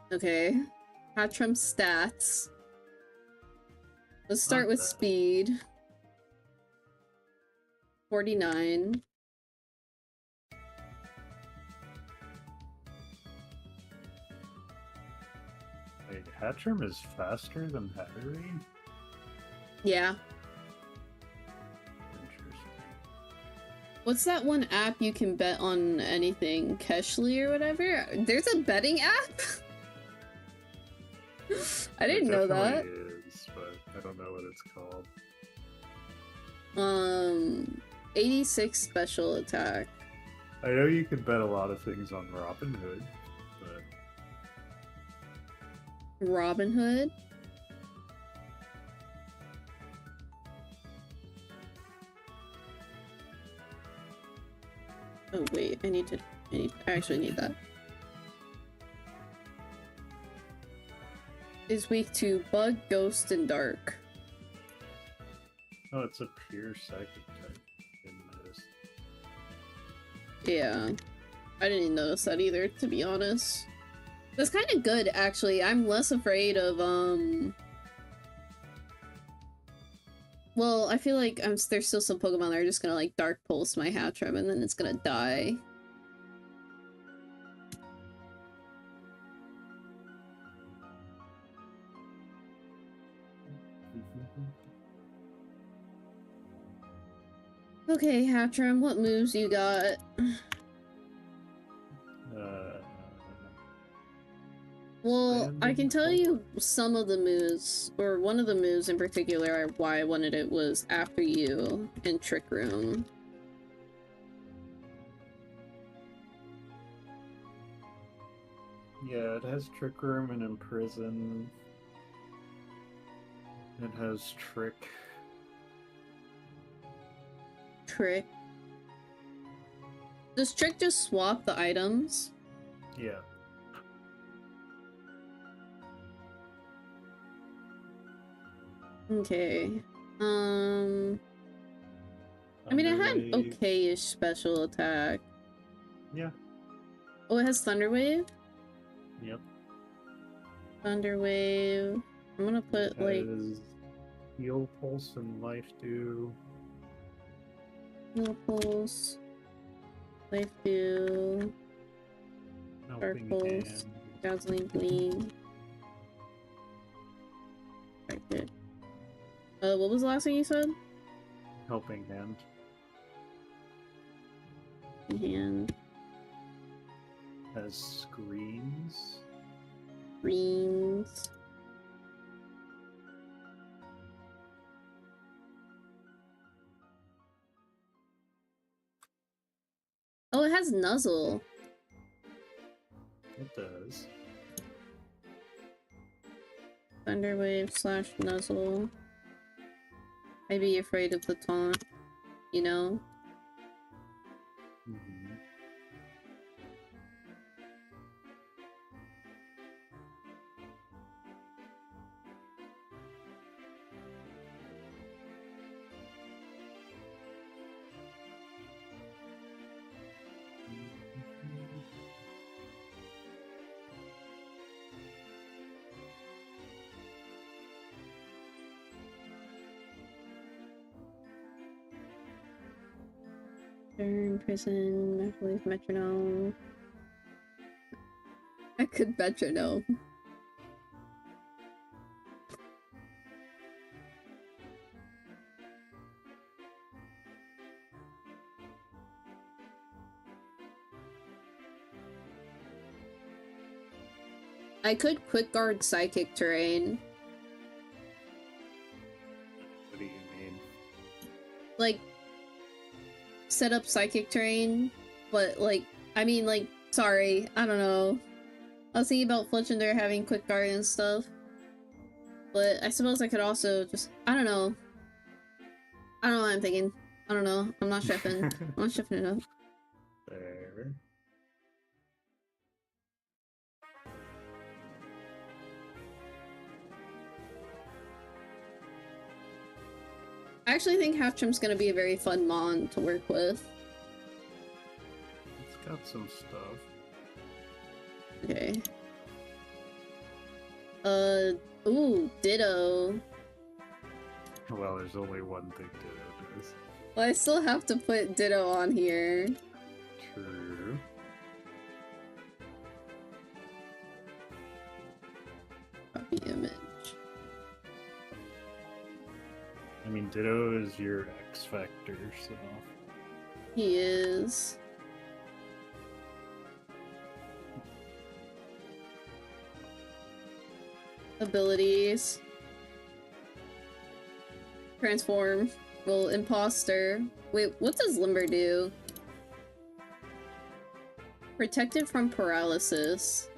Okay. Hatchram stats. Let's start with speed. 49. Wait, Hatchram is faster than Hatterene? Yeah. Interesting. What's that one app you can bet on anything? Cashly or whatever? There's a betting app? I didn't know that. Is, but I don't know what it's called. 86 special attack. I know you can bet a lot of things on Robinhood, but... Robinhood? Oh wait, I actually need that. Is weak to bug, ghost, and dark. Oh, it's a pure psychic type. Didn't notice. Yeah. I didn't notice that either, to be honest. That's kind of good, actually. I'm less afraid of, well, I feel like there's still some Pokemon that are just gonna, like, Dark Pulse my Hatchram and then it's gonna die. Okay, Hatchram, what moves you got? Well, I can tell you some of the moves, or one of the moves in particular, why I wanted it was After You in Trick Room. Yeah, it has Trick Room and Imprison. It has Trick. Trick. Does Trick just swap the items? Yeah. Okay. I mean, it had okay-ish special attack. Yeah. Oh, it has Thunder Wave? Yep. Thunder Wave. I'm gonna put, like... Heal Pulse and Life Dew. Heal Pulse. Life Dew. Dark Pulse. Dazzling Gleam. Right there. What was the last thing you said? Helping Hand. Hand. Has Screens. Greens. Oh, it has Nuzzle. It does. Thunderwave / Nuzzle. I'd be afraid of the taunt, you know? Mhm. Turn, prison, I believe metronome. I could metronome. I could quick guard psychic terrain. What do you mean? Like, set up psychic terrain, but like, I mean, like, sorry, I don't know. I was thinking about Fletchender having quick guard and stuff, but I suppose I could also just, I don't know. I don't know what I'm thinking. I don't know. I'm not chefing. I'm not chefing it up. There. I actually think Halfchim's gonna be a very fun mon to work with. It's got some stuff. Okay. Ooh, Ditto. Well, there's only one thing Ditto does. Well, I still have to put Ditto on here. True. Copy image. I mean, Ditto is your X Factor, so. He is. Abilities. Transform. Well, imposter. Wait, what does Limber do? Protected from paralysis.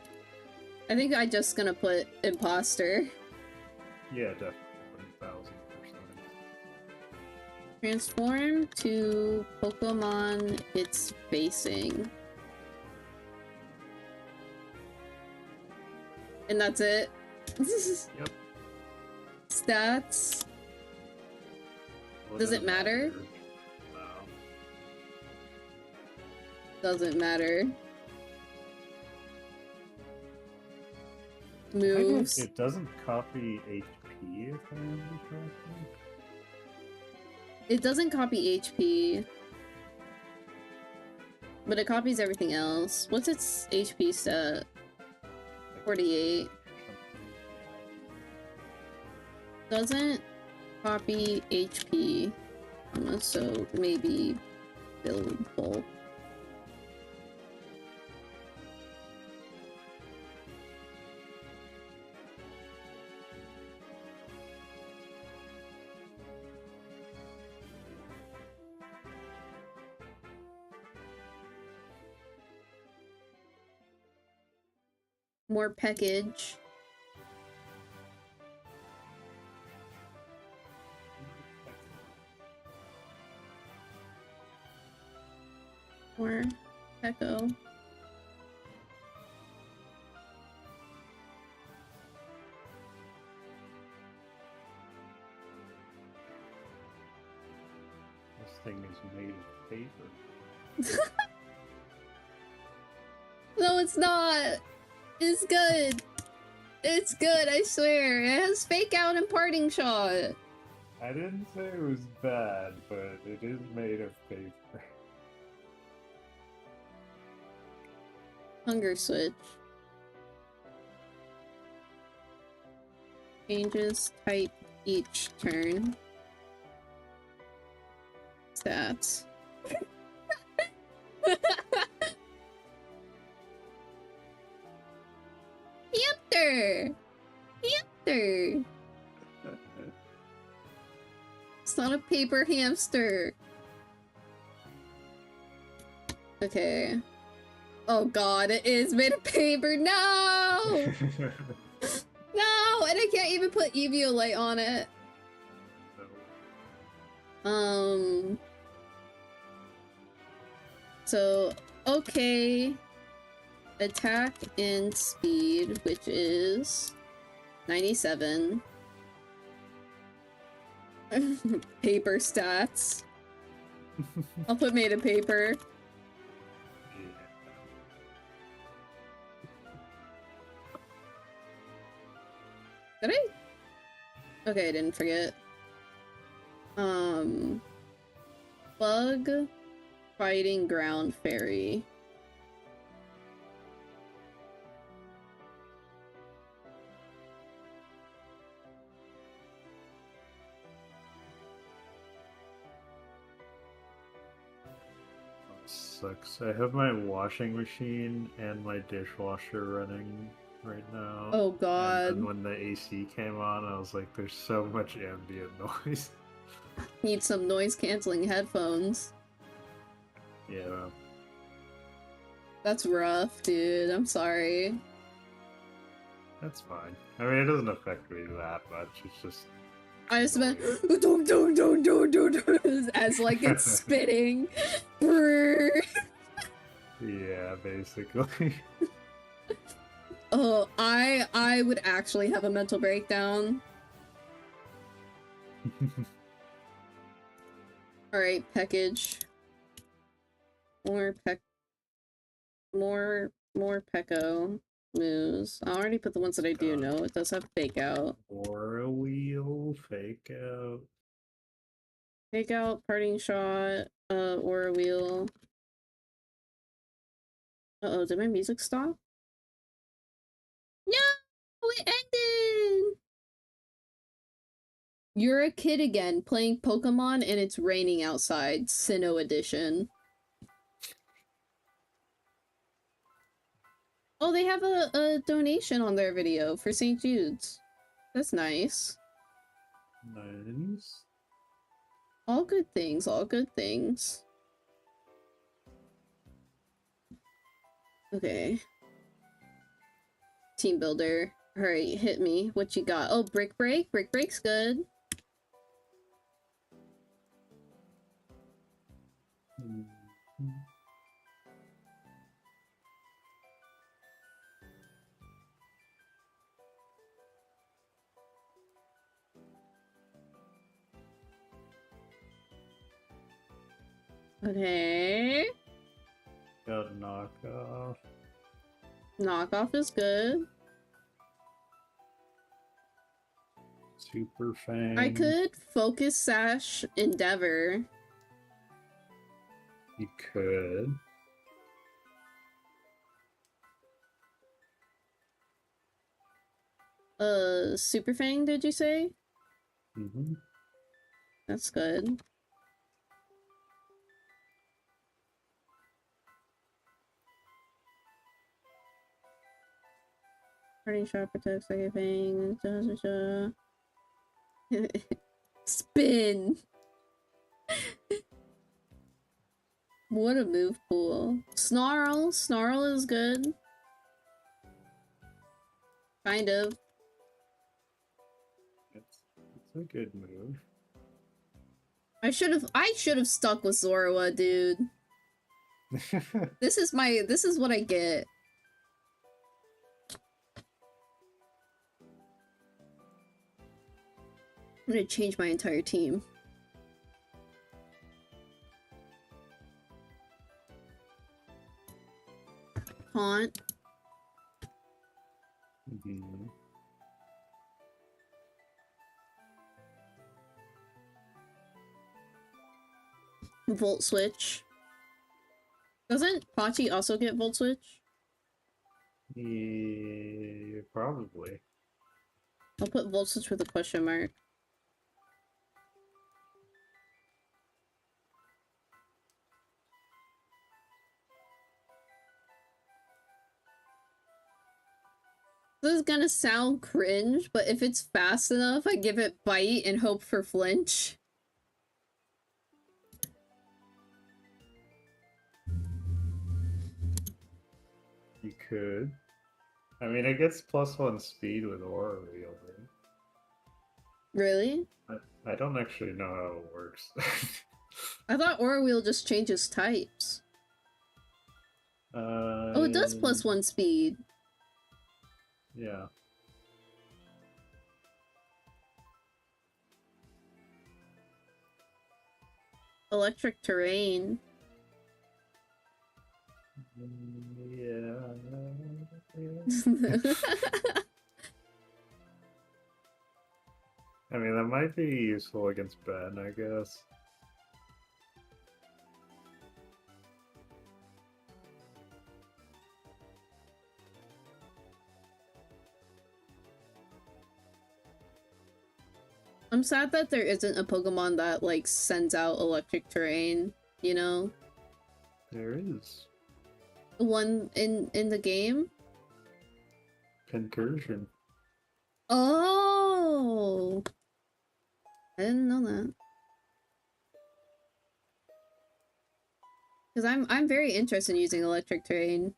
I think I'm just gonna put imposter. Yeah, definitely 1000%. Transform to Pokemon it's facing. And that's it. Yep. Stats. Well, Does it doesn't matter? No. Doesn't matter. I think Moves. it doesn't copy HP, if I remember correctly. It doesn't copy HP. But it copies everything else. What's its HP stat? 48. Doesn't copy HP. So maybe build bulk. More package. More echo. This thing is made of paper. No, it's not. It's good. It's good, I swear. It has fake out and parting shot. I didn't say it was bad, but it is made of paper. Hunger switch. Changes type each turn. Stats. Hamster! Hamster! It's not a paper hamster. Okay. Oh god, it is made of paper. No! No! And I can't even put Eviolite on it. So, okay. Attack and speed, which is 97. Paper stats. I'll put made of paper. Did I? Okay, I didn't forget. Bug fighting ground fairy. Sucks. I have my washing machine and my dishwasher running right now. Oh god. And when the AC came on, I was like, there's so much ambient noise. Need some noise canceling headphones. Yeah. That's rough, dude. I'm sorry. That's fine. I mean, it doesn't affect me that much. It's just. I just meant don't as like it's spitting. Yeah, basically. Oh, I would actually have a mental breakdown. All right, package. More Pecco moves. I already put the ones that I do know. It does have fake out. Or a wheel, fake out. Fake out, parting shot, or a wheel. Uh-oh, did my music stop? No! It ended! You're a kid again, playing Pokemon and it's raining outside. Sinnoh edition. Oh, they have a donation on their video for St. Jude's. That's nice. Nice. All good things, all good things. Okay. Team builder. Alright, hit me. What you got? Oh, Brick Break? Brick Break's good. Okay. Got knockoff. Knockoff is good. Super Fang. I could Focus Sash Endeavor. You could. Super Fang, did you say? Mm-hmm. That's good. Parting shot protects like a fang. Spin! What a move pool. Snarl! Snarl is good. Kind of. It's a good move. I should have stuck with Zorua, dude. This is what I get. I'm gonna change my entire team. Haunt. Mm-hmm. Volt Switch. Doesn't Pachi also get Volt Switch? Yeah, probably. I'll put Volt Switch with a question mark. This is gonna sound cringe, but if it's fast enough, I give it Bite and hope for flinch. You could. I mean, it gets +1 speed with Aura Wheel, right? Really? I don't actually know how it works. I thought Aura Wheel just changes types. Oh, it does uh, +1 speed. yeah. Electric terrain. Yeah. I mean, that might be useful against Ben, I guess. I'm sad that there isn't a Pokemon that, like, sends out electric terrain, you know? There is. One in the game? Concursion. Oh! I didn't know that. Because I'm very interested in using electric terrain.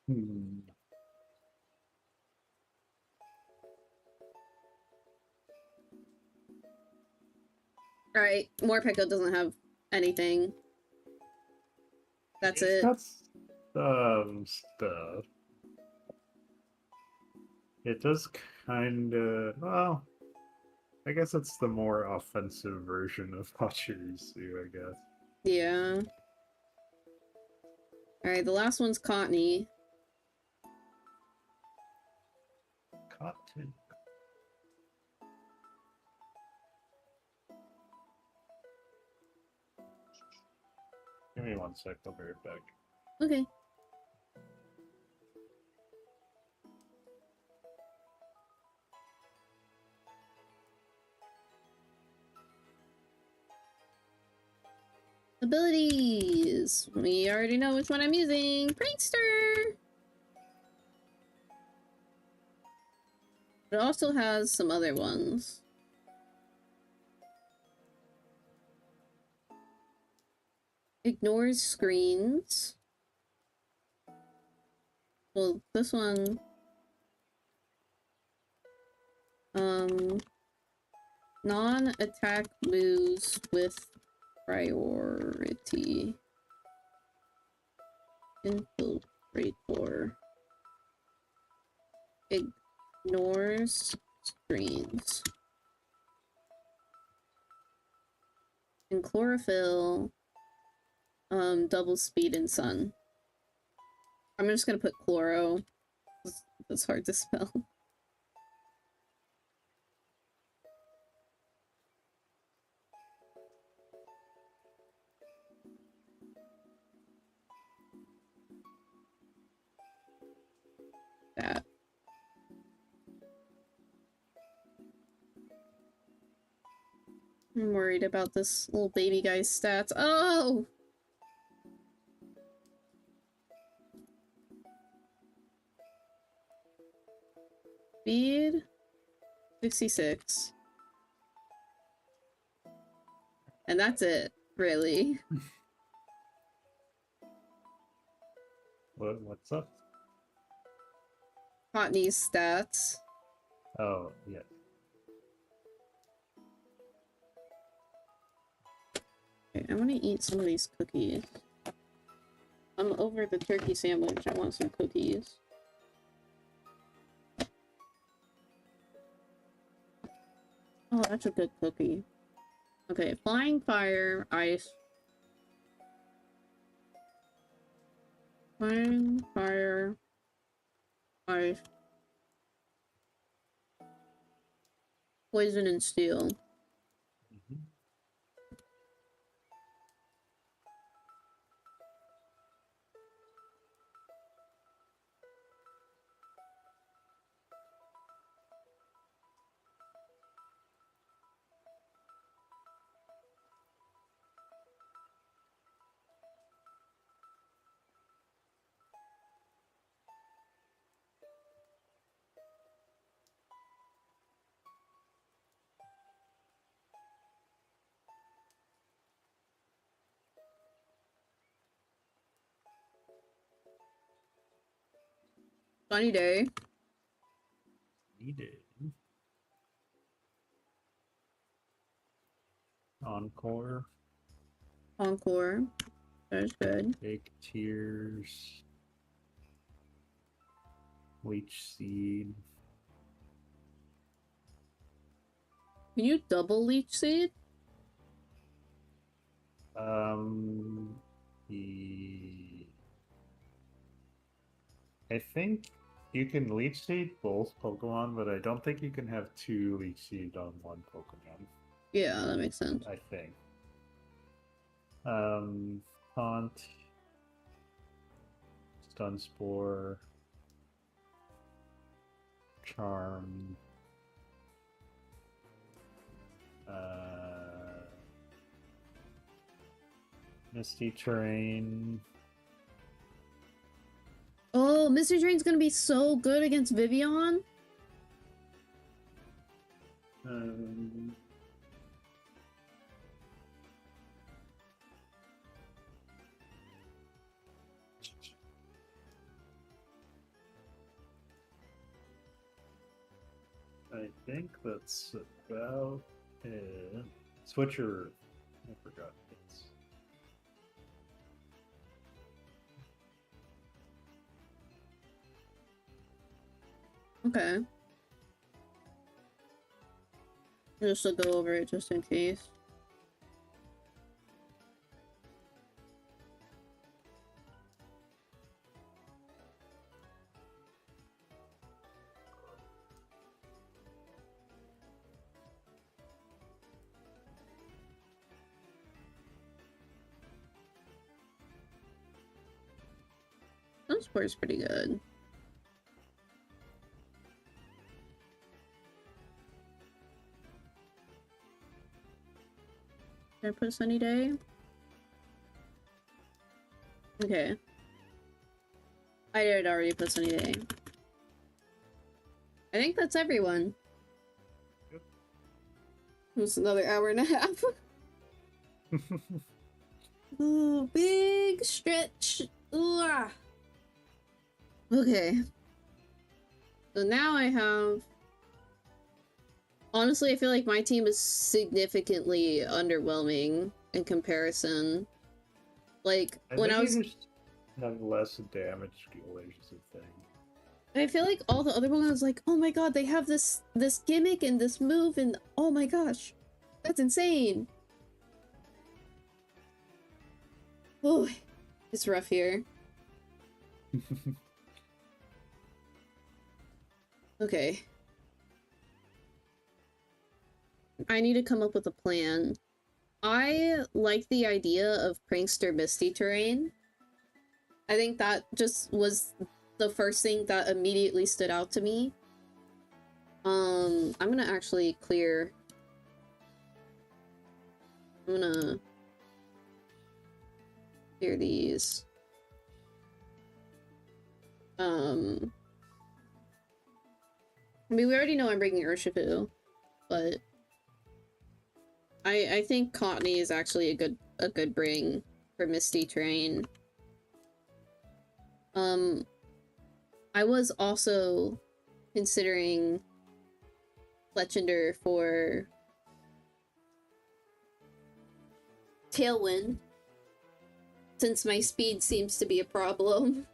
Hmm. Alright, Morpeko doesn't have anything. That's He's it. got some stuff. It does kind of. Well, I guess it's the more offensive version of Pachirisu, I guess. Yeah. Alright, the last one's Cottony. Cotton. Give me 1 sec, I'll be right back. Okay. Abilities! We already know which one I'm using. Prankster! It also has some other ones. Ignores screens. Well, this one... Non-attack moves with priority. Infiltrator. Ignores screens. And chlorophyll. Double speed and sun. I'm just gonna put chloro. That's hard to spell. That. I'm worried about this little baby guy's stats. Oh! Speed 66. And that's it, really. What's up? Cottony's stats. Oh, yeah. Okay, I want to eat some of these cookies. I'm over the turkey sandwich. I want some cookies. Oh, that's a good cookie. Okay, flying fire, ice. Flying fire, ice. Poison and steel. Mhm. Sunny day. Needed. Encore. Encore. That's good. Big Tears. Leech Seed. Can you double Leech Seed? The... I think you can Leech Seed both Pokemon, but I don't think you can have two Leech Seed on one Pokemon. Yeah, that makes sense. I think. Taunt. Stun Spore. Charm. Misty Terrain. Oh, Mystery Train's gonna be so good against Vivian. I think that's about it. Switcher. I forgot this. Okay. Just to go over it just in case. Sunsport's pretty good. Did I put Sunny Day? Okay. I did already put Sunny Day. I think that's everyone. Yep. It's another hour and a half. Ooh, big stretch. Ooh, ah. Okay. So now I have... Honestly, I feel like my team is significantly underwhelming in comparison. Like, when I was... just have less damage skill is the thing. I feel like all the other ones, like, oh my god, they have this gimmick and this move, and oh my gosh, that's insane. Oh, it's rough here. Okay. I need to come up with a plan. I like the idea of Prankster Misty Terrain. I think that just was the first thing that immediately stood out to me. I'm gonna actually clear... I'm gonna clear these. I mean, we already know I'm bringing Urshifu, but I think Cottony is actually a good bring for Misty Terrain. I was also considering Fletchinder for Tailwind, since my speed seems to be a problem.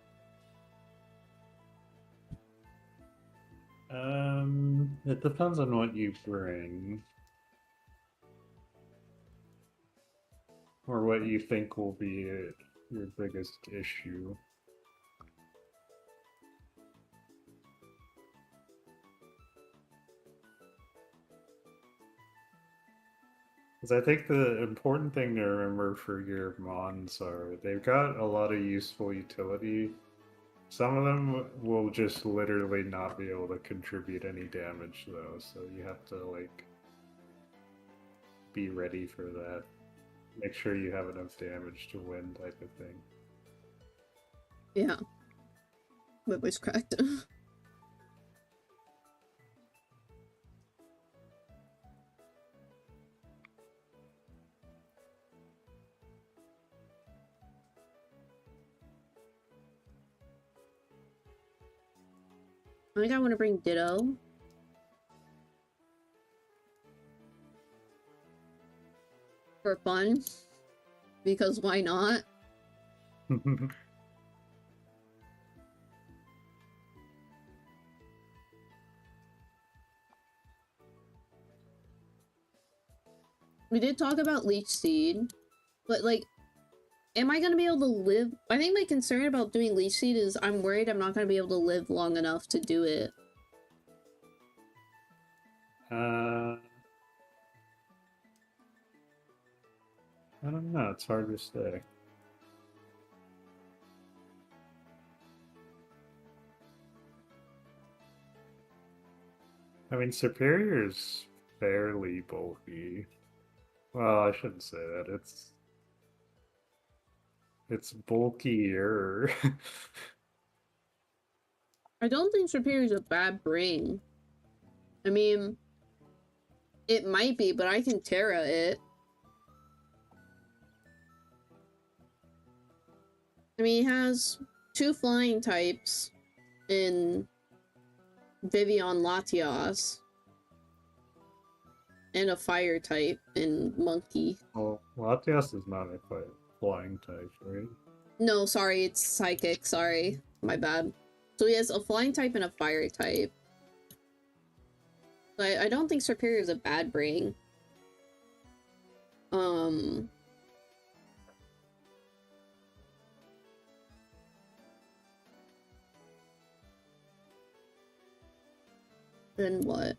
It depends on what you bring. Or what you think will be your biggest issue. Because I think the important thing to remember for your Mons are they've got a lot of useful utility. Some of them will just literally not be able to contribute any damage though, so you have to like be ready for that. Make sure you have enough damage to win type of thing. Yeah. My voice cracked. I think I want to bring Ditto. for fun. Because why not? We did talk about Leech Seed, but like, am I gonna be able to live? I think my concern about doing Leech Seed is I'm worried I'm not gonna be able to live long enough to do it. I don't know, it's hard to say. I mean, Superior is fairly bulky. Well, I shouldn't say that. It's bulkier. I don't think Superior is a bad bring. I mean, it might be, but I can Terra it. I mean, it has 2 flying types in Vivian Latias. And a fire type in Monkey. Well, Latias is not a flying type, right? No, sorry, it's Psychic, sorry. My bad. So he has a flying type and a fire type. I don't think Superior is a bad bring. Then what?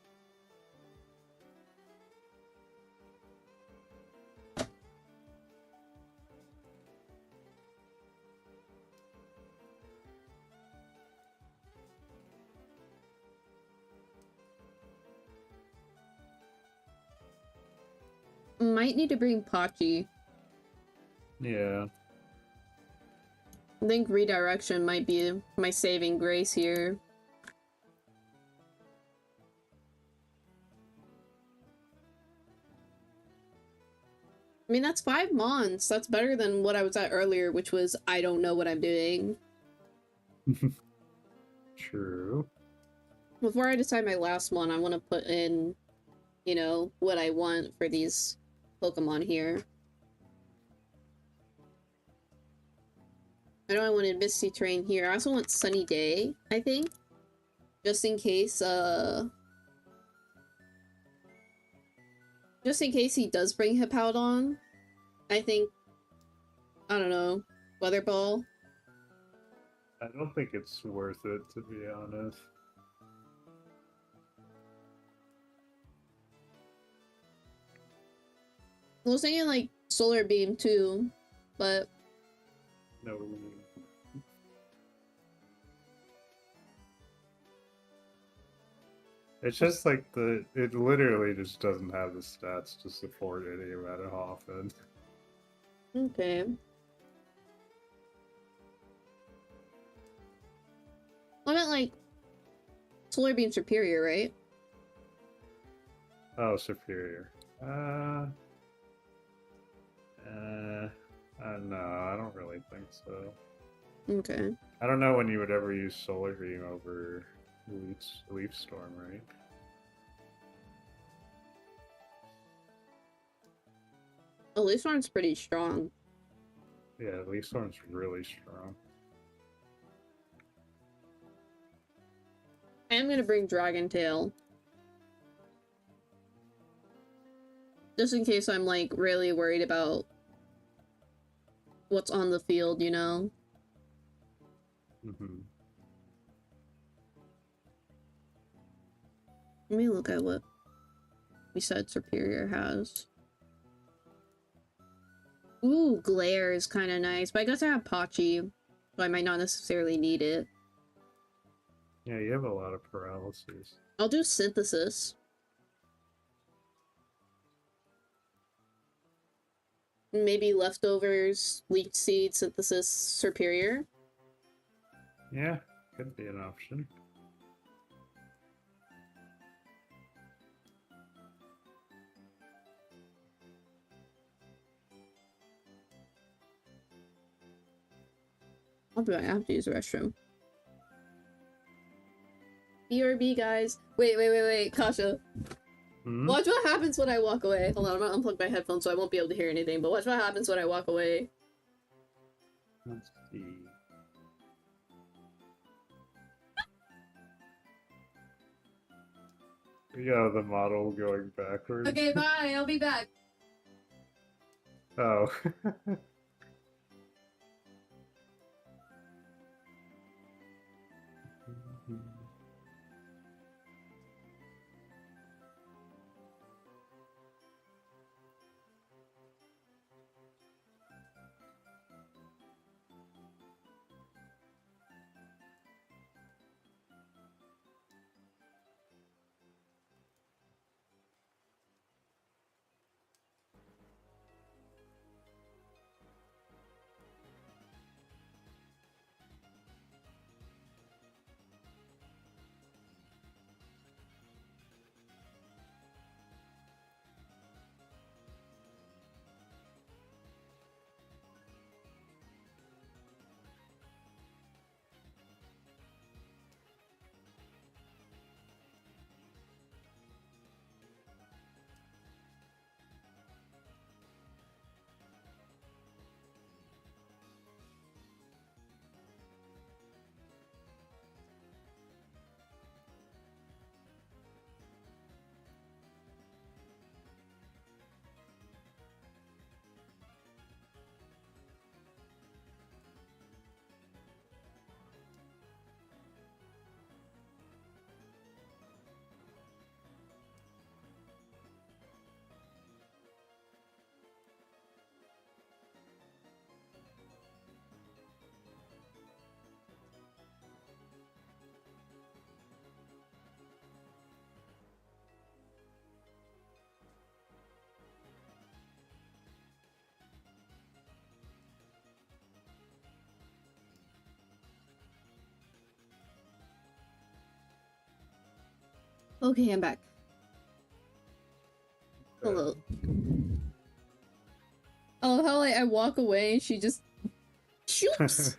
Might need to bring Pachi. Yeah. I think Redirection might be my saving grace here. I mean, that's 5 Mons. That's better than what I was at earlier, which was I don't know what I'm doing. True. Before I decide my last one, I want to put in, you know, what I want for these Pokemon here. I know I wanted Misty Terrain here. I also want Sunny Day, I think. Just in case, just in case he does bring Hippowdon. I think, I don't know, Weather Ball. I don't think it's worth it, to be honest. I was thinking like Solar Beam too, but No. It's just like it literally just doesn't have the stats to support any amount of offense. okay. I meant like Solar Beam Superior, right? Oh, Superior. No, I don't really think so. Okay. I don't know when you would ever use Solar Beam over Leaf Storm, right? Oh, Leaf Storm's pretty strong. Yeah, Leaf Storm's really strong. I'm gonna bring Dragon Tail. Just in case I'm like really worried about what's on the field, you know? Mm-hmm. Let me look at what we said Superior has. Ooh, Glare is kind of nice, but I guess I have Pachi, so I might not necessarily need it. Yeah, you have a lot of paralysis. I'll do Synthesis. Maybe Leftovers, Leech Seed, Synthesis, Superior. Yeah, could be an option. I'll be right, I have to use the restroom. BRB, guys. Wait, Kasha. Watch what happens when I walk away. Hold on, I'm gonna unplug my headphones so I won't be able to hear anything, but watch what happens when I walk away. Let's see. Yeah, the model going backwards. Okay, bye, I'll be back. Oh. Okay, I'm back. Hello. Oh, how I walk away and she just shoots.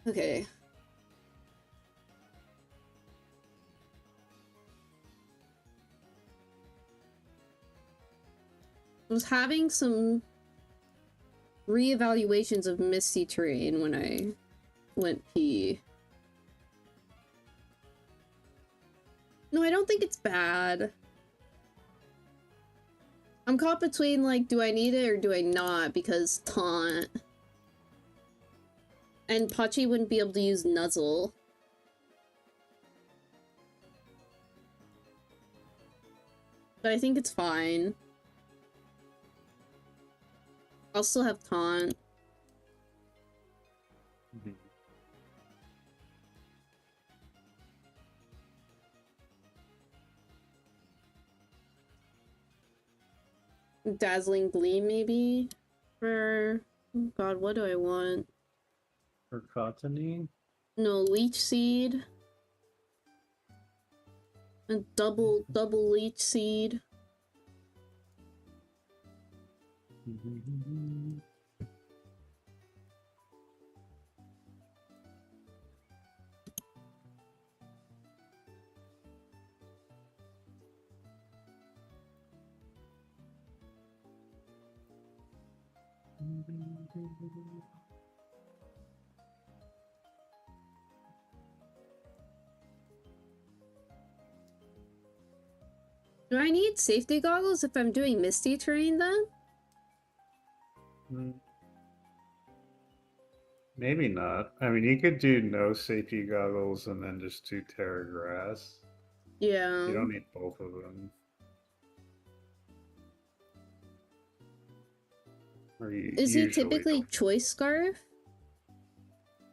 Okay. I was having some reevaluations of Misty Terrain when I went pee. No, I don't think it's bad. I'm caught between, like, do I need it or do I not? Because taunt. And Pachi wouldn't be able to use Nuzzle. But I think it's fine. I'll still have taunt. Dazzling Gleam, maybe? For... oh god, what do I want? For Cottony? No, Leech Seed. And double Leech Seed. Do I need safety goggles if I'm doing Misty Terrain then? Maybe not. I mean, you could do no safety goggles and then just do Terra Grass. Yeah. You don't need both of them. Or Is he typically don't. Choice Scarf?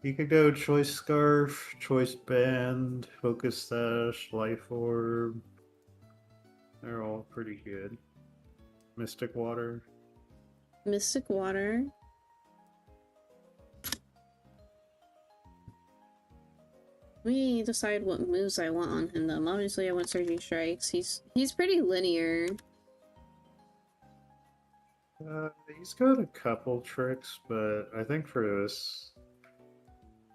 You could go Choice Scarf, Choice Band, Focus Sash, Life Orb. They're all pretty good. Mystic Water. Mystic Water. Let me decide what moves I want on him though. Obviously I want Surging Strikes. He's pretty linear. He's got a couple tricks, but I think for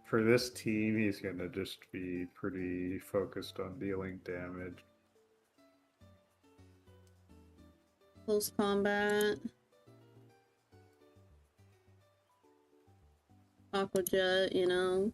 For this team, he's gonna just be pretty focused on dealing damage. Close combat. Aqua Jet, you know.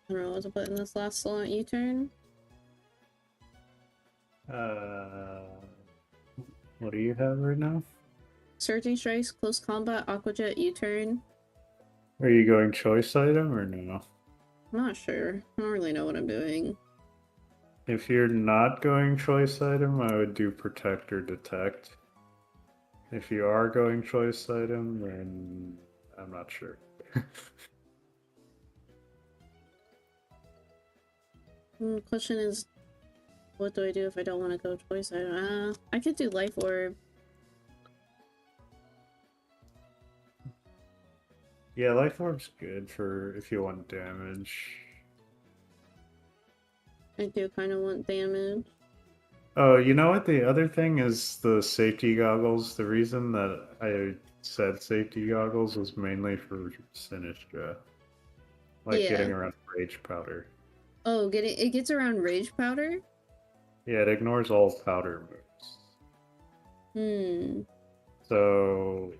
I don't know what to put in this last slot. U-turn. What do you have right now? Surging strikes, close combat, Aqua Jet, U-turn. Are you going choice item or no? I'm not sure. I don't really know what I'm doing. If you're not going choice item, I would do protect or detect. If you are going choice item, then I'm not sure. The question is, what do I do if I don't want to go choice item? I could do Life Orb. Yeah, Life Orb's good for if you want damage. I do kind of want damage. Oh, you know what? The other thing is the safety goggles. The reason that I said safety goggles was mainly for Sinistra. Like Yeah. getting around Rage Powder. Oh, it gets around Rage Powder? Yeah, it ignores all powder moves. So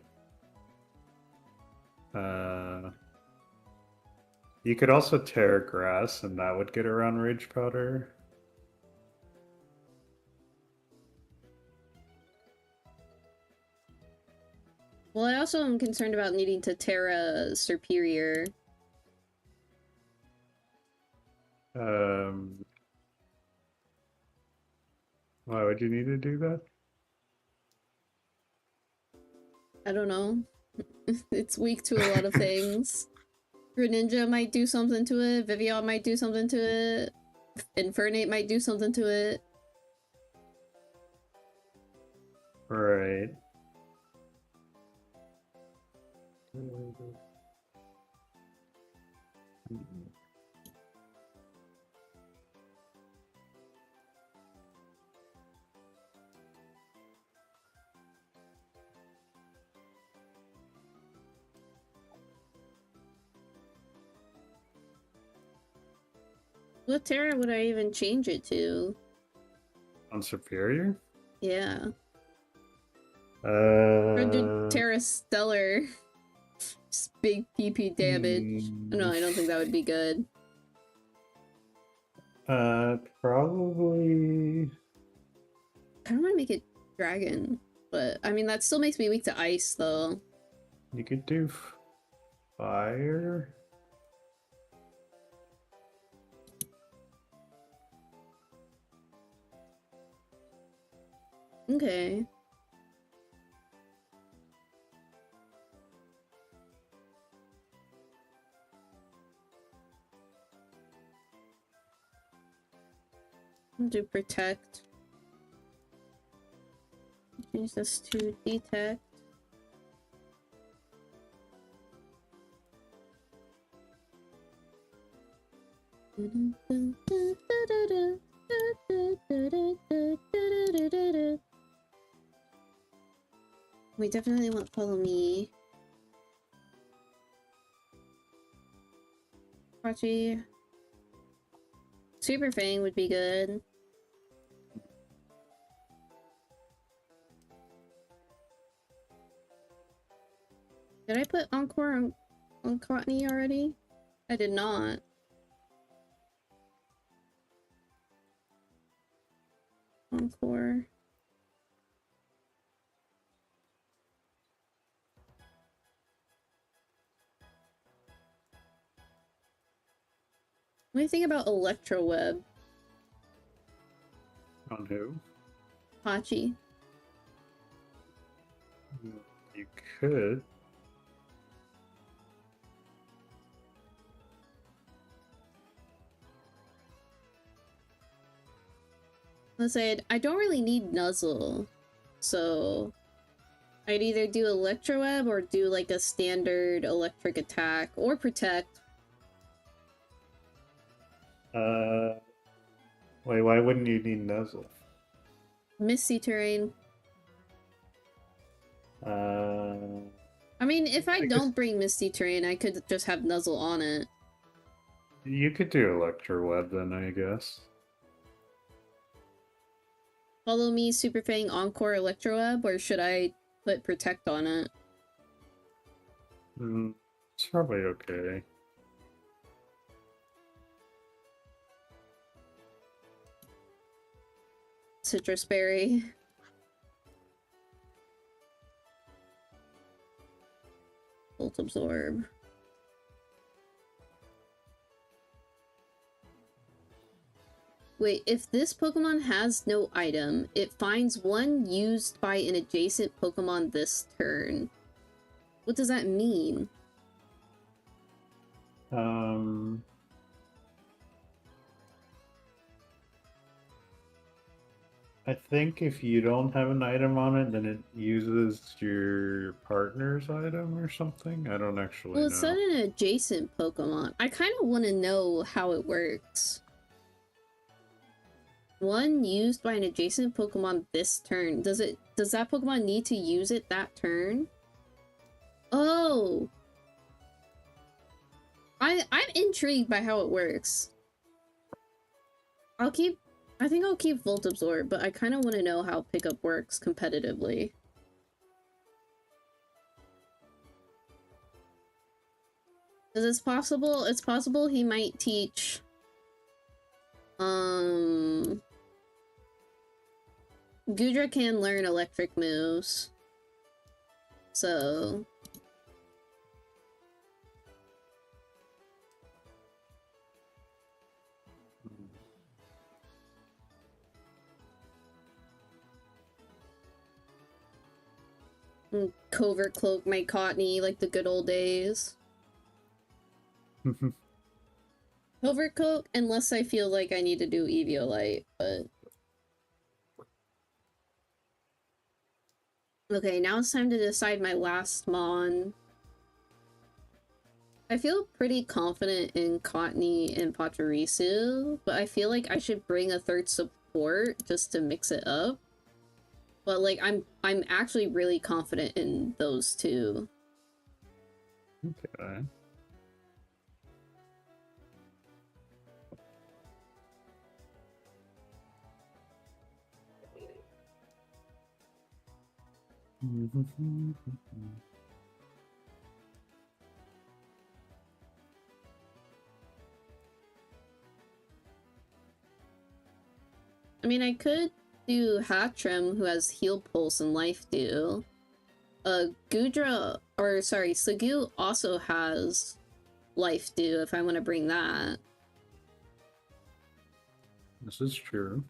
you could also tear grass and that would get around Rage Powder. Well, I also am concerned about needing to Terra Superior. Why would you need to do that? I don't know. It's weak to a lot of things. Greninja might do something to it, Vivian might do something to it, Infernape might do something to it. Right. What Terra would I even change it to? On Superior? Yeah. Or do Terra Stellar. Just big PP damage. No, I don't think that would be good. Probably. I don't want to make it dragon, but I mean that still makes me weak to ice though. You could do fire. Okay. I'll do protect. Change this to detect. We definitely want follow me. Hachi. Super Fang would be good. Did I put Encore on Cottony already? I did not. Encore. What do you think about Electro Web? On who? Hachi. You could. I said, I don't really need Nuzzle, so I'd either do Electroweb or do like a standard electric attack or protect. Wait, why wouldn't you need Nuzzle? Misty Terrain. I mean, if I don't bring Misty Terrain, I could just have Nuzzle on it. You could do Electroweb then, I guess. Follow me, Super Fang Encore Electroweb, or should I put Protect on it? It's probably okay. Citrus Berry. Volt Absorb. Wait, if this Pokemon has no item, it finds one used by an adjacent Pokemon this turn. What does that mean? I think if you don't have an item on it, then it uses your partner's item or something. I don't actually know. Well, it said an adjacent Pokemon. I kind of want to know how it works. One used by an adjacent Pokemon this turn. Does that Pokemon need to use it that turn? Oh! I'm intrigued by how it works. I think I'll keep Volt Absorb, but I kind of want to know how pickup works competitively. Because it's possible he might teach Goodra can learn electric moves. So Covert Cloak my Cottonee like the good old days. Covert Cloak, unless I feel like I need to do Eviolite, but... Okay, now it's time to decide my last Mon. I feel pretty confident in Cottonee and Pachirisu, but I feel like I should bring a third support just to mix it up. But like, I'm actually really confident in those two. Okay. I mean, I could do Hatchrim, who has Heal Pulse and Life Dew. Goodra, or sorry, Sliggoo also has Life Dew, if I want to bring that. This is true.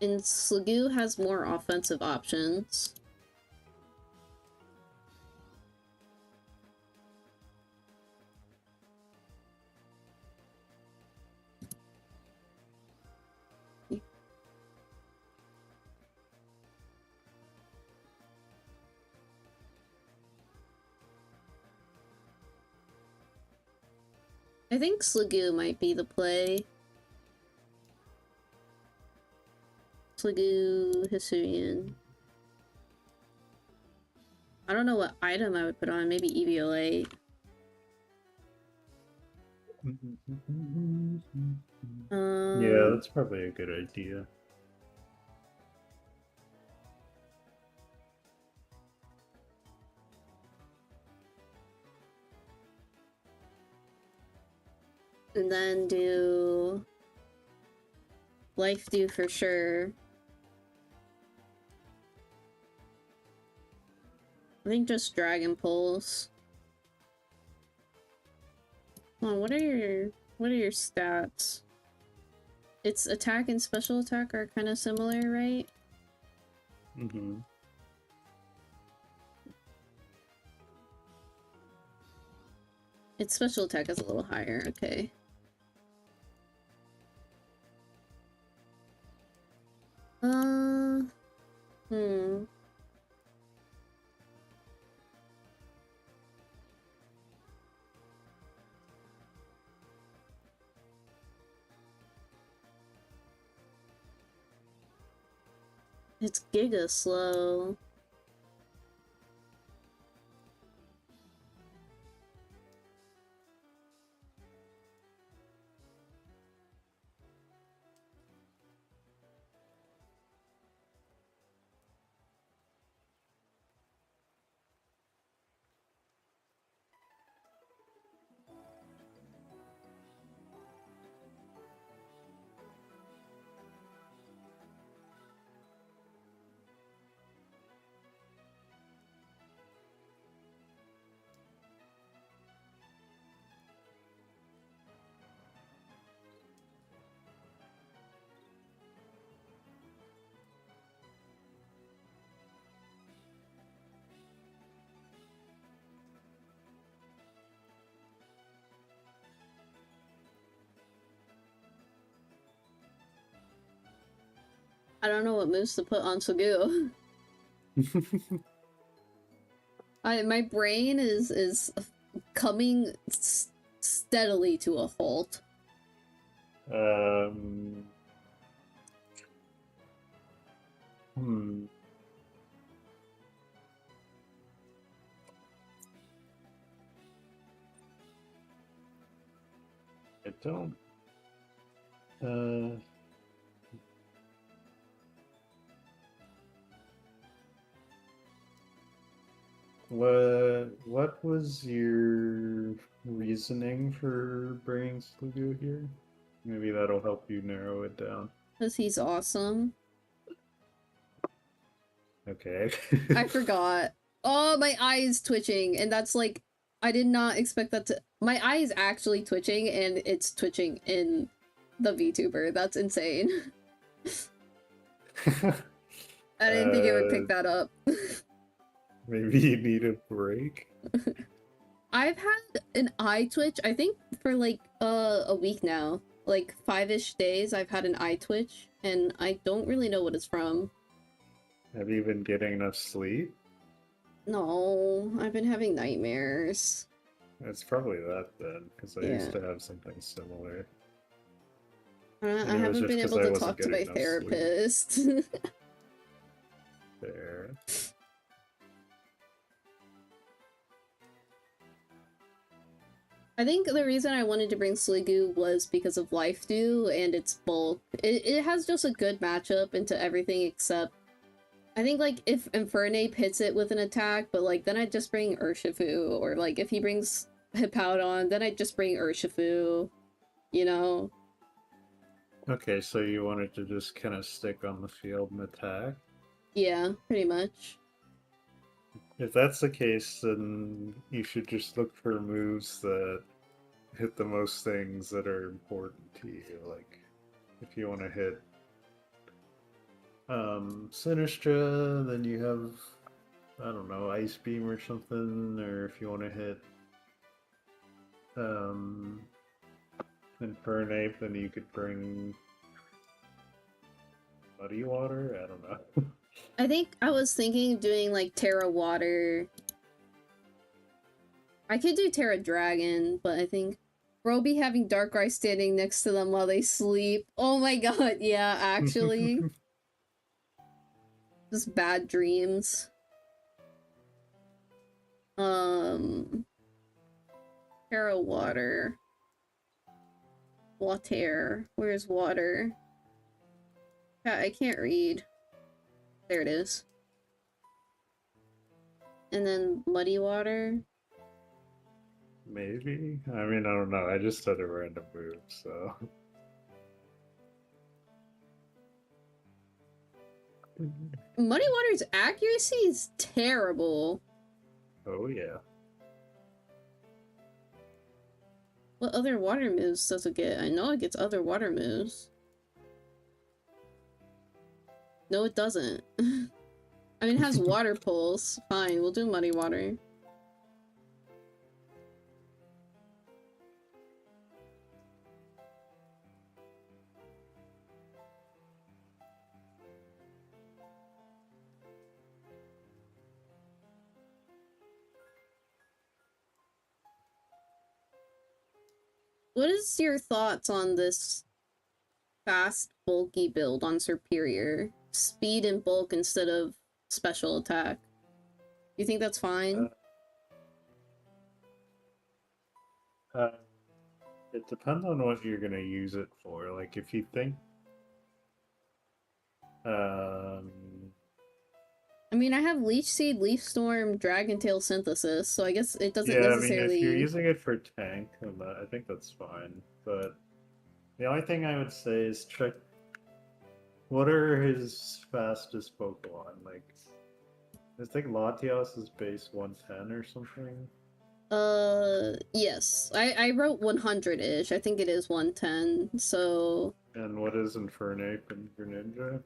And Sliggoo has more offensive options. I think Sliggoo might be the play. Sliggoo, Hisuian. I don't know what item I would put on. Maybe Eviolite. Yeah, that's probably a good idea. And then do Life Dew for sure. I think just Dragon Pulse. Come on, what are your stats? Its attack and special attack are kind of similar, right? Mm-hmm. Its special attack is a little higher, okay. It's giga slow. I don't know what moves to put on Sugu. My brain is coming steadily to a halt. Hmm. I don't. What was your reasoning for bringing Slugu here? Maybe that'll help you narrow it down. Because he's awesome. Okay. I forgot. Oh, my eye is twitching, and that's like, I did not expect that to. My eye is actually twitching, and it's twitching in the VTuber. That's insane. I didn't think it would pick that up. Maybe you need a break. I've had an eye twitch, I think, for like a week now. Like 5-ish days, I've had an eye twitch, and I don't really know what it's from. Have you been getting enough sleep? No, I've been having nightmares. It's probably that then, because I used to have something similar. I And it was haven't just been 'cause able I to wasn't talk to getting my enough sleep. therapist. There. I think the reason I wanted to bring Sliggoo was because of Life Dew and its bulk. It has just a good matchup into everything except I think like if Infernape hits it with an attack, but like then I'd just bring Urshifu, or like if he brings Hippowdon, then I'd just bring Urshifu, you know? Okay, so you wanted to just kind of stick on the field and attack? Yeah, pretty much. If that's the case, then you should just look for moves that hit the most things that are important to you. Like, if you want to hit Sinistra, then you have, I don't know, Ice Beam or something, or if you want to hit Infernape, then you could bring Muddy Water? I don't know. I think I was thinking of doing like Terra Water. I could do Terra Dragon, but I think Roby having Darkrai standing next to them while they sleep. Oh my god, yeah, actually. Just bad dreams. Terra Water. Water. Where's water? I can't read. There it is. And then Muddy Water. Maybe? I mean, I don't know. I just said a random move, so. Muddy Water's accuracy is terrible. Oh, yeah. What other water moves does it get? I know it gets other water moves. No, it doesn't. I mean, it has Water Pulse. Fine, we'll do Muddy Water. What is your thoughts on this fast, bulky build on Superior? speed and bulk instead of special attack. You think that's fine? It depends on what you're gonna use it for. Like, if you think, um, I mean, I have Leech Seed, Leaf Storm, Dragon Tail Synthesis, so I guess it doesn't yeah, I mean, if you're necessarily... using it for tank, then I think that's fine. But the only thing I would say is check what are his fastest Pokemon. Like, I think Latios is base 110 or something. Yes. I wrote 100-ish. I think it is 110, so... And what is Infernape and Greninja?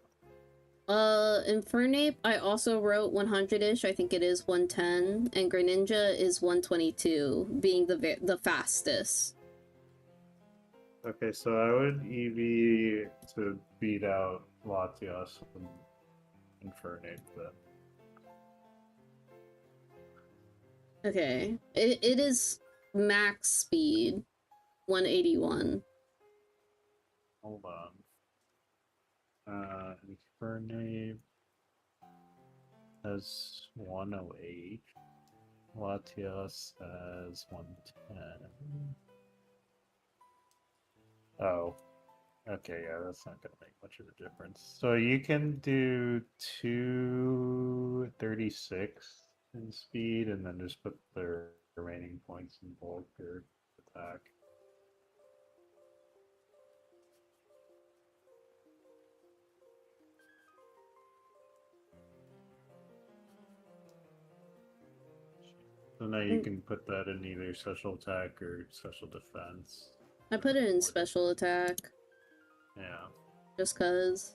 Infernape, I also wrote 100-ish. I think it is 110, and Greninja is 122, being the fastest. Okay, so I would EV to beat out Latios and Infernape then. Okay. It is max speed, 181. Hold on. Infernape has 108. Latios has 110. Oh. Okay, yeah, that's not gonna make much of a difference. So you can do 236 in speed and then just put the remaining points in bulk or attack. So now you can put that in either special attack or special defense. I put it in special attack. Yeah. Just cause.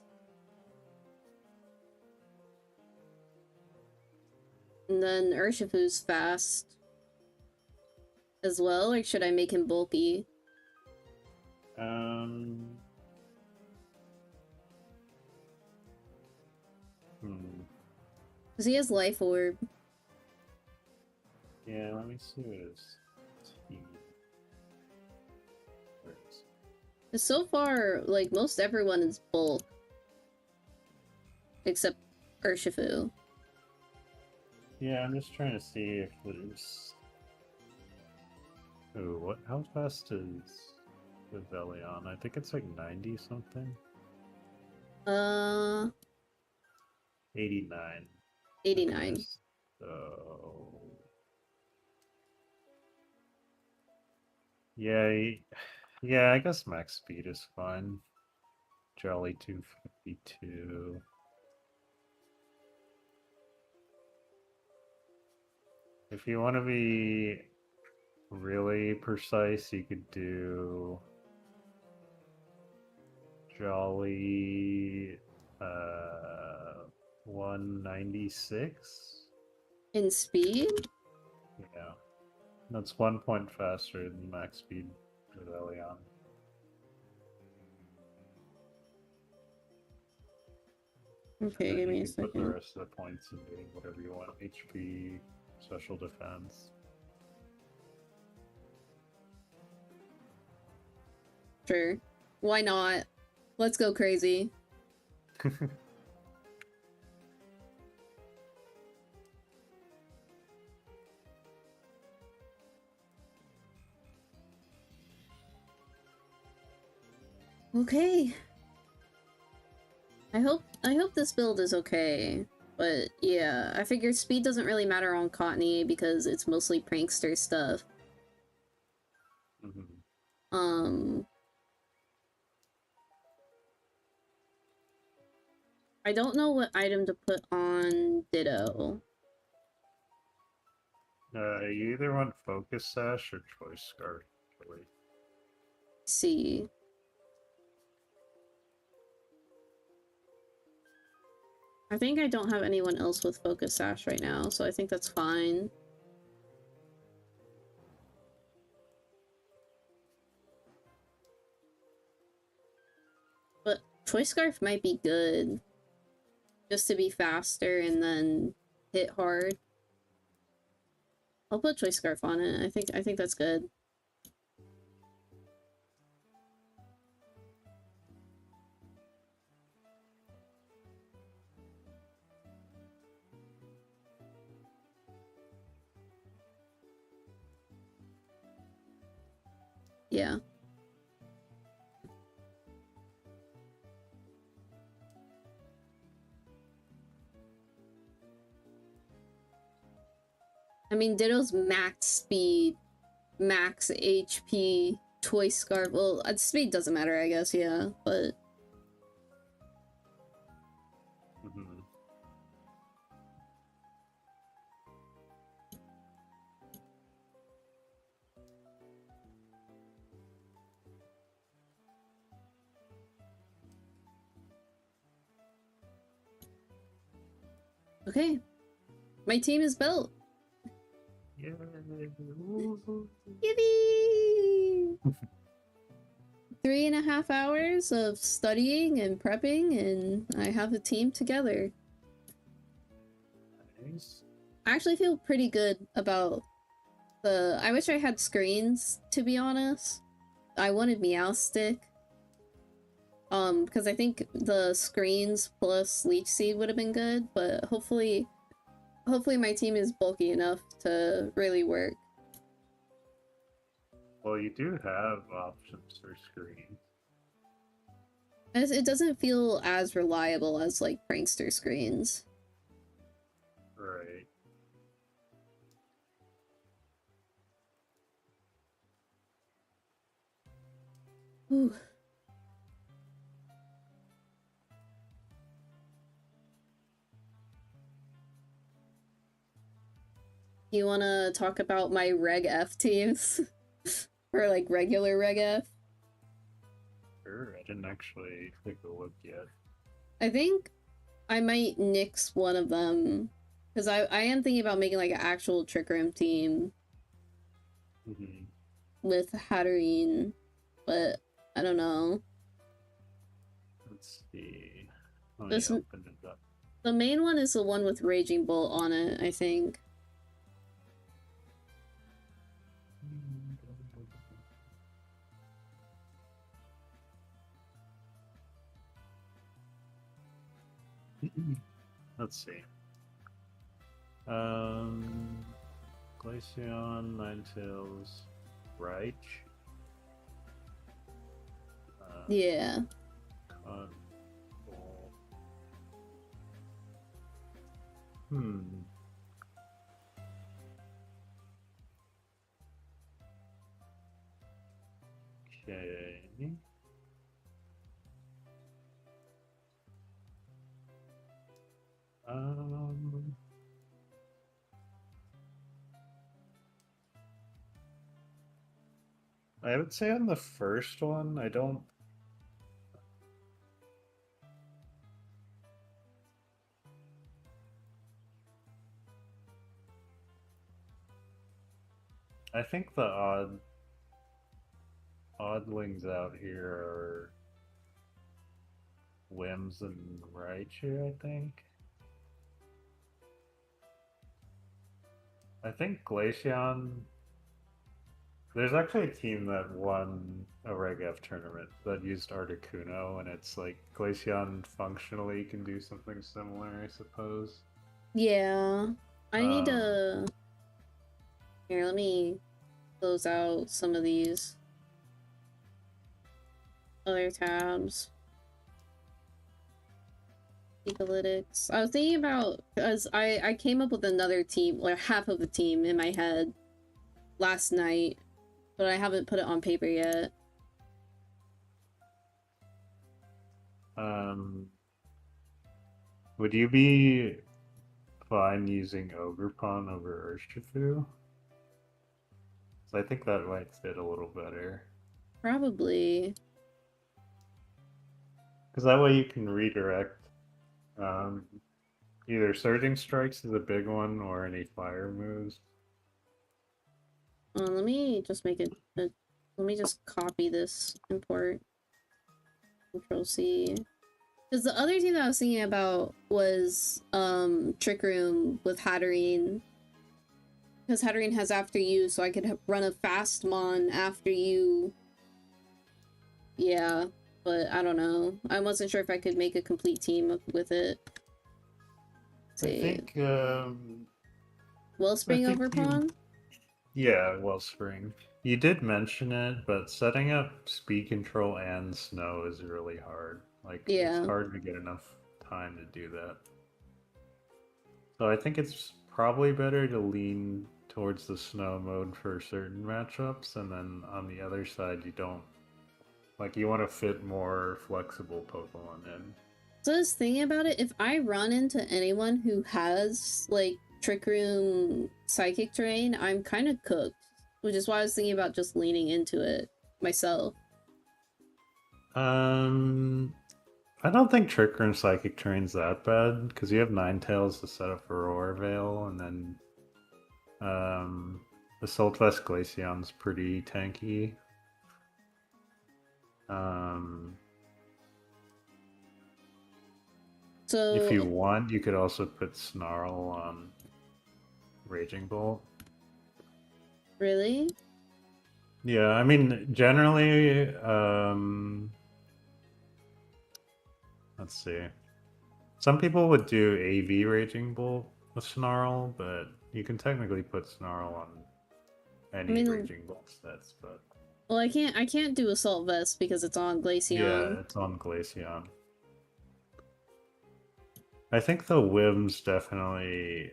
And then Urshifu's fast as well, or should I make him bulky? Because he has Life Orb. Yeah, let me see what his team is. So far, like, most everyone is bulk. Except Urshifu. Yeah, I'm just trying to see if there's... Ooh, what? How fast is Vivelion? I think it's like 90 something. 89. 89. Okay, so... Yeah, I guess max speed is fine. Jolly 252. If you want to be really precise, you could do Jolly 196 In speed? Yeah, that's 1 point faster than max speed with Elion. Okay, give me a second. Put the rest of the points in doing whatever you want. HP, special defense. Sure. Why not? Let's go crazy. Okay. I hope this build is okay. But yeah, I figure speed doesn't really matter on Cottony because it's mostly prankster stuff. I don't know what item to put on Ditto. You either want Focus Sash or Choice Scarf. Really. See. I think I don't have anyone else with Focus Sash right now, so I think that's fine. But Choice Scarf might be good. Just to be faster and then hit hard. I'll put Choice Scarf on it. I think that's good. Yeah. I mean, Ditto's max speed, max HP, toy scarf. Well, speed doesn't matter, I guess, yeah, but... Mhm. Okay. My team is built. Yeah. Yippee! 3.5 hours of studying and prepping, and I have a team together. Nice. I actually feel pretty good about the... I wish I had screens, to be honest. I wanted Meowstic. Because I think the screens plus Leech Seed would have been good, but hopefully my team is bulky enough to really work. Well, you do have options for screens. It doesn't feel as reliable as, like, Prankster screens. Right. Ooh. You wanna talk about my Reg F teams? Or, like, regular Reg F? Sure, I didn't actually take a look yet. I think I might nix one of them. Because I am thinking about making, like, an actual Trick Room team Mm-hmm. with Hatterene, but I don't know. Let's see. Let me This, open it up. the main one is the one with Raging Bolt on it, I think. Let's see. Glaceon, Ninetales, Reich. Yeah. Control. Okay. I would say on the first one, I don't. I think the oddlings out here are Wims and Raichu, I think. I think Glaceon. There's actually a team that won a Reg F tournament that used Articuno, and it's like Glaceon functionally can do something similar, I suppose. Yeah. I need to... Here, let me close out some of these other tabs. Ecolytics. I was thinking about... Because I came up with another team, like half of the team in my head last night, but I haven't put it on paper yet. Would you be fine using Ogerpon over Urshifu? So I think that might fit a little better. Probably. Because that way you can redirect either Surging Strikes is a big one or any fire moves. Let me just make it... let me just copy this import. Control C. Because the other team that I was thinking about was Trick Room with Hatterene. Because Hatterene has After You, so I could run a fast Mon after you. Yeah, but I don't know. I wasn't sure if I could make a complete team with it. Let's see. I think Wellspring over Pawn? Yeah, Wellspring. You did mention it, but setting up speed control and snow is really hard. Like, it's Yeah. hard to get enough time to do that. So I think it's probably better to lean towards the snow mode for certain matchups, and then on the other side, you don't like you want to fit more flexible Pokemon in. So I was thinking about it, if I run into anyone who has like Trick Room Psychic Terrain, I'm kind of cooked. Which is why I was thinking about just leaning into it myself. Um, I don't think Trick Room Psychic Terrain's that bad because you have Ninetales to set up for Aurora Veil, and then Assault Vest Glaceon's pretty tanky. Um, if you So want, you could also put Snarl on Raging Bolt. really? Yeah, I mean, generally, let's see. Some people would do AV Raging Bolt with Snarl, but you can technically put Snarl on I any mean, Raging Bolt sets, but well, I can't do Assault Vest because it's on yeah, Glaceon. it's on Glaceon. I think the Whims definitely,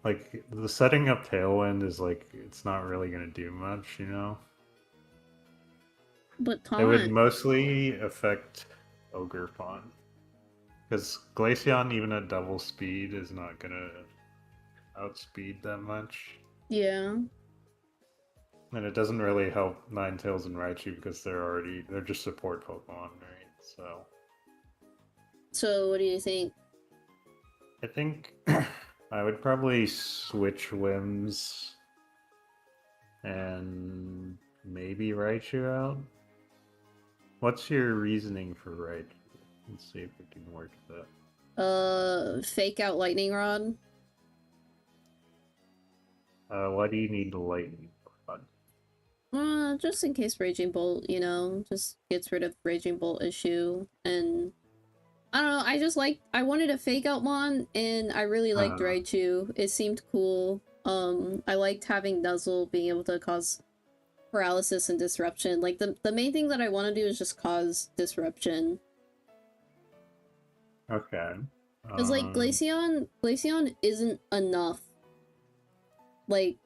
like, the setting up Tailwind is like, it's not really going to do much, you know? But It would Taunt, mostly affect Ogre Fawn. Because Glaceon, even at double speed, is not going to outspeed that much. yeah. And it doesn't really help Ninetales and Raichu because they're just support Pokemon, right? So So what do you think? I think I would probably switch Whims and maybe Raichu out. What's your reasoning for Raichu? Let's see if we can work that. Fake out Lightning Rod. Why do you need the lightning rod? Just in case Raging Bolt, you know, just gets rid of Raging Bolt issue. And I don't know, I wanted a fake out Mon, and I really liked Uh, Raichu. It seemed cool. I liked having Nuzzle being able to cause paralysis and disruption. Like, the main thing that I want to do is just cause disruption. okay. Because, like, Glaceon isn't enough. Like,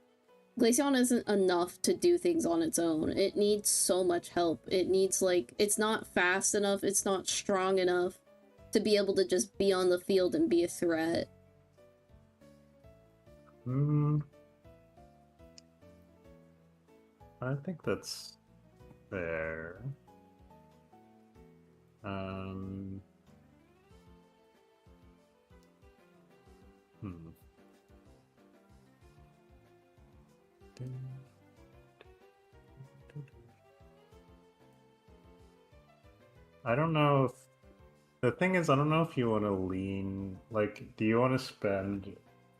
Glaceon isn't enough to do things on its own. It needs so much help. It needs, like, it's not fast enough, it's not strong enough to be able to just be on the field and be a threat. Hmm. I think that's fair. Um. Hmm. I don't know if the thing is, I don't know if you want to lean, like, do you want to spend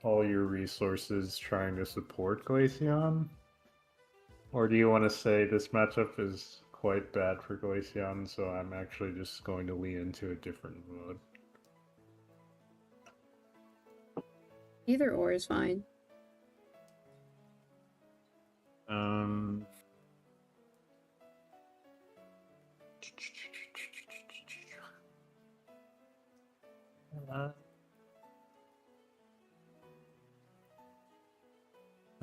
all your resources trying to support Glaceon? Or do you want to say this matchup is quite bad for Glaceon, so I'm actually just going to lean into a different mode? Either or is fine. Um. uh,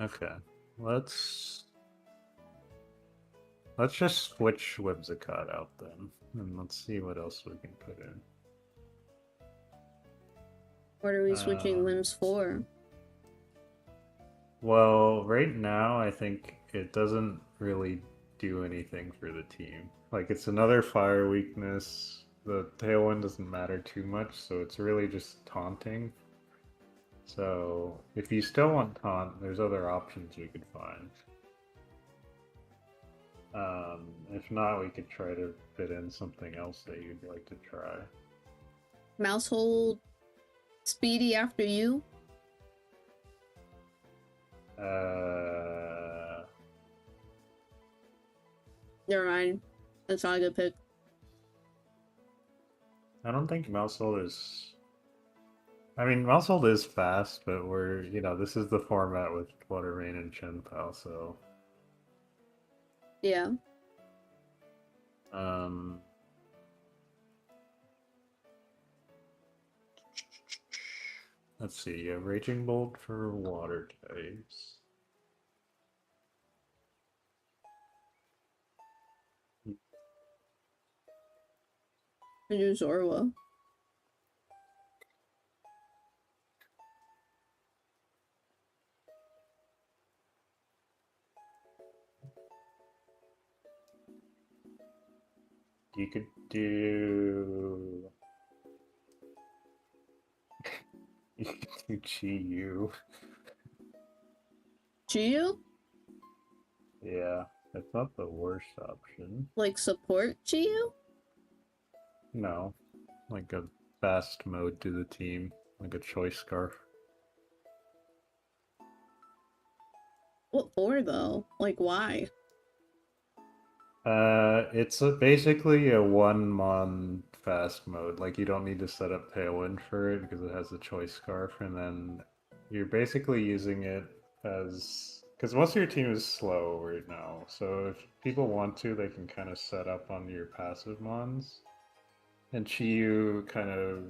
Okay, let's just switch Whimsicott out then, and let's see what else we can put in. What are we switching limbs for? Well, right now I think it doesn't really do anything for the team. Like, it's another fire weakness. The Tailwind doesn't matter too much, so it's really just taunting. So if you still want taunt, there's other options we could find. If not, we could try to fit in something else that you'd like to try. Mousehold Speedy after you? Never mind. That's not a good pick. I don't think Mousehold is. I mean, Mousehold is fast, but this is the format with Water Rain and Chien-Pao, so Yeah. Um, let's see. You have Raging Bolt for water types. I do Zorua. You could do. You could do Chi-Yu. Chiyu? Yeah, that's not the worst option. Like support Chiyu? No, like a fast mode to the team, like a choice scarf. What for though? Like why? It's basically a one-mon fast mode. Like you don't need to set up Tailwind for it because it has the choice scarf, and then you're basically using it as because most of your team is slow right now. So if people want to, they can kind of set up on your passive mons, and Chiyu kind of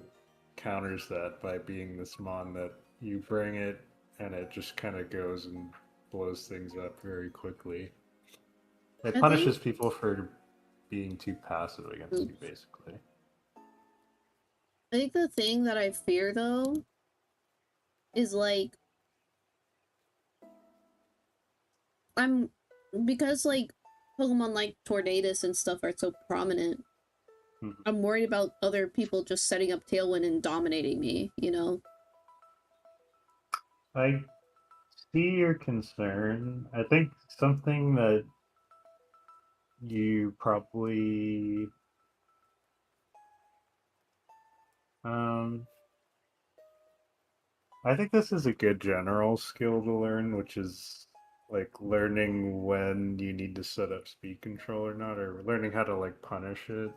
counters that by being this mon that you bring it, and it just kind of goes and blows things up very quickly. It I think punishes people for being too passive against you, basically. I think the thing that I fear though is like I'm because like Pokemon like Tornadus and stuff are so prominent. Mhm. I'm worried about other people just setting up Tailwind and dominating me, you know? I see your concern. I think something that you probably um I think this is a good general skill to learn, which is like learning when you need to set up speed control or not, or learning how to like punish it.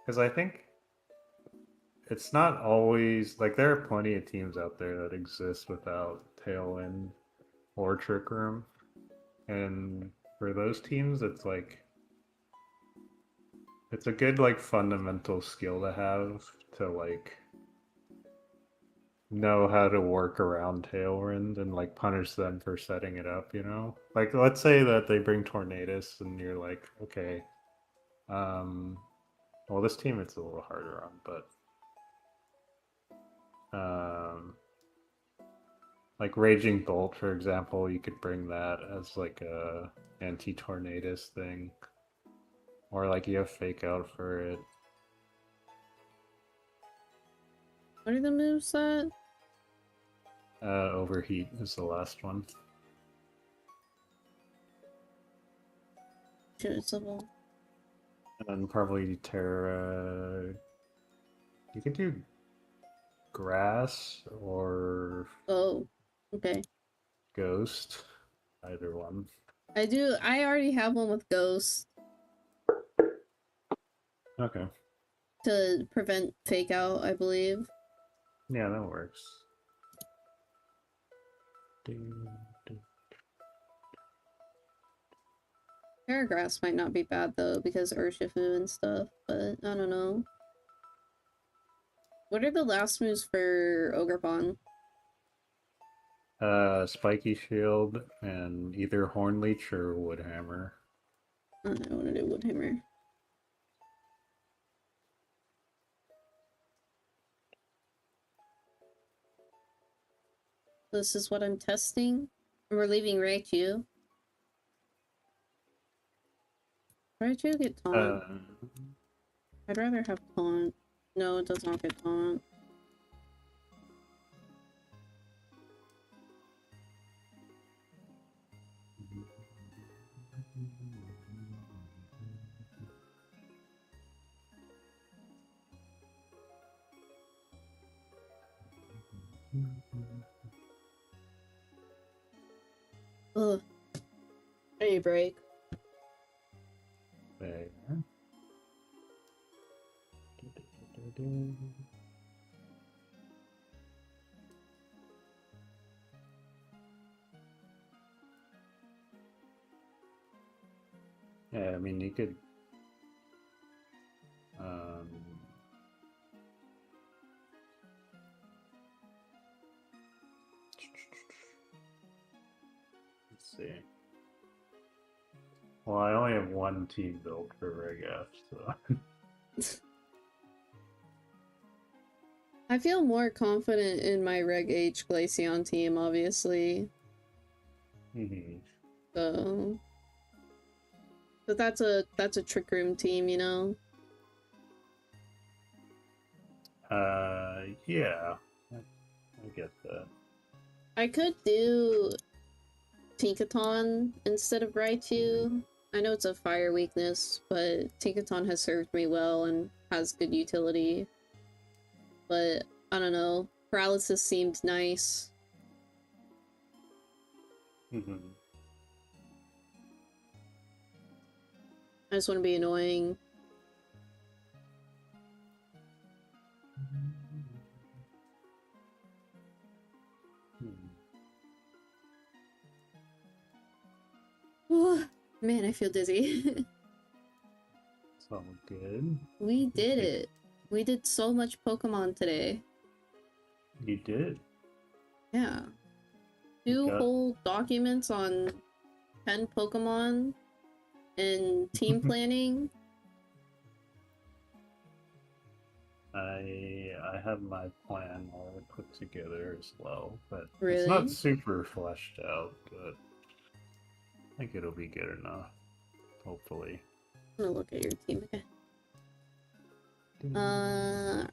Because I think it's not always like there are plenty of teams out there that exist without Tailwind or Trick Room. And for those teams, it's a good like fundamental skill to have to like know how to work around Tailwind and like punish them for setting it up, you know? Like let's say that they bring Tornadus and you're like, okay, um well this team it's a little harder on, but um like Raging Bolt, for example, you could bring that as like a anti-Tornadus thing. Or like you have Fake Out for it. What are the moves that? Overheat is the last one. Shoot, it's level. And then probably Terra. You could do Grass or Oh, okay. Ghost. Either one. I already have one with Ghost Okay. to prevent fake out, I believe. Yeah, that works. Ding, ding. Paragraphs might not be bad though, because Urshifu and stuff, but I don't know. What are the last moves for Ogerpon? Spiky Shield and either Horn Leech or Woodhammer. I want to do Woodhammer. This is what I'm testing. We're leaving Raichu. Raichu get taunt. I'd rather have taunt. No, it does not get taunt. Ugh. I need a break. There. mean, you could. Um, let's see. Well, I only have one team built for Reg F, so. I feel more confident in my Reg H Glaceon team, obviously. So, but that's a Trick Room team, you know. Yeah, I get that. I could do Tinkaton instead of Raichu. I know it's a fire weakness, but Tinkaton has served me well and has good utility. But I don't know. Paralysis seemed nice. I just want to be annoying. Oh, man, I feel dizzy. It's all good. We did it. We did so much Pokemon today. You did. Yeah. 2 whole documents on 10 Pokemon and team planning. I have my plan all put together as well, but Really? It's not super fleshed out, but I think it'll be good enough. Hopefully. I'm gonna look at your team again.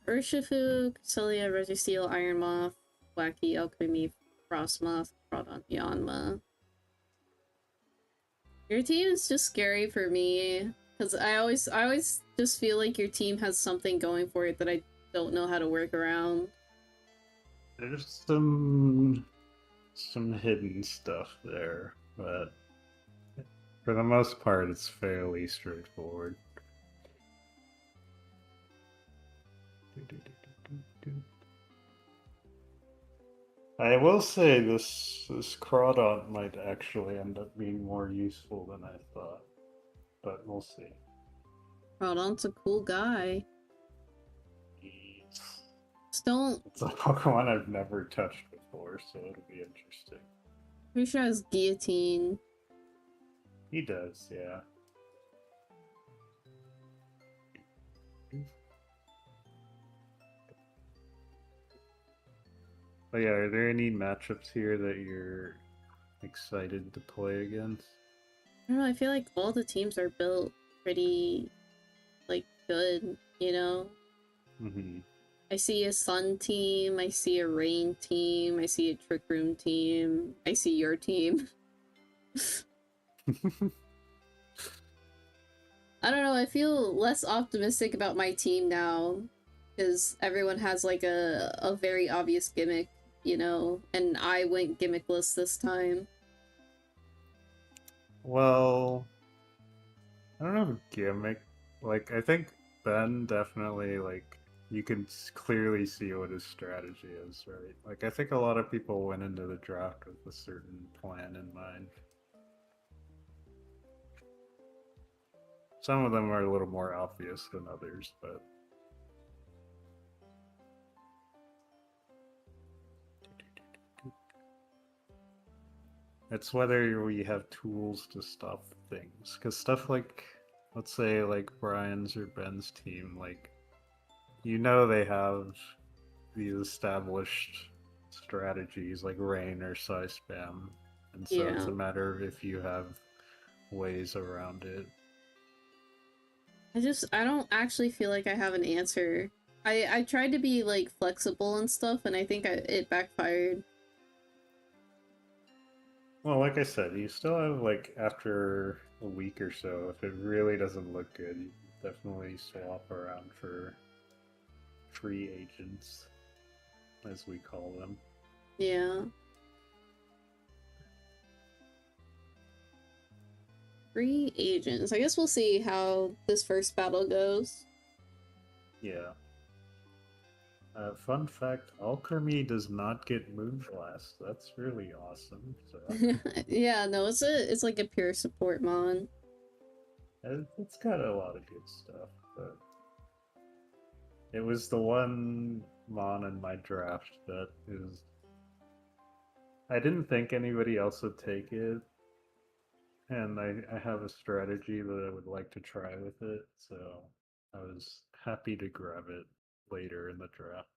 Urshifu, Cresselia, Registeel, Iron Moth, Wacky, Alchemy, Frostmoth, Groudon, Yanma. Your team is just scary for me, because I always just feel like your team has something going for it that I don't know how to work around. There's some hidden stuff there, but for the most part, it's fairly straightforward. I will say this Crawdon might actually end up being more useful than I thought, but we'll see. Groudon's a cool guy. It's a Pokemon I've never touched before, so it'll be interesting. Pretty sure has Guillotine. He does, yeah. But yeah, are there any matchups here that you're excited to play against? I don't know, I feel like all the teams are built pretty, like, good, you know? I see a Sun team, I see a Rain team, I see a Trick Room team, I see your team. I don't know, I feel less optimistic about my team now, because everyone has, like, a very obvious gimmick, you know? And I went gimmickless this time. Well, I don't know if gimmick. Like, I think Ben definitely, like, you can clearly see what his strategy is, right? Like, I think a lot of people went into the draft with a certain plan in mind. Some of them are a little more obvious than others, but... It's whether we have tools to stop things. Because stuff like, let's say, like Brian's or Ben's team, like, you know they have these established strategies like Rain or Psy Spam. And so it's a matter of if you have ways around it. I don't actually feel like I have an answer. I tried to be, like, flexible and stuff, and I think it backfired. Well, like I said, you still have, like, after a week or so, if it really doesn't look good, you definitely swap around for free agents, as we call them. Yeah. Free agents. I guess we'll see how this first battle goes. Yeah. Fun fact, Alchemy does not get Moonblast. That's really awesome. So. Yeah, no, it's like a pure support mon. It's got a lot of good stuff, but it was the one mon in my draft that is. I didn't think anybody else would take it, and I have a strategy that I would like to try with it, so I was happy to grab it later in the draft.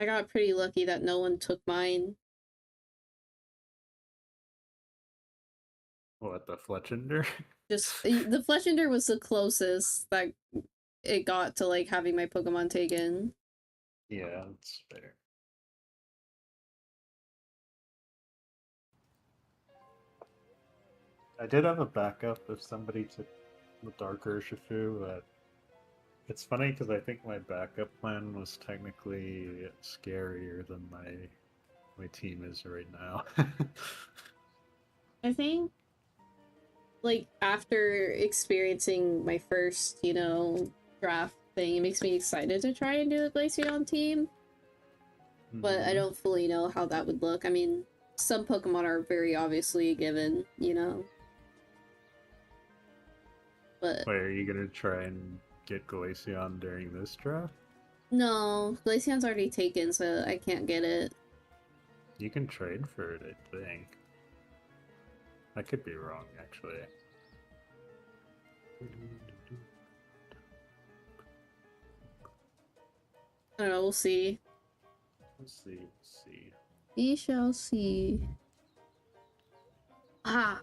I got pretty lucky that no one took mine. What, the Fletchender? Just the Fletchender was the closest that it got to like having my Pokemon taken. Yeah, that's fair. I did have a backup if somebody took the Dark Urshifu, but it's funny because I think my backup plan was technically scarier than my team is right now. I think like after experiencing my first, draft thing, it makes me excited to try and do the Glaceon team. But I don't fully know how that would look. I mean, some Pokemon are very obviously a given, But Wait, are you gonna try and get Glaceon during this draft? no, Glaceon's already taken, so I can't get it. You can trade for it, I think. I could be wrong, actually. I don't know, we'll see. Let's see, let's see. We shall see. Ah!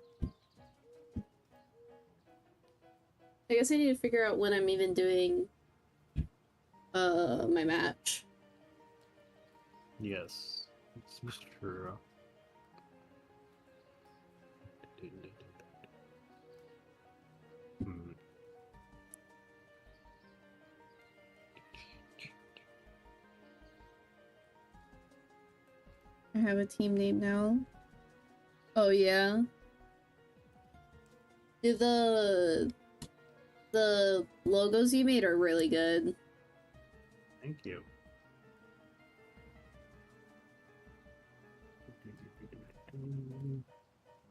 I guess I need to figure out when I'm even doing my match. Yes, this is true. Hmm. I have a team name now. Oh yeah. The logos you made are really good. Thank you.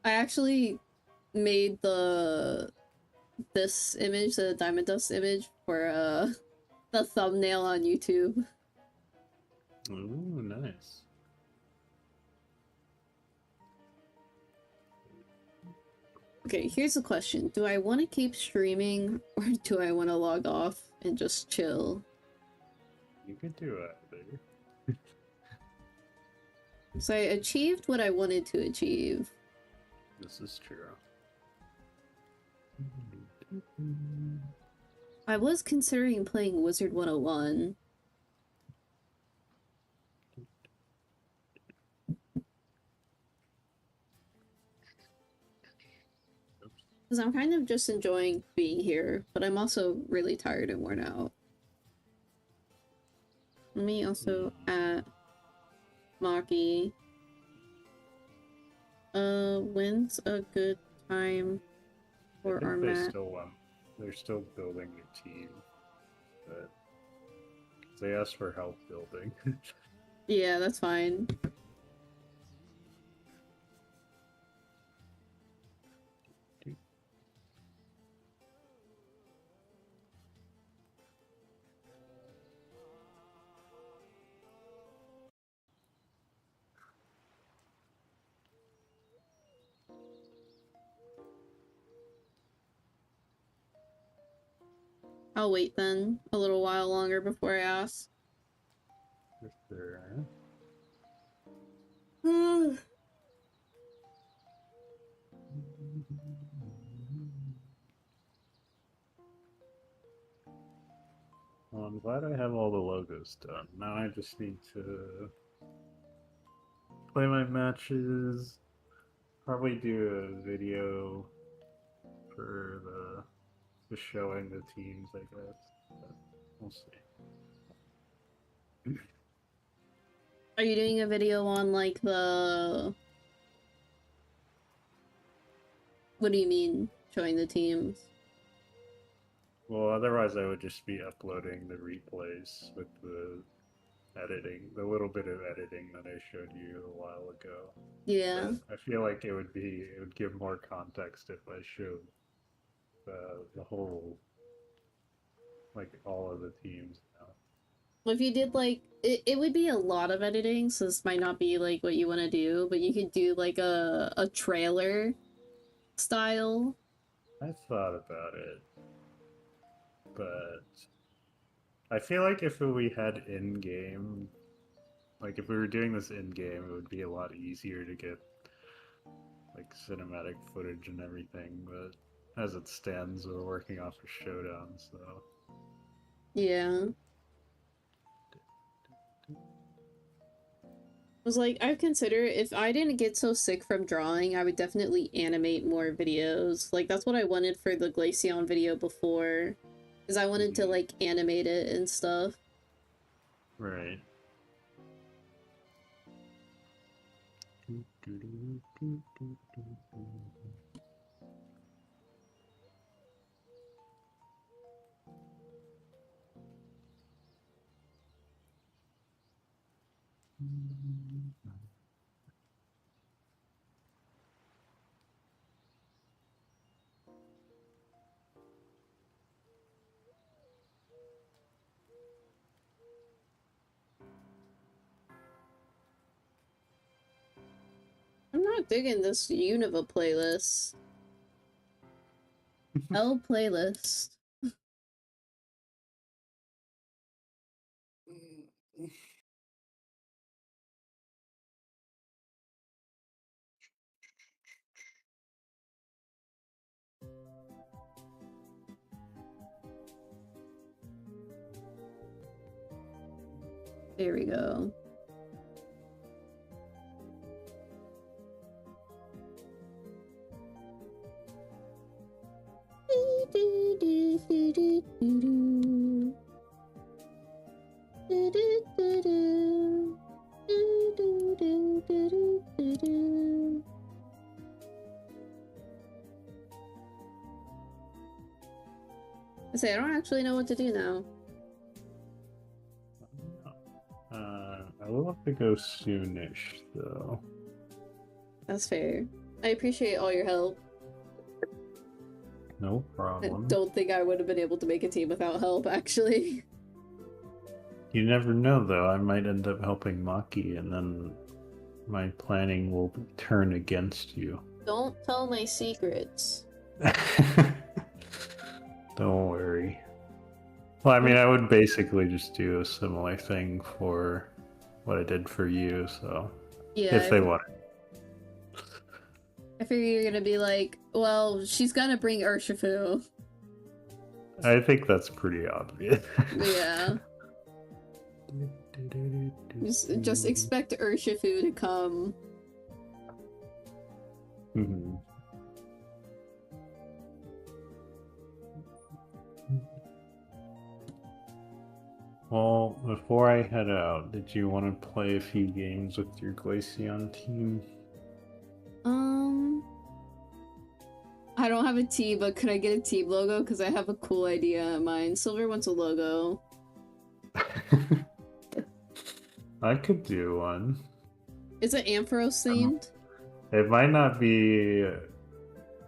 I actually made this image, the Diamond Dust image, for the thumbnail on YouTube. Ooh, nice. Okay, here's the question. Do I want to keep streaming or do I want to log off and just chill? You can do either. So I achieved what I wanted to achieve. This is true. I was considering playing Wizard 101. Because I'm kind of just enjoying being here, but I'm also really tired and worn out. Let me also at Maki. When's a good time for our match? They're still building their team, but they asked for help building. Yeah, that's fine. I'll wait then a little while longer before I ask. For sure. Well, I'm glad I have all the logos done. Now I just need to play my matches, probably do a video for the showing the teams, I guess. But we'll see. Are you doing a video on like the... What do you mean, showing the teams? Well, otherwise I would just be uploading the replays with the editing, the little bit of editing that I showed you a while ago. Yeah. But I feel like it would give more context if I showed the whole, like all of the teams now. If you did like it would be a lot of editing, so this might not be like what you want to do, but you could do like a trailer style. I thought about it, but I feel like if we had in-game, like if we were doing this in-game, it would be a lot easier to get like cinematic footage and everything, but as it stands, we're working off of Showdown, so. Yeah. I was like, I've considered if I didn't get so sick from drawing, I would definitely animate more videos. Like that's what I wanted for the Glaceon video before, is I wanted to like animate it and stuff. Right. I'm not digging this Unova playlist. L playlist. There we go. I say I don't actually know what to do now. I will have to go soonish, though. That's fair. I appreciate all your help. No problem. I don't think I would have been able to make a team without help, actually. You never know, though. I might end up helping Maki, and then my planning will turn against you. Don't tell my secrets. Don't worry. Well, I mean, I would basically just do a similar thing for what I did for you, so. Yeah. If they want it. I figure you're gonna be like, well, she's gonna bring Urshifu. I think that's pretty obvious. Yeah. Just expect Urshifu to come. Mm-hmm. Well, before I head out, did you want to play a few games with your Glaceon team? I don't have a team, but could I get a team logo? Because I have a cool idea in mind. Silver wants a logo. I could do one. Is it Ampharos themed? It might not be.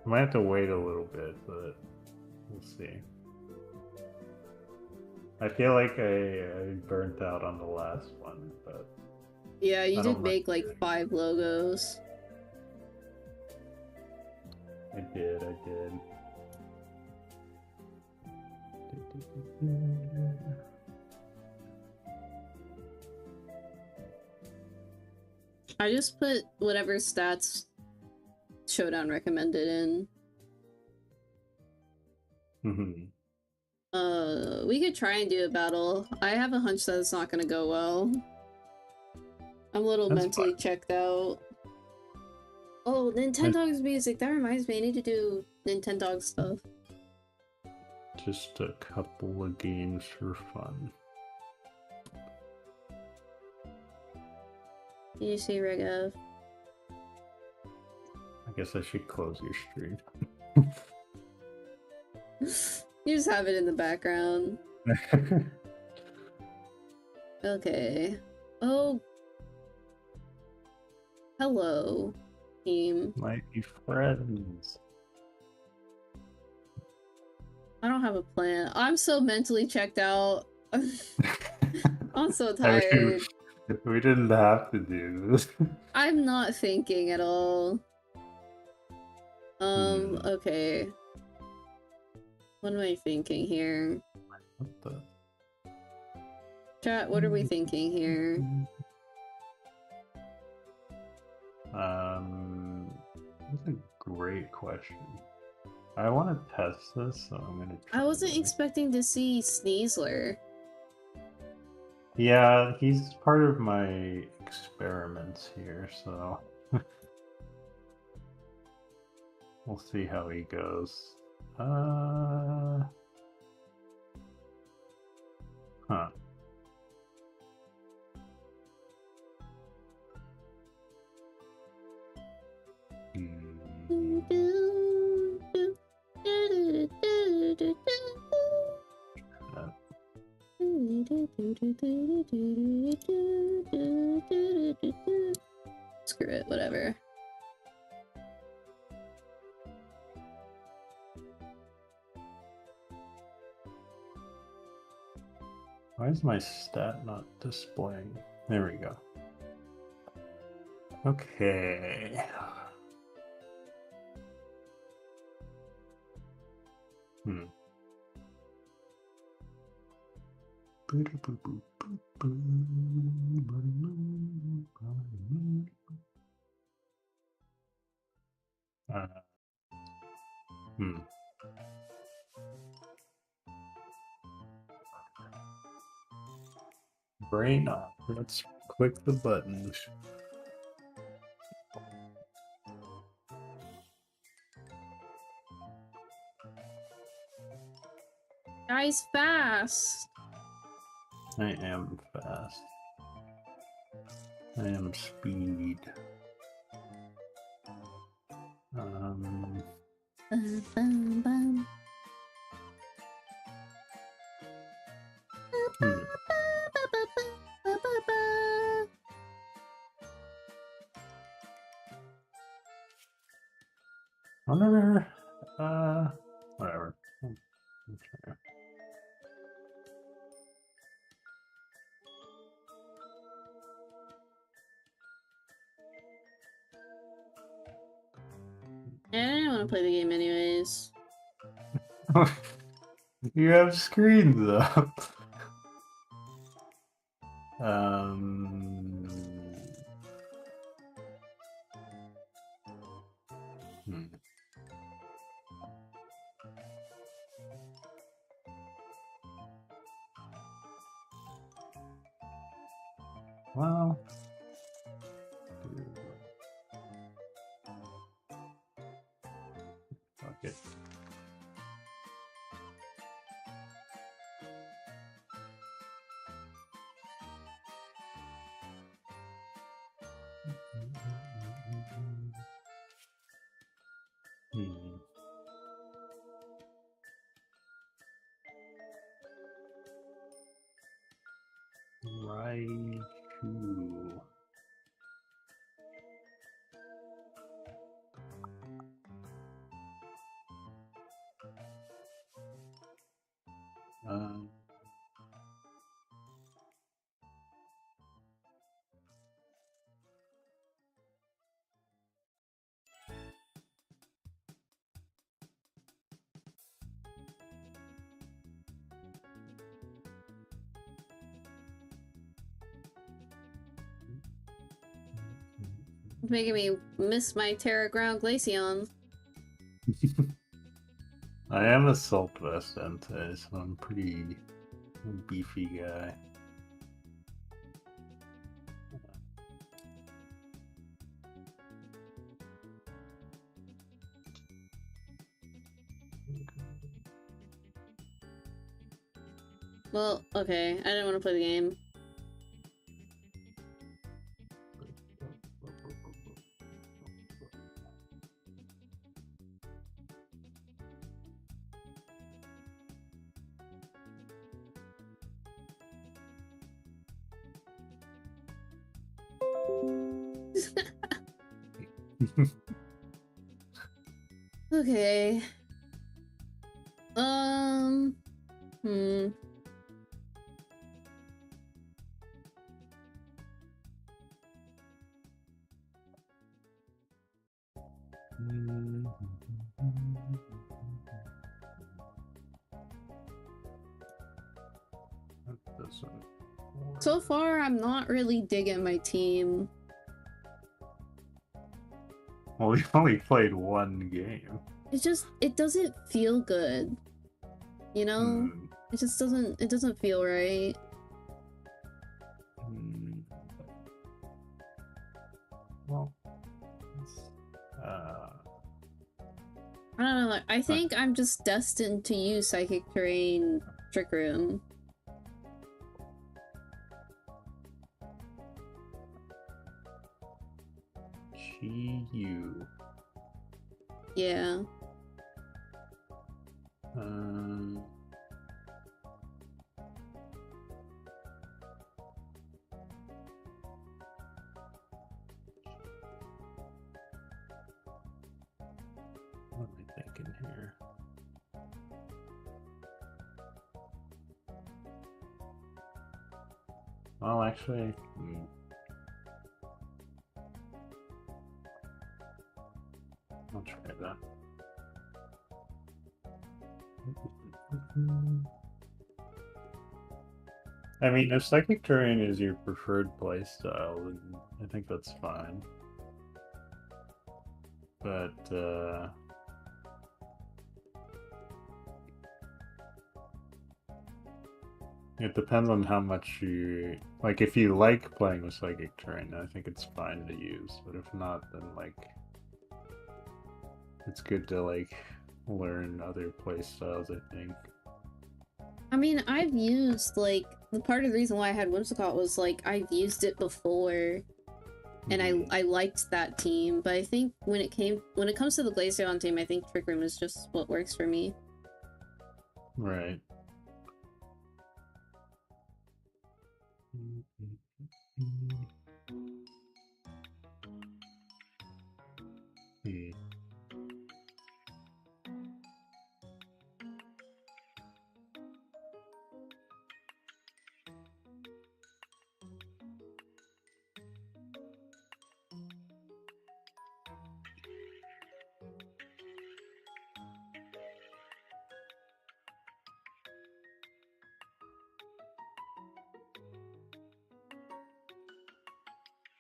Might have to wait a little bit, but we'll see. I feel like I burnt out on the last one, but yeah, you did make like 5 logos. I did. I just put whatever stats Showdown recommended in. We could try and do a battle. I have a hunch that it's not gonna go well. I'm a little mentally checked out. Oh, Nintendo's music. That reminds me, I need to do Nintendo stuff. Just a couple of games for fun. You see, Regev? I guess I should close your stream. You just have it in the background. Okay. Oh. Hello, team. Might be friends. I don't have a plan. I'm so mentally checked out. I'm so I mean, tired. we didn't have to do this. I'm not thinking at all. Okay. What am I thinking here? What the? Chat, what are we thinking here? That's a great question. I want to test this, so I'm gonna try I wasn't this. expecting to see Sneasler. Yeah, he's part of my experiments here, so we'll see how he goes. Huh. Screw it, whatever. Why is my stat not displaying? There we go. Okay. Brain off. Let's click the buttons. Guy's fast. I am fast. I am speed. Whatever. Whatever. Okay. I didn't want to play the game anyways. You have screens up. Well, fuck it. Raichu. It's making me miss my Terra Ground Glaceon. I am a Sultvest Entei, so I'm pretty beefy guy. Well, okay, I didn't want to play the game. Okay. Hmm. So far, I'm not really digging my team. Well, we've only played one game. It doesn't feel good. You know? It just doesn't feel right. Well, I don't know, like, I think I'm just destined to use Psychic Terrain Trick Room. GU. Yeah. What am I thinking here? Well, actually, I'll try that. I mean, if Psychic Terrain is your preferred playstyle, then I think that's fine. But, it depends on how much you... Like, if you like playing with Psychic Terrain, I think it's fine to use. But if not, then, like... It's good to, like, learn other playstyles, I think. I mean, I've used, like... The part of the reason why I had Whimsicott was, like, I've used it before. And I liked that team. But I think when it comes to the Glaceon team, I think Trick Room is just what works for me. Right.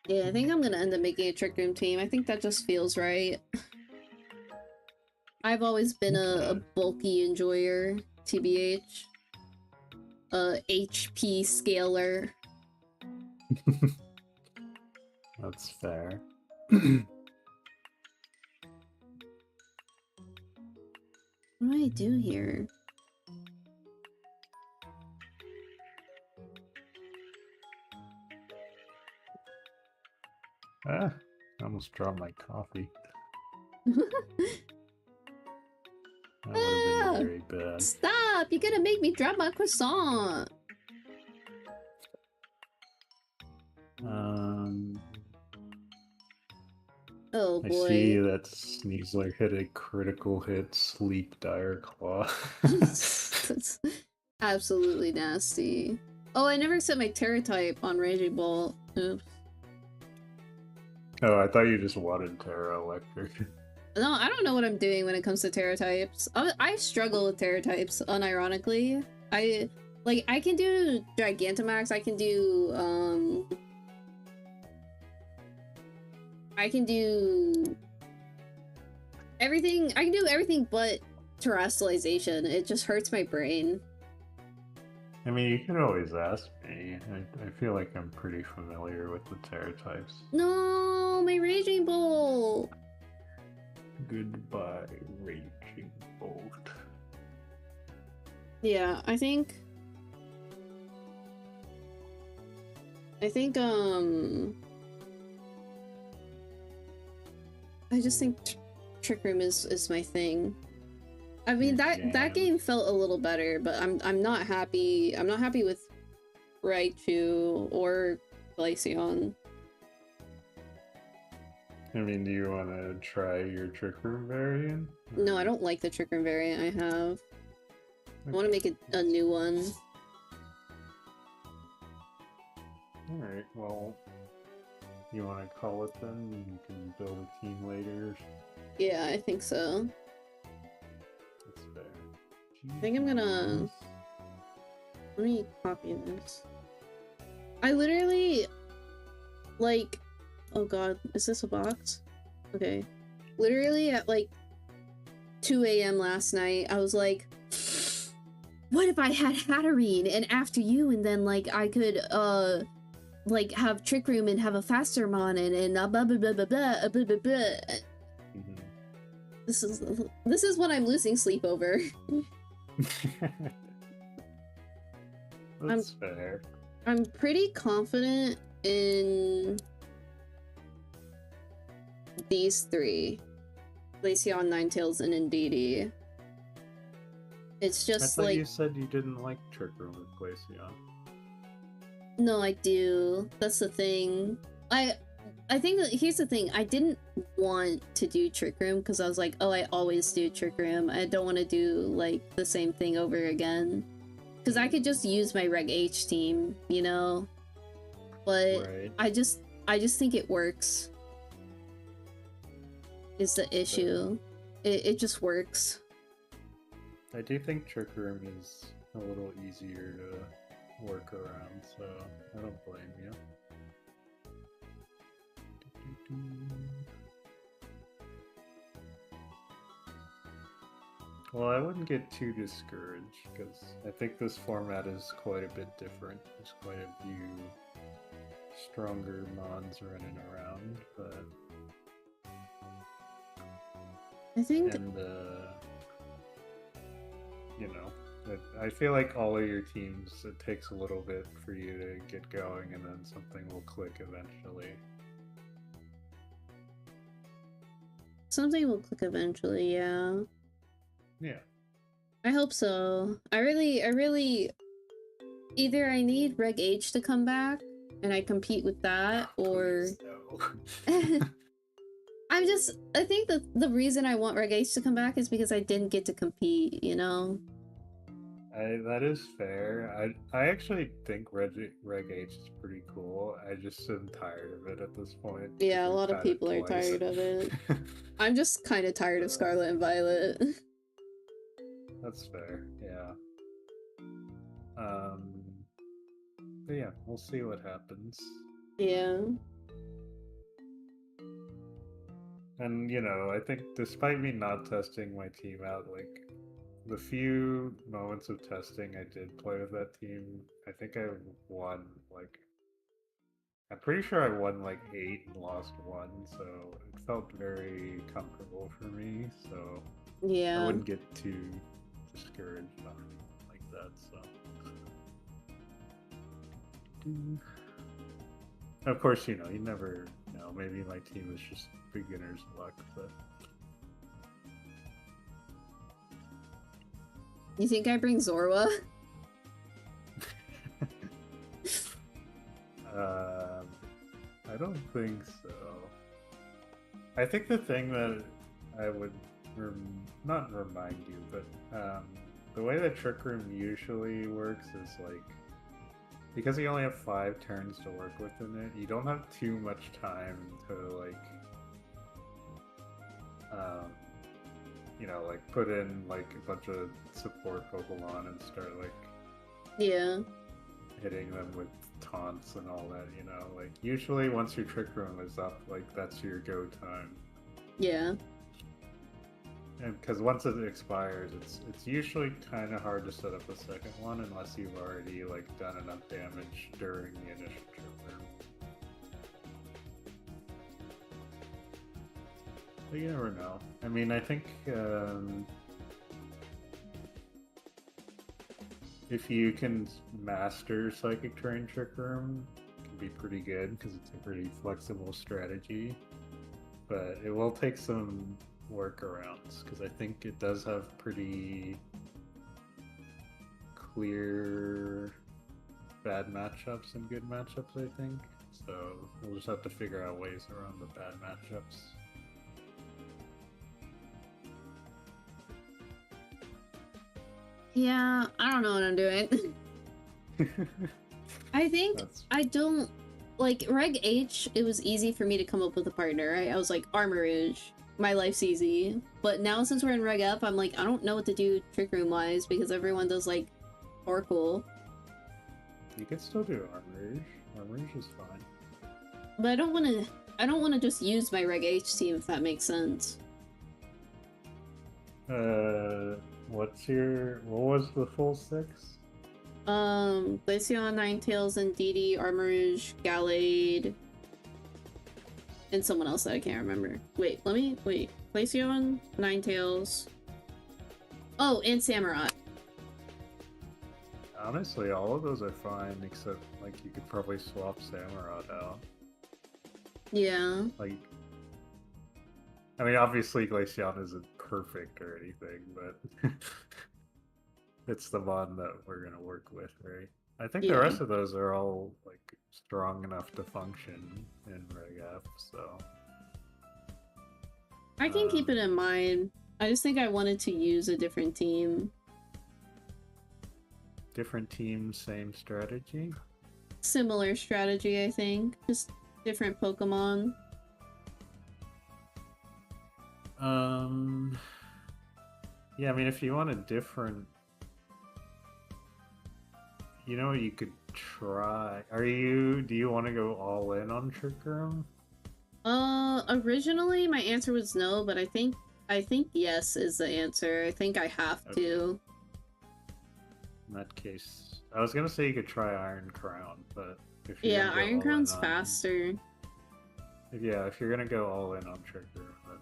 Yeah, I think I'm gonna end up making a Trick Room team. I think that just feels right. I've always been a bulky enjoyer, TBH. HP scaler. That's fair. What do I do here? I almost dropped my coffee. That would have been very bad. Stop! You're gonna make me drop my croissant! Oh boy. I see that Sneasler hit a critical hit, Sleep Dire Claw. That's absolutely nasty. Oh, I never set my Terra type on Raging Bolt. Oops. Oh, I thought you just wanted Terra Electric. No, I don't know what I'm doing when it comes to Terra types. I struggle with Terra types, unironically. I can do Gigantamax, I can do everything. I can do everything but terrestrialization. It just hurts my brain. I mean, you could always ask me. I feel like I'm pretty familiar with the Terra types. No, my Raging Bolt! Goodbye, Raging Bolt. Yeah, I think I just think Trick Room is my thing. I mean, that game felt a little better, but I'm not happy. I'm not happy with Raichu or Glaceon. I mean, do you want to try your Trick Room variant? No, I don't like the Trick Room variant I have. I want to make it a new one. Alright, well, you want to call it then? You can build a team later. Yeah, I think so. That's fair. I think I'm gonna... Let me copy this. I literally... Like... Oh god, is this a box? Okay. Literally at like 2 a.m. last night, I was like, what if I had Hatterene and After You, and then like I could like have Trick Room and have a faster mon and blah blah blah blah blah blah blah blah blah. This is what I'm losing sleep over. That's fair. I'm pretty confident in these three. Glaceon, Ninetales, and Indeedee. It's just I thought like... you said you didn't like Trick Room with Glaceon. No, I do. That's the thing. I think that here's the thing. I didn't want to do Trick Room because I was like, oh, I always do Trick Room. I don't want to do like the same thing over again. Because I could just use my Reg H team, you know? But right. I just think it works. Is the issue. It just works. I do think Trick Room is a little easier to work around, so I don't blame you. Well, I wouldn't get too discouraged, because I think this format is quite a bit different. There's quite a few stronger mons running around, but... I think... And, you know, I feel like all of your teams, it takes a little bit for you to get going, and then something will click eventually. Something will click eventually, yeah. Yeah. I hope so. I really... Either I need Reg H to come back, and I compete with that, or... No. I think that the reason I want Reg H to come back is because I didn't get to compete, you know? That is fair. I actually think Reg H is pretty cool. I just am tired of it at this point. Yeah, a lot of people are tired of it. I'm just kind of tired of Scarlet and Violet. That's fair, yeah. But yeah, we'll see what happens. Yeah. And, you know, I think despite me not testing my team out, like, the few moments of testing I did play with that team, I think I won, like... I'm pretty sure I won, like, 8 and lost 1, so it felt very comfortable for me, so... Yeah. I wouldn't get too discouraged on like that, so... Of course, you know, you never know. Maybe my team is just beginner's luck, but... You think I bring Zorua? I don't think so. I think the thing that I would not remind you, but the way that Trick Room usually works is like, because you only have 5 turns to work within it, you don't have too much time to like, you know, like put in like a bunch of support Pokemon and start like, yeah, hitting them with taunts and all that, you know, like usually once your Trick Room is up, like that's your go time. Yeah. And because once it expires, it's usually kind of hard to set up a second one unless you've already like done enough damage during the initial Trick Room. But you never know. I mean, I think if you can master Psychic Terrain Trick Room, it can be pretty good because it's a pretty flexible strategy. But it will take some workarounds because I think it does have pretty clear bad matchups and good matchups, I think. so we'll just have to figure out ways around the bad matchups. Yeah, I don't know what I'm doing. I think I don't like Reg H. It was easy for me to come up with a partner, right? I was like Armorage, my life's easy. But now since we're in Reg F, I'm like I don't know what to do Trick Room wise because everyone does like Torkoal. You could still do Armorage. Armorage is fine. But I don't want to. I don't want to just use my Reg H team if that makes sense. What was the full 6? Glaceon, Ninetales, and Indeedee, Armorage, Gallade, and someone else that I can't remember. Wait. Glaceon, Ninetales. Oh, and Samurott. Honestly, all of those are fine, except like you could probably swap Samurott out. Yeah. Like, I mean, obviously Glaceon isn't perfect or anything, but it's the one that we're gonna work with, right? I think the rest of those are all like strong enough to function in Reg F, so I can keep it in mind. I just think I wanted to use a different team. Different team, same strategy? Similar strategy, I think. Just different Pokemon. Yeah, I mean, if you want a different... You know what you could try? Do you want to go all in on Trick Room? Originally my answer was no, but I think yes is the answer. I think I have to. In that case, I was gonna say you could try Iron Crown, but if yeah, Iron Crown's faster. If you're gonna go all in on Trick Room, then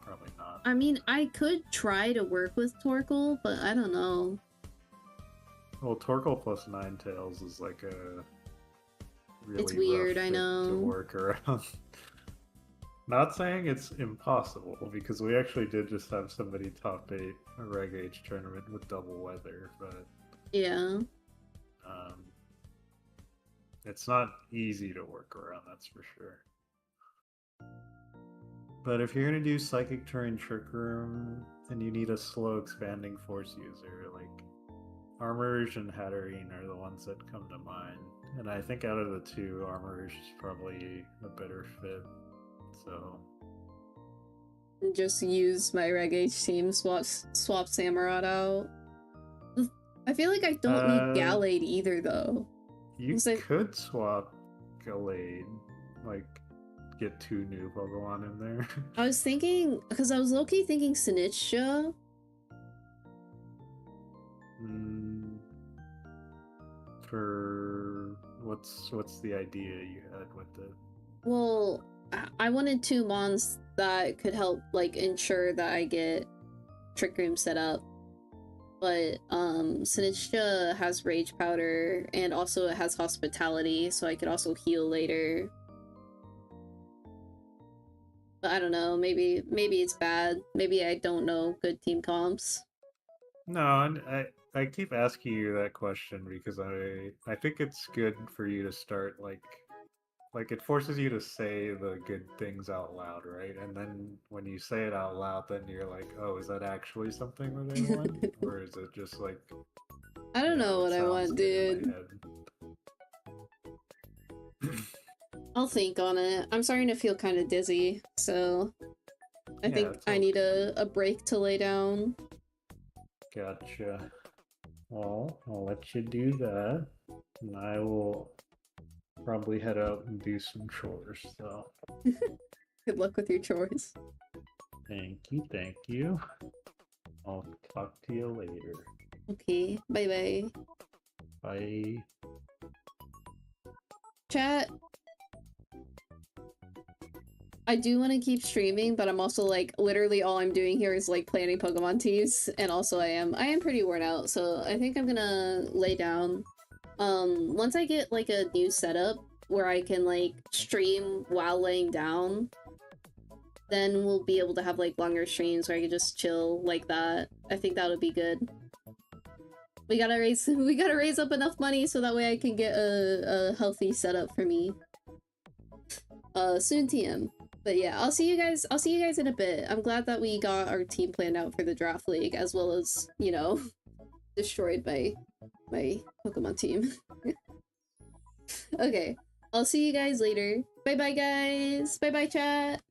probably not. I mean, I could try to work with Torkoal, but I don't know. Well, Torkoal plus Ninetales is like a really it's weird, rough I know. to work around. Not saying it's impossible, because we actually did just have somebody top 8 a Reg H tournament with double weather, but yeah, it's not easy to work around, that's for sure. But if you're gonna do Psychic Terrain Trick Room, and you need a slow expanding force user, like Armorage and Hatterene are the ones that come to mind. And I think out of the two, Armorage is probably a better fit. So just use my Reg H team, swap Samurott out. I feel like I don't need Gallade either, though. You could swap Gallade, like get 2 new Pokemon in there. I was thinking, because I was low-key thinking Sinistcha. For what's the idea you had with it? Well, I wanted 2 mons that could help like ensure that I get Trick Room set up. But Sinistcha has Rage Powder and also it has Hospitality, so I could also heal later. But I don't know, maybe it's bad. Maybe I don't know good team comps. No, I keep asking you that question because I think it's good for you to start like it forces you to say the good things out loud, right? And then when you say it out loud, then you're like, oh, is that actually something that I want? Or is it just like... I don't know what I want, dude. I'll think on it. I'm starting to feel kind of dizzy, so I think I need a break to lay down. Gotcha. Well, I'll let you do that, and I will probably head out and do some chores, so... Good luck with your chores. Thank you. I'll talk to you later. Okay, bye-bye. Bye. Chat. I do want to keep streaming, but I'm also like, literally all I'm doing here is like planning Pokemon teas, and also I am pretty worn out, so I think I'm gonna lay down. Once I get like a new setup where I can like stream while laying down, then we'll be able to have like longer streams where I can just chill like that. I think that would be good. We gotta raise up enough money so that way I can get a healthy setup for me. soon TM. But yeah, I'll see you guys in a bit. I'm glad that we got our team planned out for the draft league, as well as, you know, destroyed by my Pokemon team. Okay, I'll see you guys later. Bye bye guys. Bye bye chat.